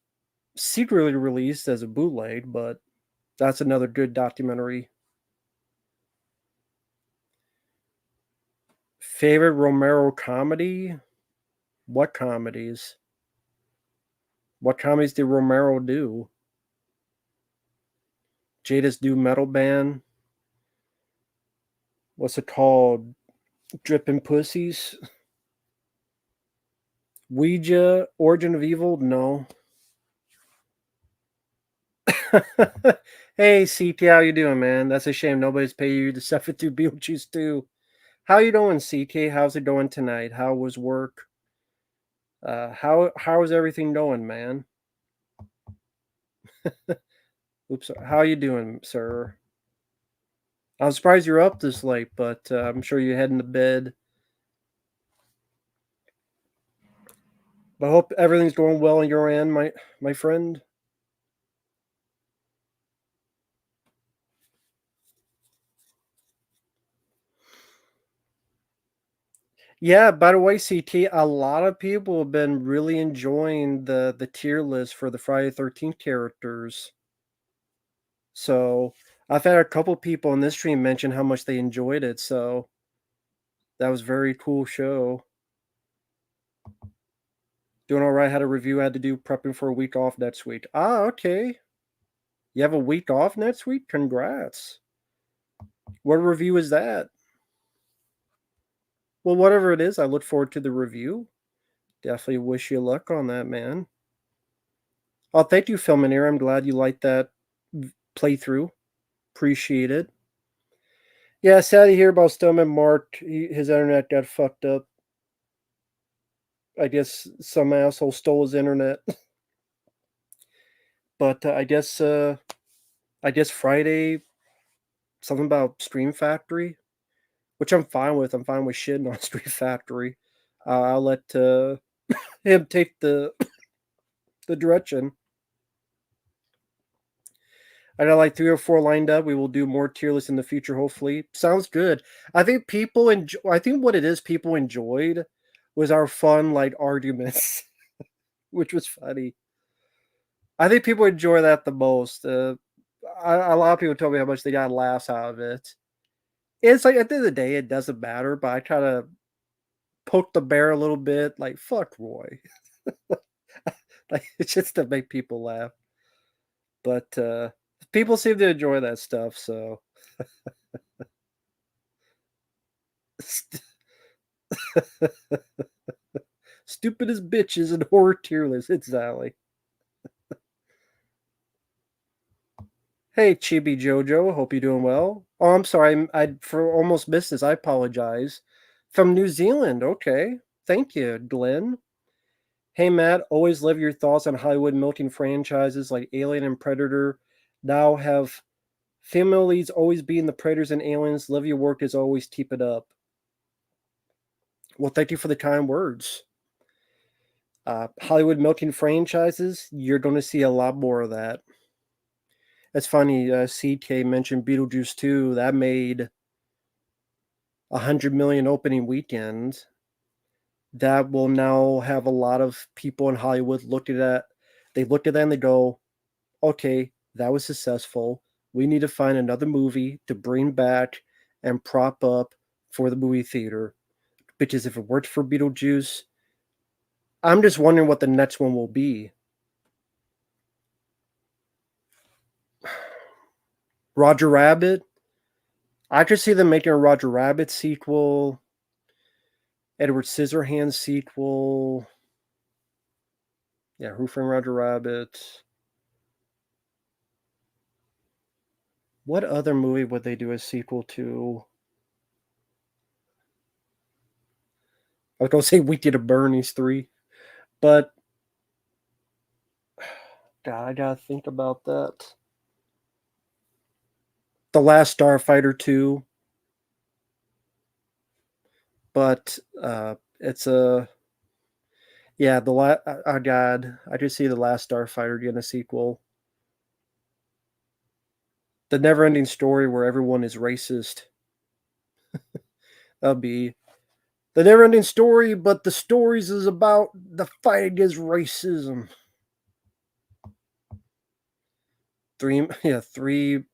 secretly released as a bootleg, but that's another good documentary. Favorite Romero comedy? What comedies? What comedies did Romero do? Jada's new metal band. What's it called? Drippin' Pussies? Ouija? Origin of Evil? No. Hey, CT, how you doing, man? That's a shame nobody's paid you to suffer through Beetlejuice 2. How you doing, CK? How's it going tonight? How was work? How is everything going, man? Oops, how you doing, sir? I'm surprised you're up this late, but I'm sure you're heading to bed. But I hope everything's going well on your end, my friend. Yeah, by the way, CT, a lot of people have been really enjoying the tier list for the Friday 13th characters. So, I've had a couple people on this stream mention how much they enjoyed it, so that was very cool show. Doing alright, had a review I had to do, prepping for a week off next week. Ah, okay. You have a week off next week? Congrats. What review is that? Well, whatever it is, I look forward to the review. Definitely wish you luck on that, man. Oh, thank you, Filminator. I'm glad you liked that playthrough. Appreciate it. Yeah, sad to hear about Stillman Mark. His internet got fucked up. I guess some asshole stole his internet. But I guess Friday something about Stream Factory, which I'm fine with. I'm fine with shitting on Stream Factory. I'll let him take the direction. I got like 3 or 4 lined up. We will do more tier lists in the future, hopefully. Sounds good. I think people enjoy. I think what it is people enjoyed was our fun like arguments, which was funny. I think people enjoy that the most. A lot of people tell me how much they got laughs out of it. It's like at the end of the day, it doesn't matter. But I kind of poke the bear a little bit, like fuck Roy. Like it's just to make people laugh. But people seem to enjoy that stuff. So stupid as bitches and horror tier list. Exactly. Hey, Chibi Jojo. Hope you're doing well. Oh, I'm sorry. I for almost missed this. I apologize. From New Zealand. Okay. Thank you, Glenn. Hey, Matt. Always love your thoughts on Hollywood milking franchises like Alien and Predator. Now have female leads always being the Predators and Aliens. Love your work as always. Keep it up. Well, thank you for the kind words. Hollywood milking franchises. You're going to see a lot more of that. It's funny. CK mentioned Beetlejuice 2. That made 100 million opening weekend. That will now have a lot of people in Hollywood look at that. They look at that and they go, okay, that was successful. We need to find another movie to bring back and prop up for the movie theater. Because if it worked for Beetlejuice, I'm just wondering what the next one will be. Roger Rabbit. I could see them making a Roger Rabbit sequel, Edward Scissorhands sequel. Yeah, Who Framed Roger Rabbit. What other movie would they do a sequel to? I was gonna say Weekend at Bernie's 3, but God, I gotta think about that. The Last Starfighter 2, but it's a yeah. Oh God, I just see The Last Starfighter getting a sequel. The never-ending story where everyone is racist. That'll be the never-ending story, but the stories is about the fight against racism. Yeah, three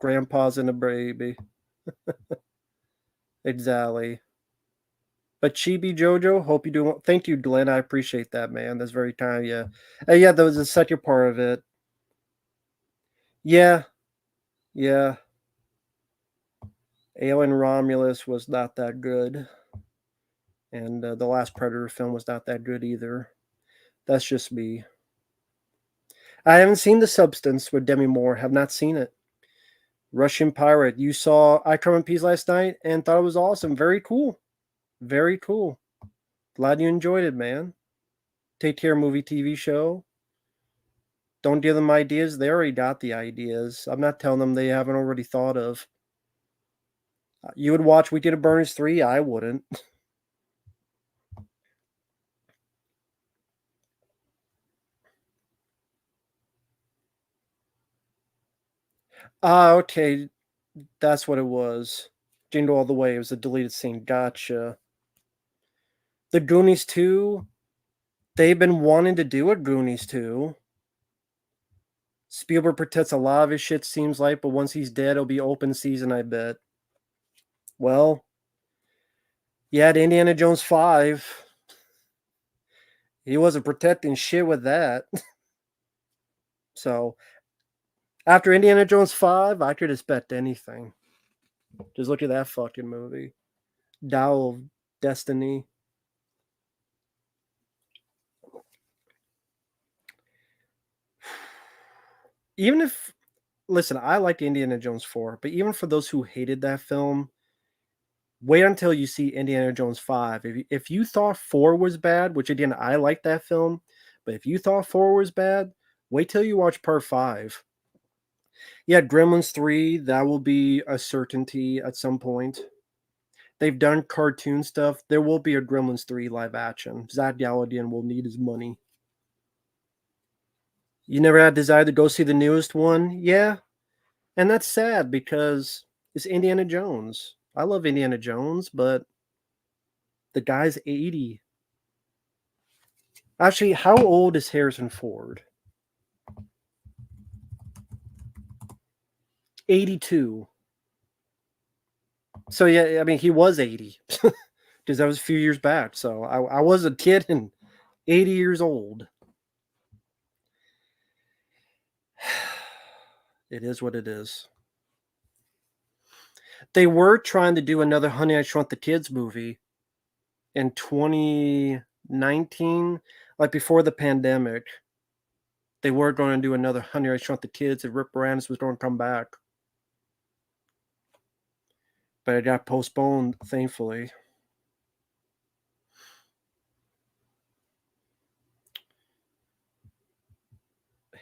grandpas and a baby. Exactly. But Chibi Jojo, hope you doing well. Thank you, Glenn. I appreciate that, man. That's very kind. Yeah, yeah. That was the second part of it. Yeah, yeah. Alien Romulus was not that good, and the last Predator film was not that good either. That's just me. I haven't seen The Substance with Demi Moore. Have not seen it. Russian Pirate. You saw I Come in Peace last night and thought it was awesome. Very cool. Very cool. Glad you enjoyed it, man. Take care, movie TV show. Don't give them ideas. They already got the ideas. I'm not telling them they haven't already thought of. You would watch Weekend at Bernie's 3? I wouldn't. Ah, okay. That's what it was. Jingle All the Way. It was a deleted scene. Gotcha. The Goonies 2. They've been wanting to do a Goonies 2. Spielberg protects a lot of his shit, seems like, but once he's dead, it'll be open season, I bet. Well, you had Indiana Jones 5. He wasn't protecting shit with that. So, after Indiana Jones 5, I could expect anything. Just look at that fucking movie. Dial of Destiny. Even if, listen, I liked Indiana Jones 4, but even for those who hated that film, wait until you see Indiana Jones 5. If you thought 4 was bad, which again, I like that film, but if you thought 4 was bad, wait till you watch part 5. Yeah, Gremlins 3, that will be a certainty at some point. They've done cartoon stuff. There will be a Gremlins 3 live action. Zach Galligan will need his money. You never had desire to go see the newest one? Yeah. And that's sad because it's Indiana Jones. I love Indiana Jones, but the guy's 80. Actually, how old is Harrison Ford? 82. So yeah, I mean he was 80. Because that was a few years back. So I was a kid and 80 years old. It is what it is. They were trying to do another Honey, I Shrunk the Kids movie in 2019, like before the pandemic. They were going to do another Honey, I Shrunk the Kids, and Rick Moranis was going to come back. But it got postponed, thankfully.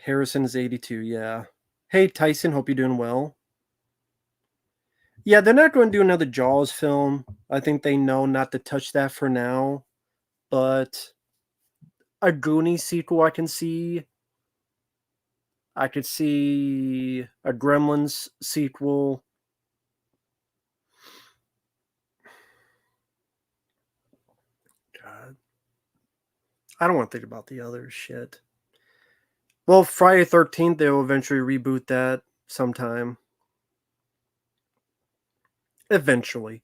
Harrison is 82, yeah. Hey, Tyson, hope you're doing well. Yeah, they're not going to do another Jaws film. I think they know not to touch that for now. But a Goonies sequel I can see. I could see a Gremlins sequel. God. I don't want to think about the other shit. Well, Friday 13th, they'll eventually reboot that sometime. Eventually.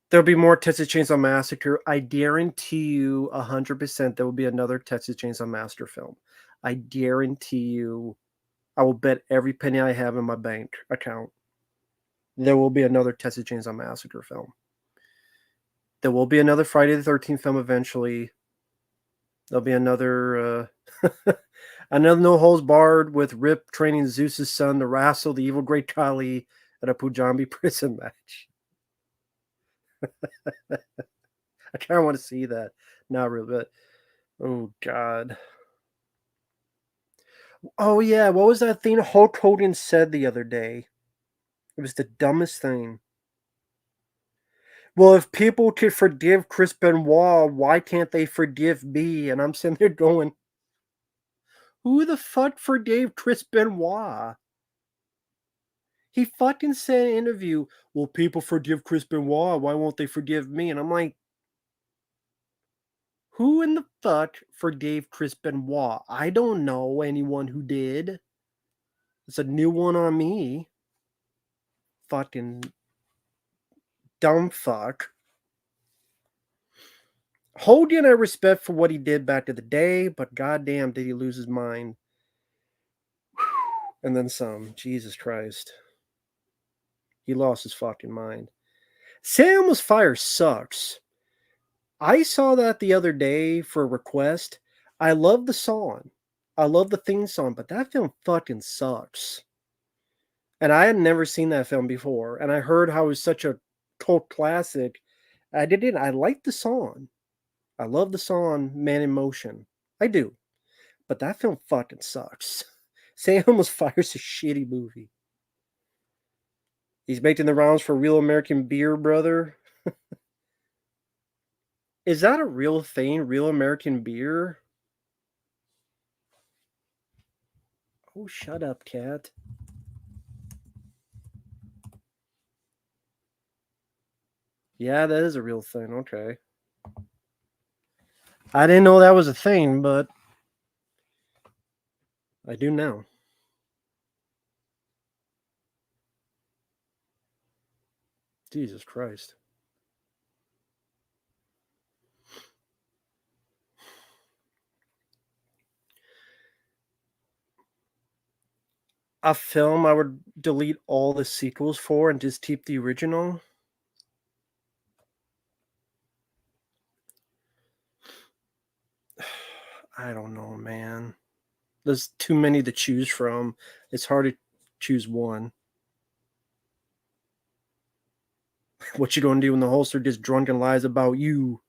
There'll be more Texas Chainsaw Massacre. I guarantee you 100% there will be another Texas Chainsaw Massacre film. I guarantee you, I will bet every penny I have in my bank account, there will be another Texas Chainsaw Massacre film. There will be another Friday the 13th film eventually. There'll be another another No Holds Barred with Rip training Zeus's son to wrestle the evil Great Khali at a Punjabi prison match. I kind of want to see that. Not really, but oh god. Oh yeah, what was that thing Hulk Hogan said the other day? It was the dumbest thing. Well, if people could forgive Chris Benoit, why can't they forgive me? And I'm sitting there going, who the fuck forgave Chris Benoit? He fucking said in an interview, well, people forgive Chris Benoit, why won't they forgive me? And I'm like, who in the fuck forgave Chris Benoit? I don't know anyone who did. It's a new one on me. Fucking dumb fuck. Hogan I respect for what he did back in the day, but goddamn did he lose his mind. And then some. Jesus Christ. He lost his fucking mind. Sam Was Fire sucks. I saw that the other day for a request. I love the song. I love the theme song, but that film fucking sucks. And I had never seen that film before, and I heard how it was such a cult classic. I didn't. I liked the song. I love the song Man in Motion. I do. But that film fucking sucks. Sam Was Fire's a shitty movie. He's making the rounds for Real American Beer, brother. Is that a real thing? Real American Beer? Oh, shut up, cat. Yeah, that is a real thing. Okay. I didn't know that was a thing, but I do now. Jesus Christ. A film I would delete all the sequels for and just keep the original? I don't know, man. There's too many to choose from. It's hard to choose one. What you gonna do when the holster just drunken lies about you?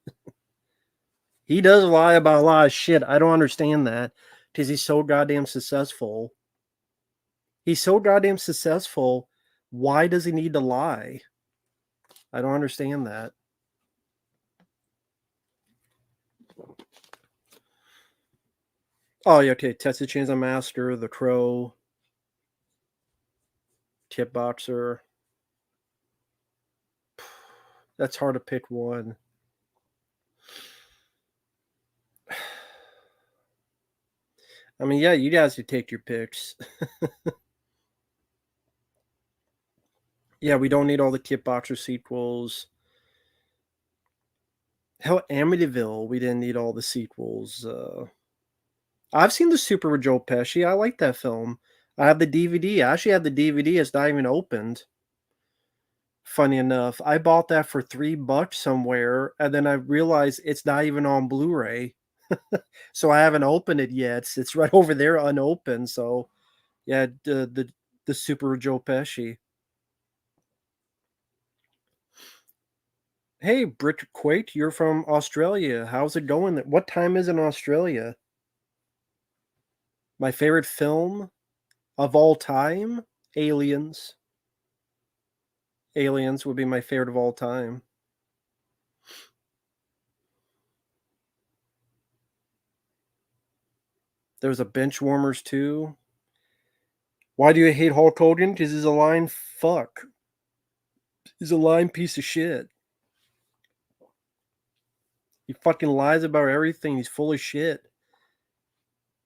He does lie about a lot of shit. I don't understand that because he's so goddamn successful. He's so goddamn successful. Why does he need to lie? I don't understand that. Oh, yeah, okay. Texas Chainsaw Massacre, The Crow, Kickboxer. That's hard to pick one. I mean, yeah, you guys could take your picks. Yeah, we don't need all the Kickboxer sequels. Hell, Amityville, we didn't need all the sequels. I've seen the Super with Joe Pesci. I like that film. I have the DVD. I actually have the DVD. It's not even opened. Funny enough, I bought that for $3 somewhere, and then I realized it's not even on Blu-ray. So I haven't opened it yet. It's right over there unopened. So yeah, the Super with Joe Pesci. Hey, Britt Quate, you're from Australia. How's it going? What time is it in Australia? My favorite film of all time? Aliens. Aliens would be my favorite of all time. There was a Benchwarmers too. Why do you hate Hulk Hogan? Because he's a lying fuck. He's a lying piece of shit. He fucking lies about everything. He's full of shit.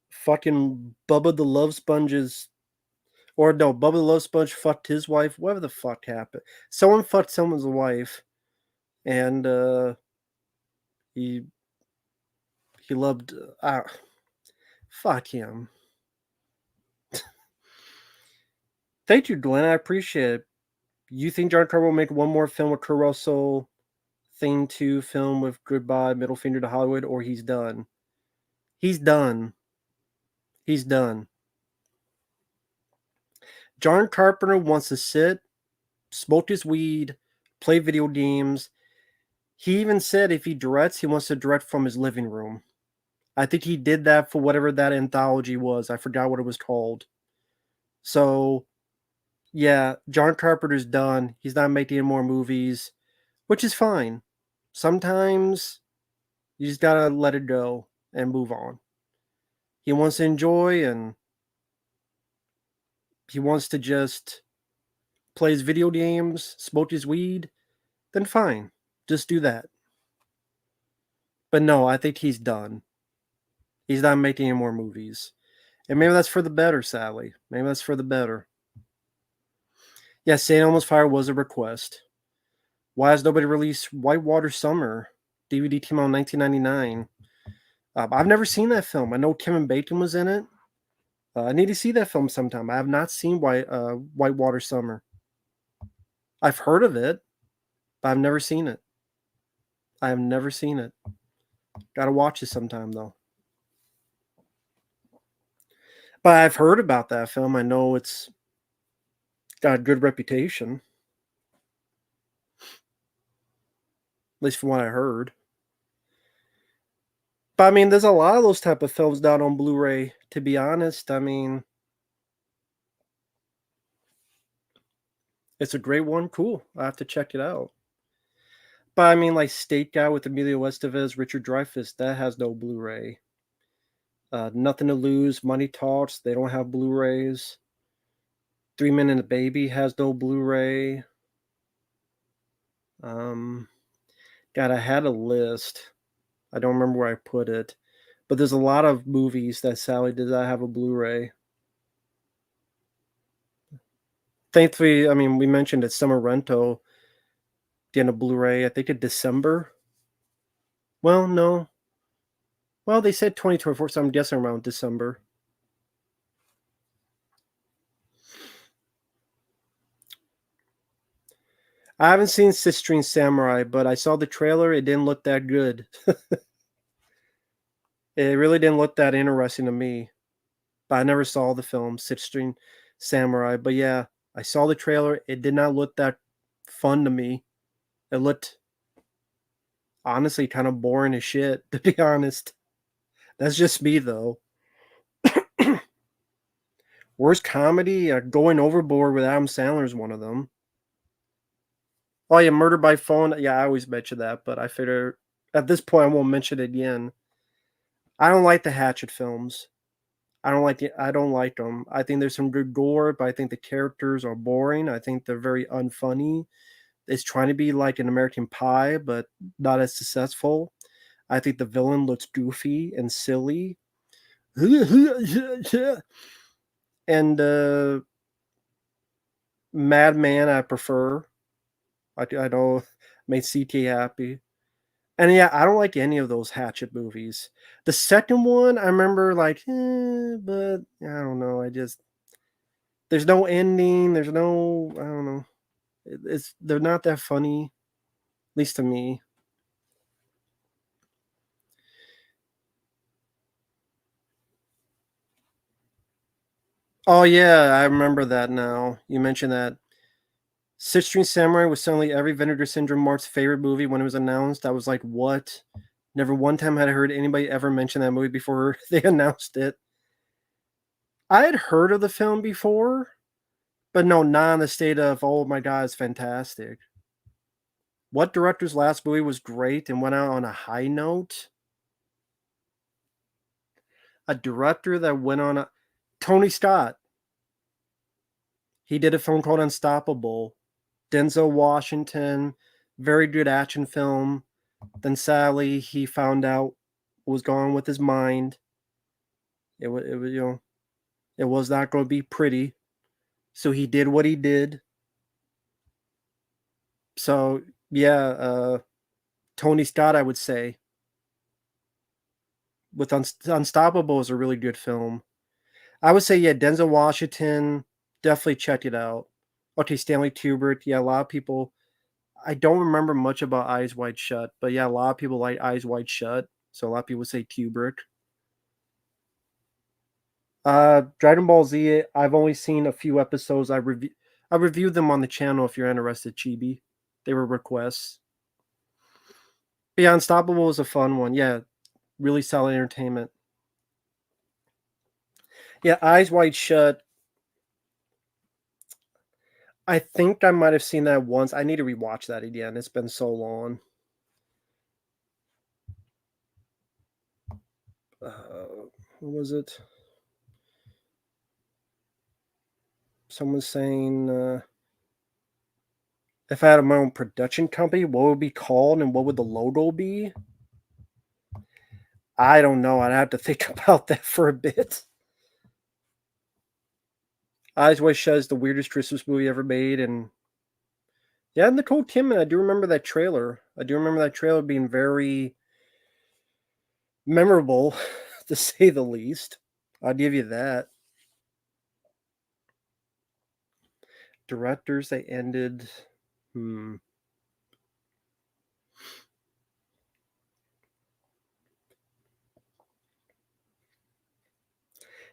Fucking Bubba the Love Sponge's, or no, Bubba the Love Sponge fucked his wife. Whatever the fuck happened. Someone fucked someone's wife, and he he loved. Fuck him. Thank you, Glenn. I appreciate it. You think John Carpenter will make one more film with Kurt Russell, Thing 2 film with Goodbye, Middle Finger to Hollywood, or he's done? He's done. He's done. John Carpenter wants to sit, smoke his weed, play video games. He even said if he directs, he wants to direct from his living room. I think he did that for whatever that anthology was. I forgot what it was called. So, yeah, John Carpenter's done. He's not making any more movies, which is fine. Sometimes you just gotta let it go and move on. He wants to enjoy and he wants to just play his video games, smoke his weed, then fine. Just do that. But no, I think he's done. He's not making any more movies. And maybe that's for the better, sadly. Maybe that's for the better. Yeah, St. Elmo's Fire was a request. Why has nobody released Whitewater Summer? DVD came out in 1999. I've never seen that film. I know Kevin Bacon was in it. I need to see that film sometime. I have not seen Whitewater Summer. I've heard of it, but I've never seen it. I have never seen it. Gotta watch it sometime, though. But I've heard about that film. I know it's got a good reputation. At least from what I heard. But I mean, there's a lot of those type of films down on Blu-ray, to be honest. I mean, it's a great one. Cool. I have to check it out. But I mean, like State Guy with Emilio Estevez, Richard Dreyfuss, that has no Blu-ray. Nothing to Lose, Money Talks, they don't have Blu-rays. 3 Men and a Baby has no Blu-ray. God, I had a list. I don't remember where I put it, but there's a lot of movies that Sally did not have a Blu-ray. Thankfully, I mean, we mentioned it, Summer Rento getting a Blu-ray, I think in December. Well, no. Well, they said 2024, so I'm guessing around December. I haven't seen Sistine Samurai, but I saw the trailer. It didn't look that good. It really didn't look that interesting to me. But I never saw the film Sistine Samurai. But yeah, I saw the trailer. It did not look that fun to me. It looked honestly kind of boring as shit, to be honest. That's just me though. Worst comedy, Going Overboard with Adam Sandler is one of them. Oh yeah, Murder by Phone. Yeah, I always mention that, but I figure at this point I won't mention it again. I don't like the Hatchet films. I don't like them. I think there's some good gore, but I think the characters are boring. I think they're very unfunny. It's trying to be like an American Pie, but not as successful. I think the villain looks goofy and silly. And Madman, I prefer. I know made CT happy. And yeah, I don't like any of those Hatchet movies. The second one, I remember like, but I don't know. There's no ending. There's no, I don't know. They're not that funny, at least to me. Oh yeah, I remember that now. You mentioned that. Six String Samurai was suddenly every Vinegar Syndrome Mark's favorite movie when it was announced. I was like, what? Never one time had I heard anybody ever mention that movie before they announced it. I had heard of the film before, but no, not in the state of, oh my god, it's fantastic. What director's last movie was great and went out on a high note? A director that went on a Tony Scott. He did a film called Unstoppable. Denzel Washington, very good action film. Then sadly, he found out what was going on with his mind. It was it was not going to be pretty. So he did what he did. So yeah, Tony Scott, I would say, with Unstoppable is a really good film. I would say, yeah, Denzel Washington, definitely check it out. Okay, Stanley Kubrick, yeah, a lot of people. I don't remember much about Eyes Wide Shut, but yeah, a lot of people like Eyes Wide Shut, so a lot of people say Kubrick. Dragon Ball Z, I've only seen a few episodes. I reviewed them on the channel if you're interested, Chibi. They were requests. But yeah, Unstoppable was a fun one. Yeah, really solid entertainment. Yeah, Eyes Wide Shut. I think I might have seen that once. I need to rewatch that again. It's been so long. What was it? Someone's saying, if I had my own production company, what would it be called and what would the logo be? I don't know. I'd have to think about that for a bit. Eyes Wide Shut is the weirdest Christmas movie ever made, and yeah, Nicole Kidman. I do remember that trailer. I do remember that trailer being very memorable, to say the least. I'll give you that. Directors they ended. Hmm.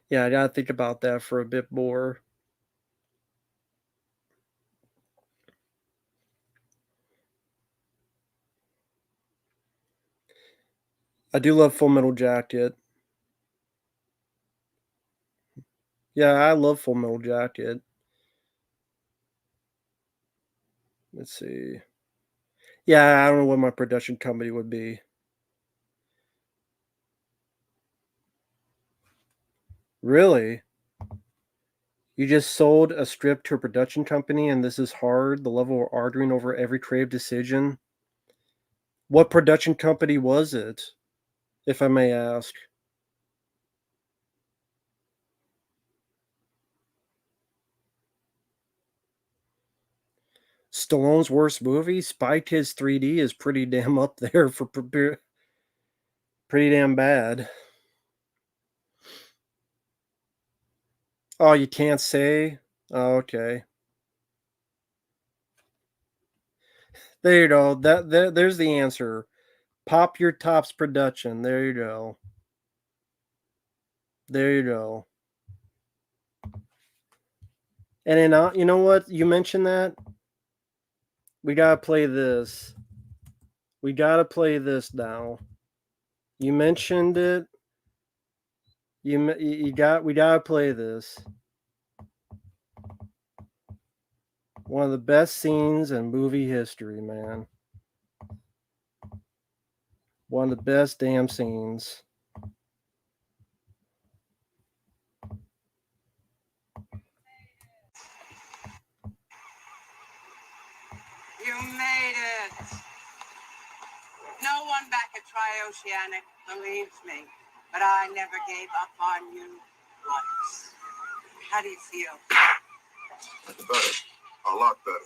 Yeah, I gotta think about that for a bit more. I do love Full Metal Jacket. Yeah, I love Full Metal Jacket. Let's see. Yeah, I don't know what my production company would be. Really? You just sold a script to a production company and this is hard, the level of arguing over every creative decision. What production company was it, if I may ask? Stallone's worst movie, Spy Kids 3D, is pretty damn up there for pretty damn bad. Oh, you can't say? Oh, okay. There you go. There's the answer. Pop Your Tops production. There you go. There you go. And then you know what? You mentioned that. We gotta play this. We gotta play this now. You mentioned it. We gotta play this. One of the best scenes in movie history, man. One of the best damn scenes. You made it. No one back at Trioceanic believes me, but I never gave up on you once. How do you feel? Better. A lot better.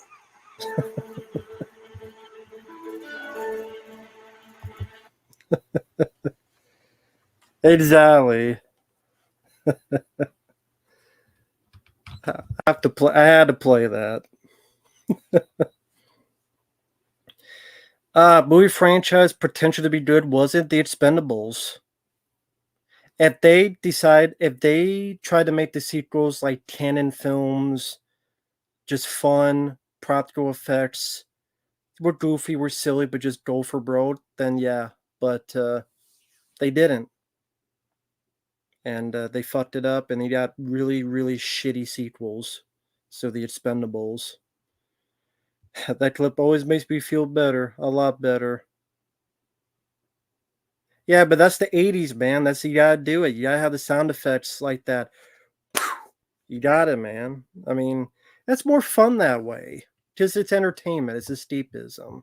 Exactly. I had to play that. Movie franchise potential to be good wasn't The Expendables. If they tried to make the sequels like canon films, just fun, practical effects, we're goofy, we're silly, but just go for broke, then yeah. But they didn't. And they fucked it up, and they got really, really shitty sequels. So The Expendables. That clip always makes me feel better, a lot better. Yeah, but that's the 80s, man. You gotta do it. You gotta have the sound effects like that. You got it, man. I mean, that's more fun that way. Because it's entertainment. It's escapism.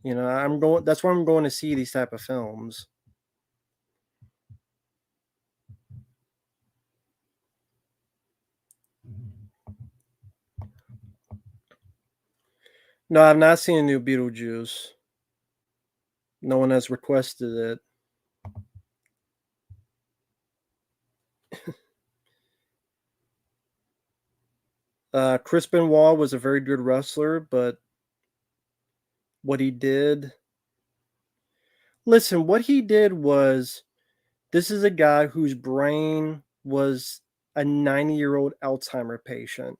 You know, that's why I'm going to see these type of films. No, I've not seen a new Beetlejuice. No one has requested it. Chris Benoit was a very good wrestler, but what he did. Listen, what he did was this is a guy whose brain was a 90-year-old Alzheimer patient.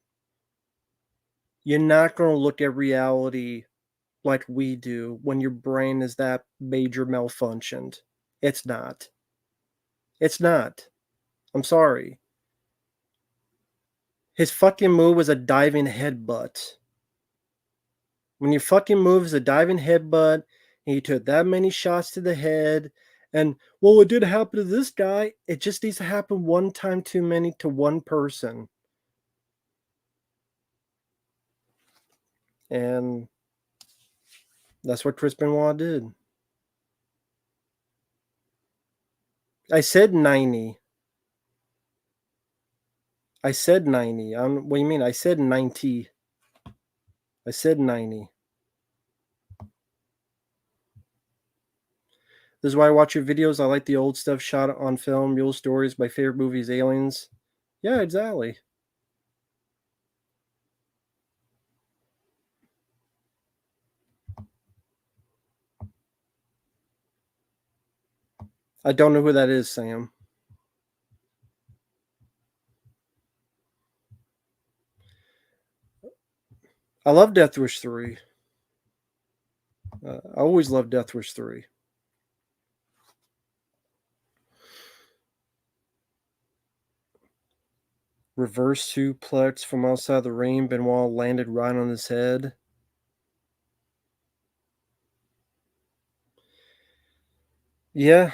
You're not going to look at reality like we do when your brain is that major malfunctioned. It's not. It's not. I'm sorry. His fucking move was a diving headbutt. When your fucking move is a diving headbutt and you took that many shots to the head, and well, it did happen to this guy, it just needs to happen one time too many to one person. And that's what Chris Benoit did. I said 90. I said 90. What do you mean? I said 90. I said 90. This is why I watch your videos. I like the old stuff shot on film, real stories. My favorite movie is Aliens. Yeah, exactly. I don't know who that is, Sam. I love Death Wish 3. I always loved Death Wish 3. Reverse suplex from outside the ring. Benoit landed right on his head. Yeah.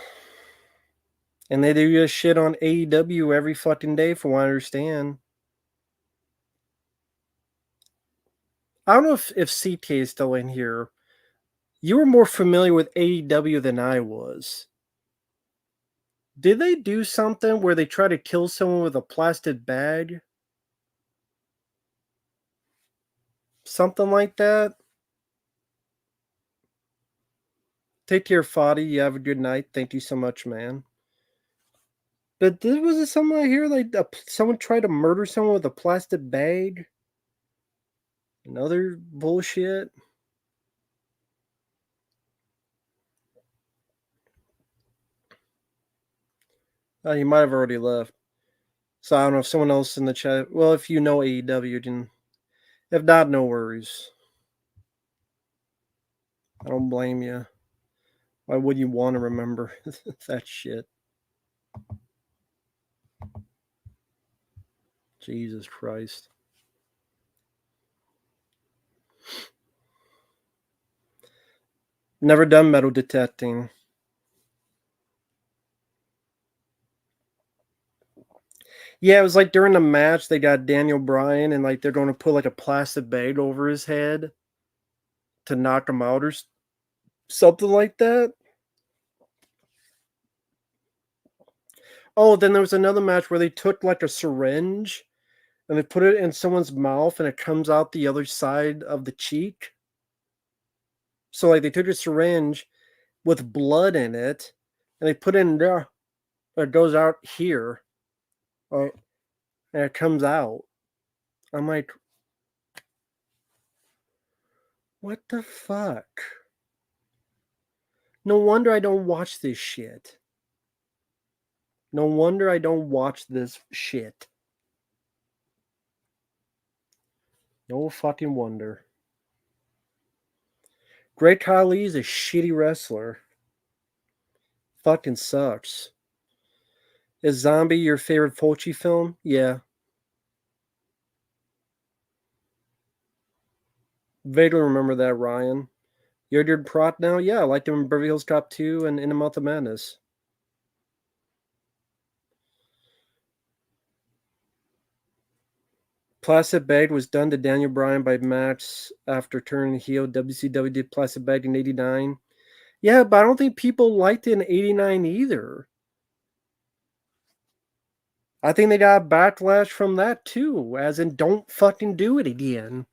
And they do this shit on AEW every fucking day, from what I understand. I don't know if CK is still in here. You were more familiar with AEW than I was. Did they do something where they try to kill someone with a plastic bag? Something like that? Take care, Foddy. You have a good night. Thank you so much, man. But was it something I hear like someone tried to murder someone with a plastic bag? Another bullshit. You might have already left. So I don't know if someone else in the chat. Well, if you know AEW, then if not, no worries. I don't blame you. Why would you want to remember that shit? Jesus Christ. Never done metal detecting. Yeah, it was like during the match, they got Daniel Bryan, and like they're going to put like a plastic bag over his head to knock him out or something like that. Oh, then there was another match where they took like a syringe and they put it in someone's mouth and it comes out the other side of the cheek. So like they took a syringe with blood in it and they put it in there. It goes out here. Right? And it comes out. I'm like, what the fuck? No wonder I don't watch this shit. No wonder I don't watch this shit. No fucking wonder. Great Khali is a shitty wrestler. Fucking sucks. Is Zombie your favorite Fulci film? Yeah. Vaguely remember that, Ryan. You're good prot now? Yeah, I liked him in Beverly Hills Cop 2 and In a Month of Madness. Plastic Bag was done to Daniel Bryan by Max after turning heel. WCW did Plastic Bag in 89. Yeah, but I don't think people liked it in 89 either. I think they got backlash from that too, as in don't fucking do it again.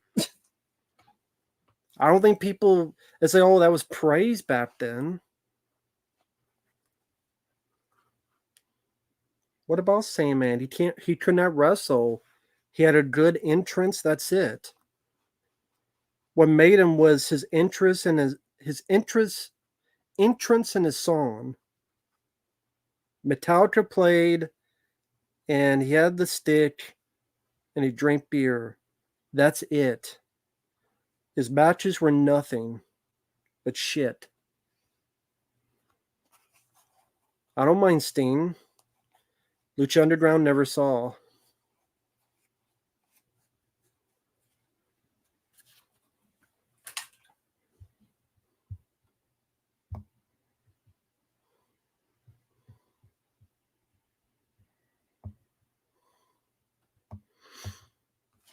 I don't think people say, oh, that was praise back then. What about Sandman? He could not wrestle. He had a good entrance, that's it. What made him was his interest and his entrance in his song. Metallica played and he had the stick and he drank beer. That's it. His matches were nothing but shit. I don't mind Sting. Lucha Underground never saw.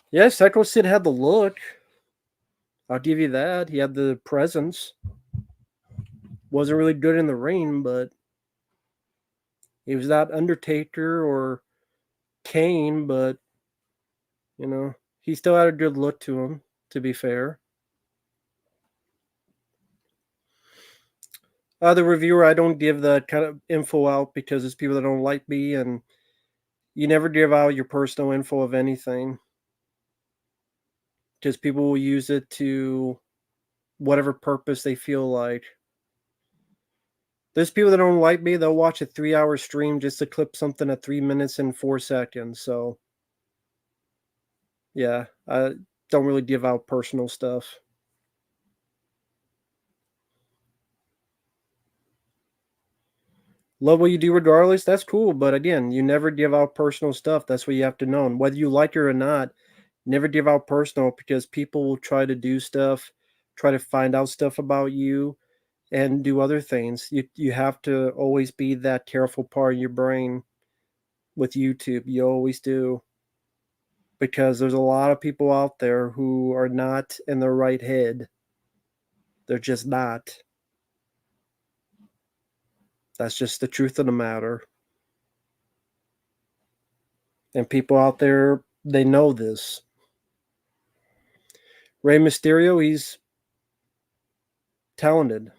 Yeah, Psycho Sid had the look. I'll give you that. He had the presence. Wasn't really good in the ring, but he was not Undertaker or Kane, but you know, he still had a good look to him, to be fair. The reviewer, I don't give that kind of info out because it's people that don't like me, and you never give out your personal info of anything because people will use it to whatever purpose they feel like. There's people that don't like me, they'll watch a 3-hour stream just to clip something at 3 minutes and 4 seconds. So, yeah, I don't really give out personal stuff. Love what you do regardless, that's cool. But again, you never give out personal stuff. That's what you have to know. And whether you like it or not, never give out personal because people will try to do stuff, try to find out stuff about you and do other things. You have to always be that careful part of your brain with YouTube. You always do. Because there's a lot of people out there who are not in their right head. They're just not. That's just the truth of the matter. And people out there, they know this. Rey Mysterio, he's talented.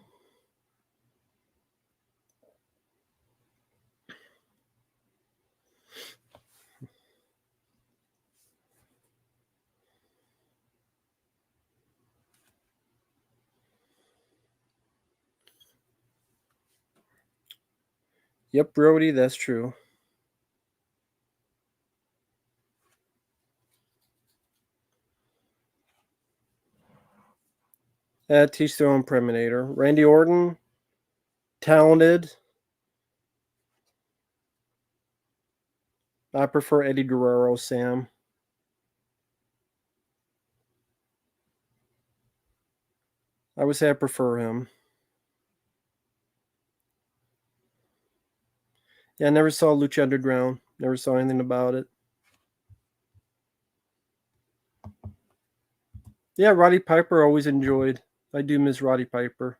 Yep, Brody, that's true. Teach their own Preminator. Randy Orton, talented. I prefer Eddie Guerrero, Sam. I would say I prefer him. Yeah, I never saw Lucha Underground. Never saw anything about it. Yeah, Roddy Piper always enjoyed. I do miss Roddy Piper.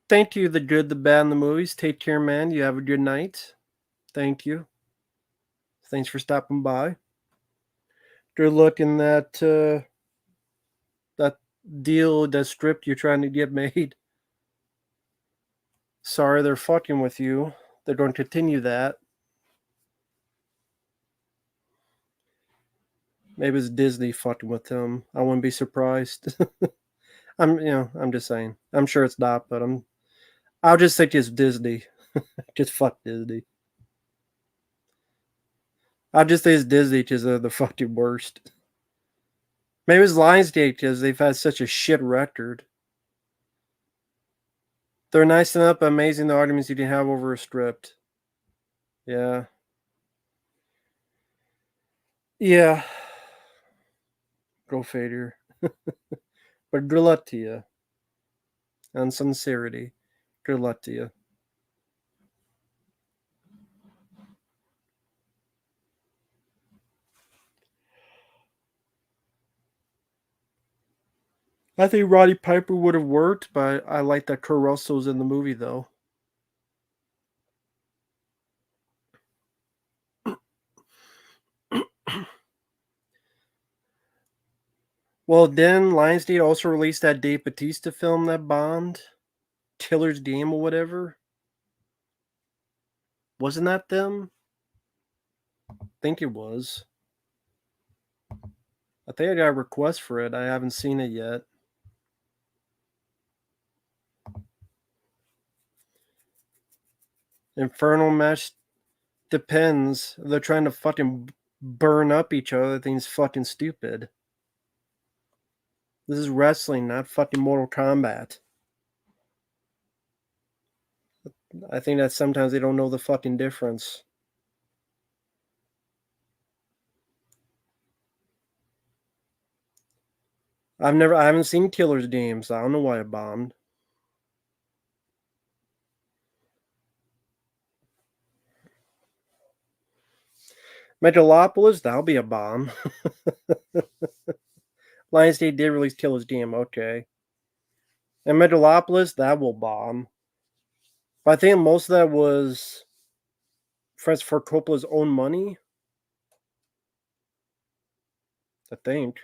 Thank you, the good, the bad, and the movies. Take care, man. You have a good night. Thank you. Thanks for stopping by. Good luck in that that deal, that script you're trying to get made. Sorry they're fucking with you. They're going to continue that. Maybe it's Disney fucking with him. I wouldn't be surprised. I'm just saying. I'm sure it's not, but I'll just think it's Disney. Just fuck Disney. I'll just say it's Disney because they're the fucking worst. Maybe it's Lionsgate because they've had such a shit record. They're nice enough, but amazing the arguments you can have over a script. Yeah. Yeah. Go figure. But good luck to you. And sincerity. Good luck to you. I think Roddy Piper would have worked, but I like that Kurt Russell's in the movie, though. Well, then Lionsgate also released that Dave Bautista film that bombed, Killer's Game or whatever. Wasn't that them? I think it was. I think I got a request for it. I haven't seen it yet. Infernal Mesh depends. They're trying to fucking burn up each other. I think it's fucking stupid. This is wrestling, not fucking Mortal Kombat. I think that sometimes they don't know the fucking difference. I haven't seen Killer's Game, so I don't know why it bombed. Megalopolis, that'll be a bomb. Lionsgate did release Killer's Game, okay. And Megalopolis, that will bomb. But I think most of that was Francis Ford Coppola's own money. I think.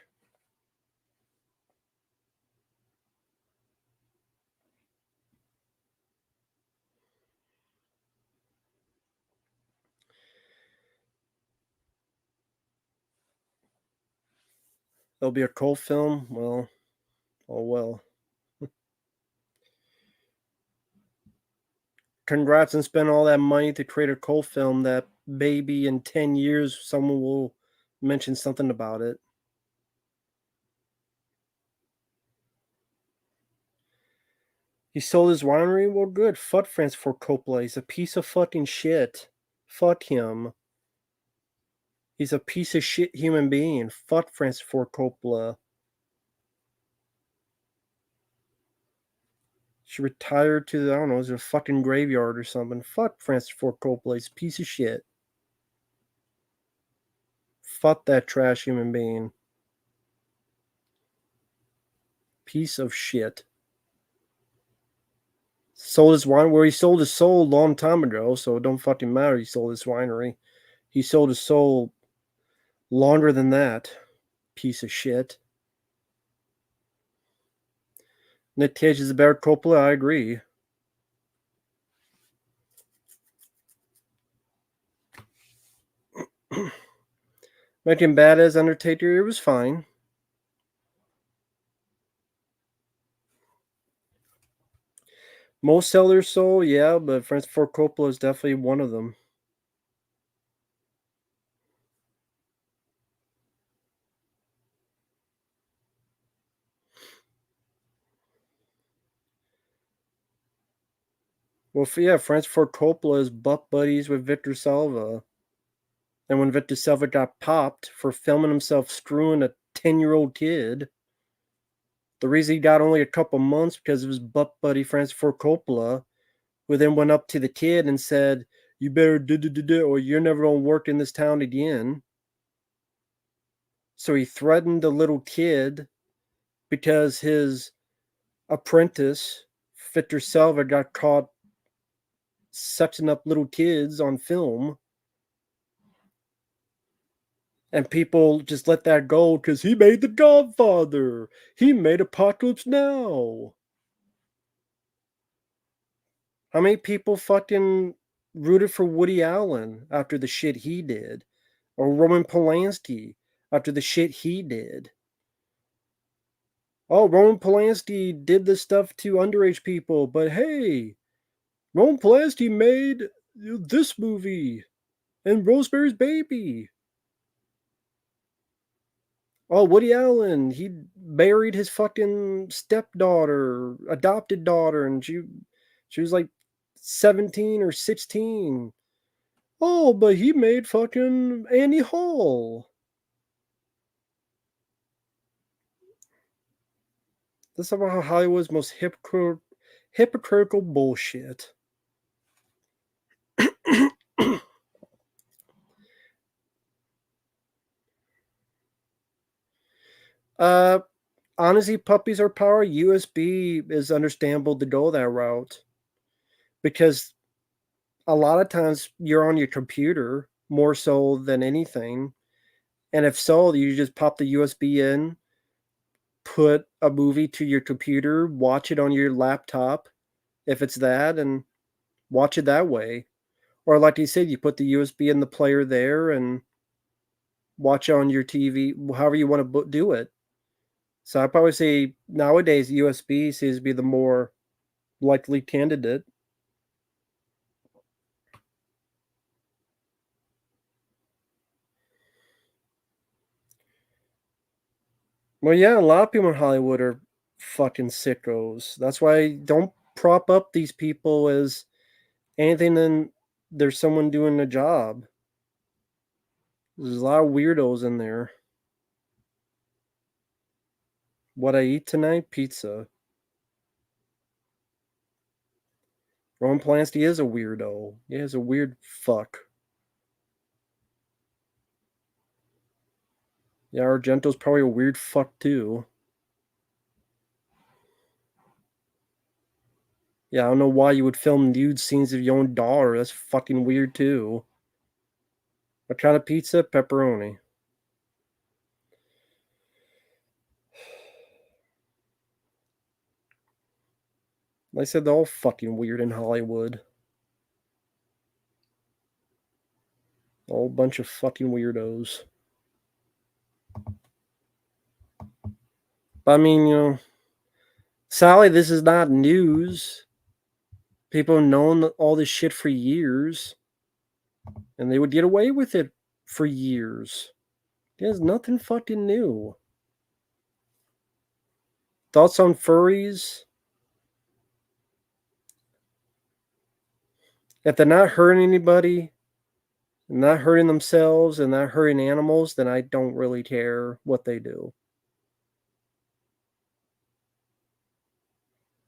There'll be a cult film. Well, oh well. Congrats and spend all that money to create a cult film that maybe in 10 years someone will mention something about it. He sold his winery? Well, good. Fuck Francis Ford Coppola. He's a piece of fucking shit. Fuck him. He's a piece of shit human being. Fuck Francis Ford Coppola. She retired to the, I don't know, it was a fucking graveyard or something. Fuck Francis Ford Coppola's piece of shit. Fuck that trash human being. Piece of shit. Sold his wine where he sold his soul a long time ago, so it don't fucking matter he sold his winery. He sold his soul longer than that. Piece of shit. Nick Cage is a better Coppola, I agree. Breaking Bad as Undertaker, it was fine. Most sell their soul, yeah, but Francis Ford Coppola is definitely one of them. Well, yeah, Francis Ford Coppola is butt buddies with Victor Salva. And when Victor Salva got popped for filming himself screwing a 10-year-old kid, the reason he got only a couple months because of his butt buddy Francis Ford Coppola, who then went up to the kid and said, "You better do or you're never gonna work in this town again." So he threatened the little kid because his apprentice, Victor Salva, got caught sexing up little kids on film. And people just let that go because he made The Godfather. He made Apocalypse Now. How many people fucking rooted for Woody Allen after the shit he did? Or Roman Polanski after the shit he did? Oh, Roman Polanski did this stuff to underage people, but hey, Roman Polanski made this movie and Rosemary's Baby. Oh, Woody Allen, he buried his fucking stepdaughter, adopted daughter, and she was like 17 or 16. Oh, but he made fucking Annie Hall. That's about Hollywood's most hypocritical bullshit. uh, Honestly, puppies are power. USB is understandable to go that route because a lot of times you're on your computer more so than anything. And if so, you just pop the USB in, put a movie to your computer, watch it on your laptop, if it's that, and watch it that way. Or like you said, you put the USB in the player there and watch on your TV, however you want to do it. So I'd probably say nowadays USB seems to be the more likely candidate. Well, yeah, a lot of people in Hollywood are fucking sickos. That's why don't prop up these people as anything than there's someone doing a job. There's a lot of weirdos in there. What I eat tonight? Pizza. Roman Polanski is a weirdo. Yeah, he's a weird fuck. Yeah, Argento's probably a weird fuck too. Yeah, I don't know why you would film nude scenes of your own daughter. That's fucking weird too. What kind of pizza? Pepperoni. Like I said, they're all fucking weird in Hollywood. A whole bunch of fucking weirdos. But I mean, Sally, this is not news. People have known all this shit for years. And they would get away with it for years. There's nothing fucking new. Thoughts on furries? If they're not hurting anybody, not hurting themselves, and not hurting animals, then I don't really care what they do.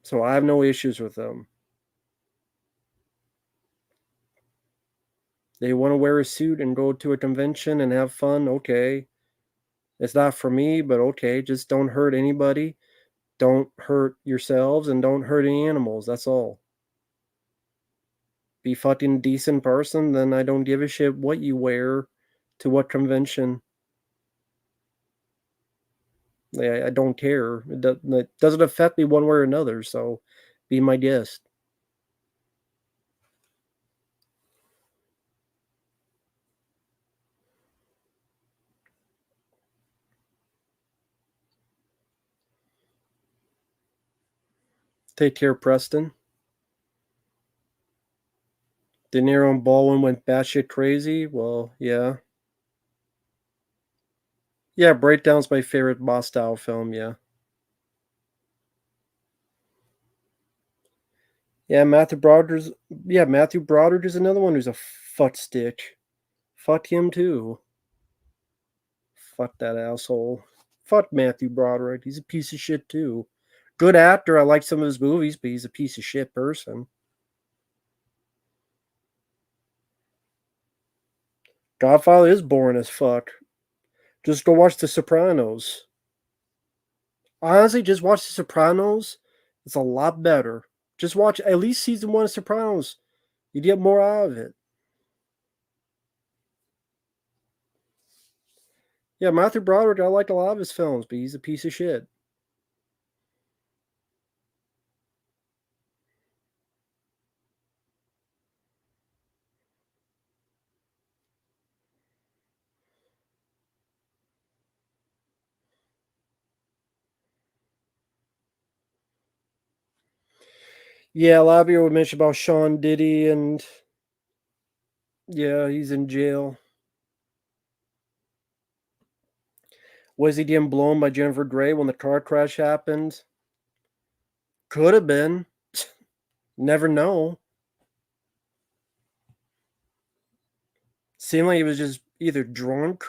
So I have no issues with them. They want to wear a suit and go to a convention and have fun, okay. It's not for me, but okay, just don't hurt anybody. Don't hurt yourselves and don't hurt any animals. That's all. Be fucking decent person, then I don't give a shit what you wear to what convention. I don't care. It doesn't affect me one way or another, so be my guest. Take care, Preston. De Niro and Baldwin went batshit crazy. Well, yeah. Yeah, Breakdown's my favorite boss style film, yeah. Yeah, Matthew Broderick is another one who's a fuck stick. Fuck him too. Fuck that asshole. Fuck Matthew Broderick. He's a piece of shit too. Good actor. I like some of his movies, but he's a piece of shit person. Godfather is boring as fuck. Just go watch The Sopranos. Honestly, just watch The Sopranos. It's a lot better. Just watch at least season 1 of Sopranos. You get more out of it. Yeah, Matthew Broderick, I like a lot of his films, but he's a piece of shit. Yeah, a lot of people would mention about Sean Diddy, and yeah, he's in jail. Was he getting blown by Jennifer Grey when the car crash happened? Could have been. Never know. Seemed like he was just either drunk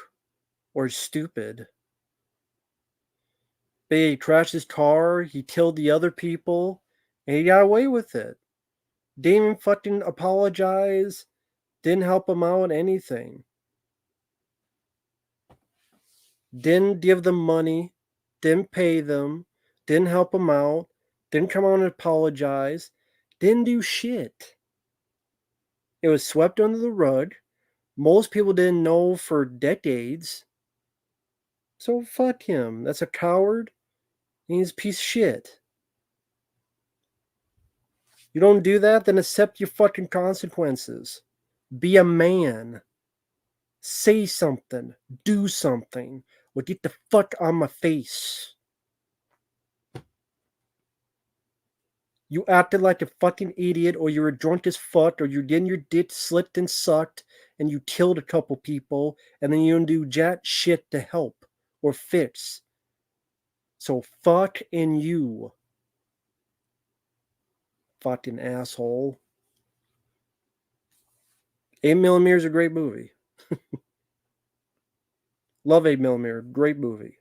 or stupid. But he crashed his car, he killed the other people, and he got away with it. Didn't even fucking apologize, didn't help him out, anything. Didn't give them money, didn't pay them, didn't help them out, didn't come out and apologize, didn't do shit. It was swept under the rug. Most people didn't know for decades. So fuck him. That's a coward. He's a piece of shit. You don't do that, then accept your fucking consequences. Be a man. Say something. Do something. Or get the fuck on my face. You acted like a fucking idiot, or you were drunk as fuck, or you getting your dick slipped and sucked, and you killed a couple people, and then you don't do jack shit to help or fix. So fuck in you. Fucking asshole. 8mm is a great movie. Love 8mm. Great movie.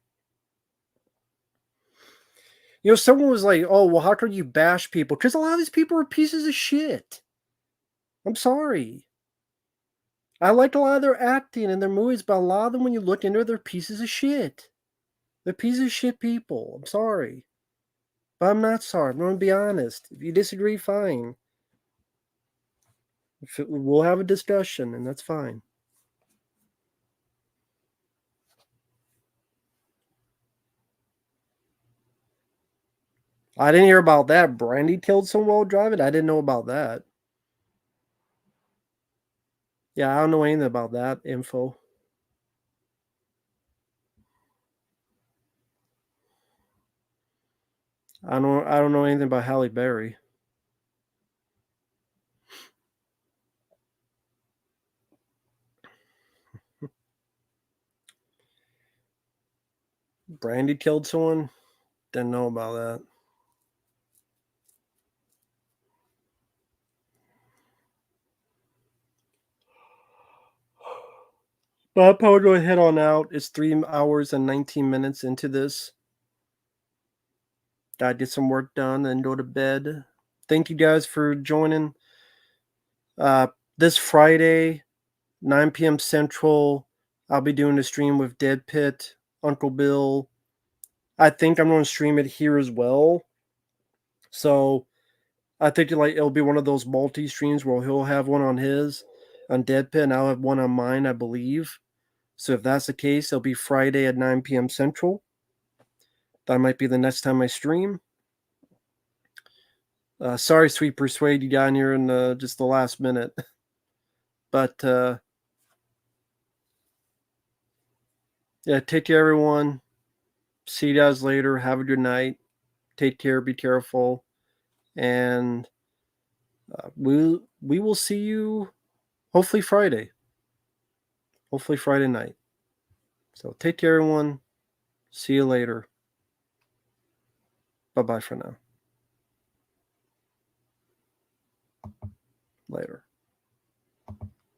You know, someone was like, oh, well, how could you bash people? Because a lot of these people are pieces of shit. I'm sorry. I like a lot of their acting and their movies, but a lot of them, when you look into it, they're pieces of shit. They're pieces of shit people. I'm sorry. But I'm not sorry. I'm going to be honest. If you disagree, fine. We'll have a discussion, and that's fine. I didn't hear about that. Brandy killed someone while driving? I didn't know about that. Yeah, I don't know anything about that info. I don't know anything about Halle Berry. Brandy killed someone? Didn't know about that. But I'll probably go ahead on out. It's 3 hours and 19 minutes into this. Gotta get some work done and go to bed. Thank you guys for joining. This Friday, 9 p.m. Central, I'll be doing a stream with Dead Pit, Uncle Bill. I think I'm going to stream it here as well. So I think it'll be one of those multi streams where he'll have one on his on Dead Pit, and I'll have one on mine, I believe. So if that's the case, it'll be Friday at 9 p.m. Central. That might be the next time I stream. Sorry, Sweet Persuade, you got in here in just the last minute. But yeah, take care, everyone. See you guys later. Have a good night. Take care. Be careful. And we will see you hopefully Friday. Hopefully Friday night. So take care, everyone. See you later. Bye-bye for now. Later.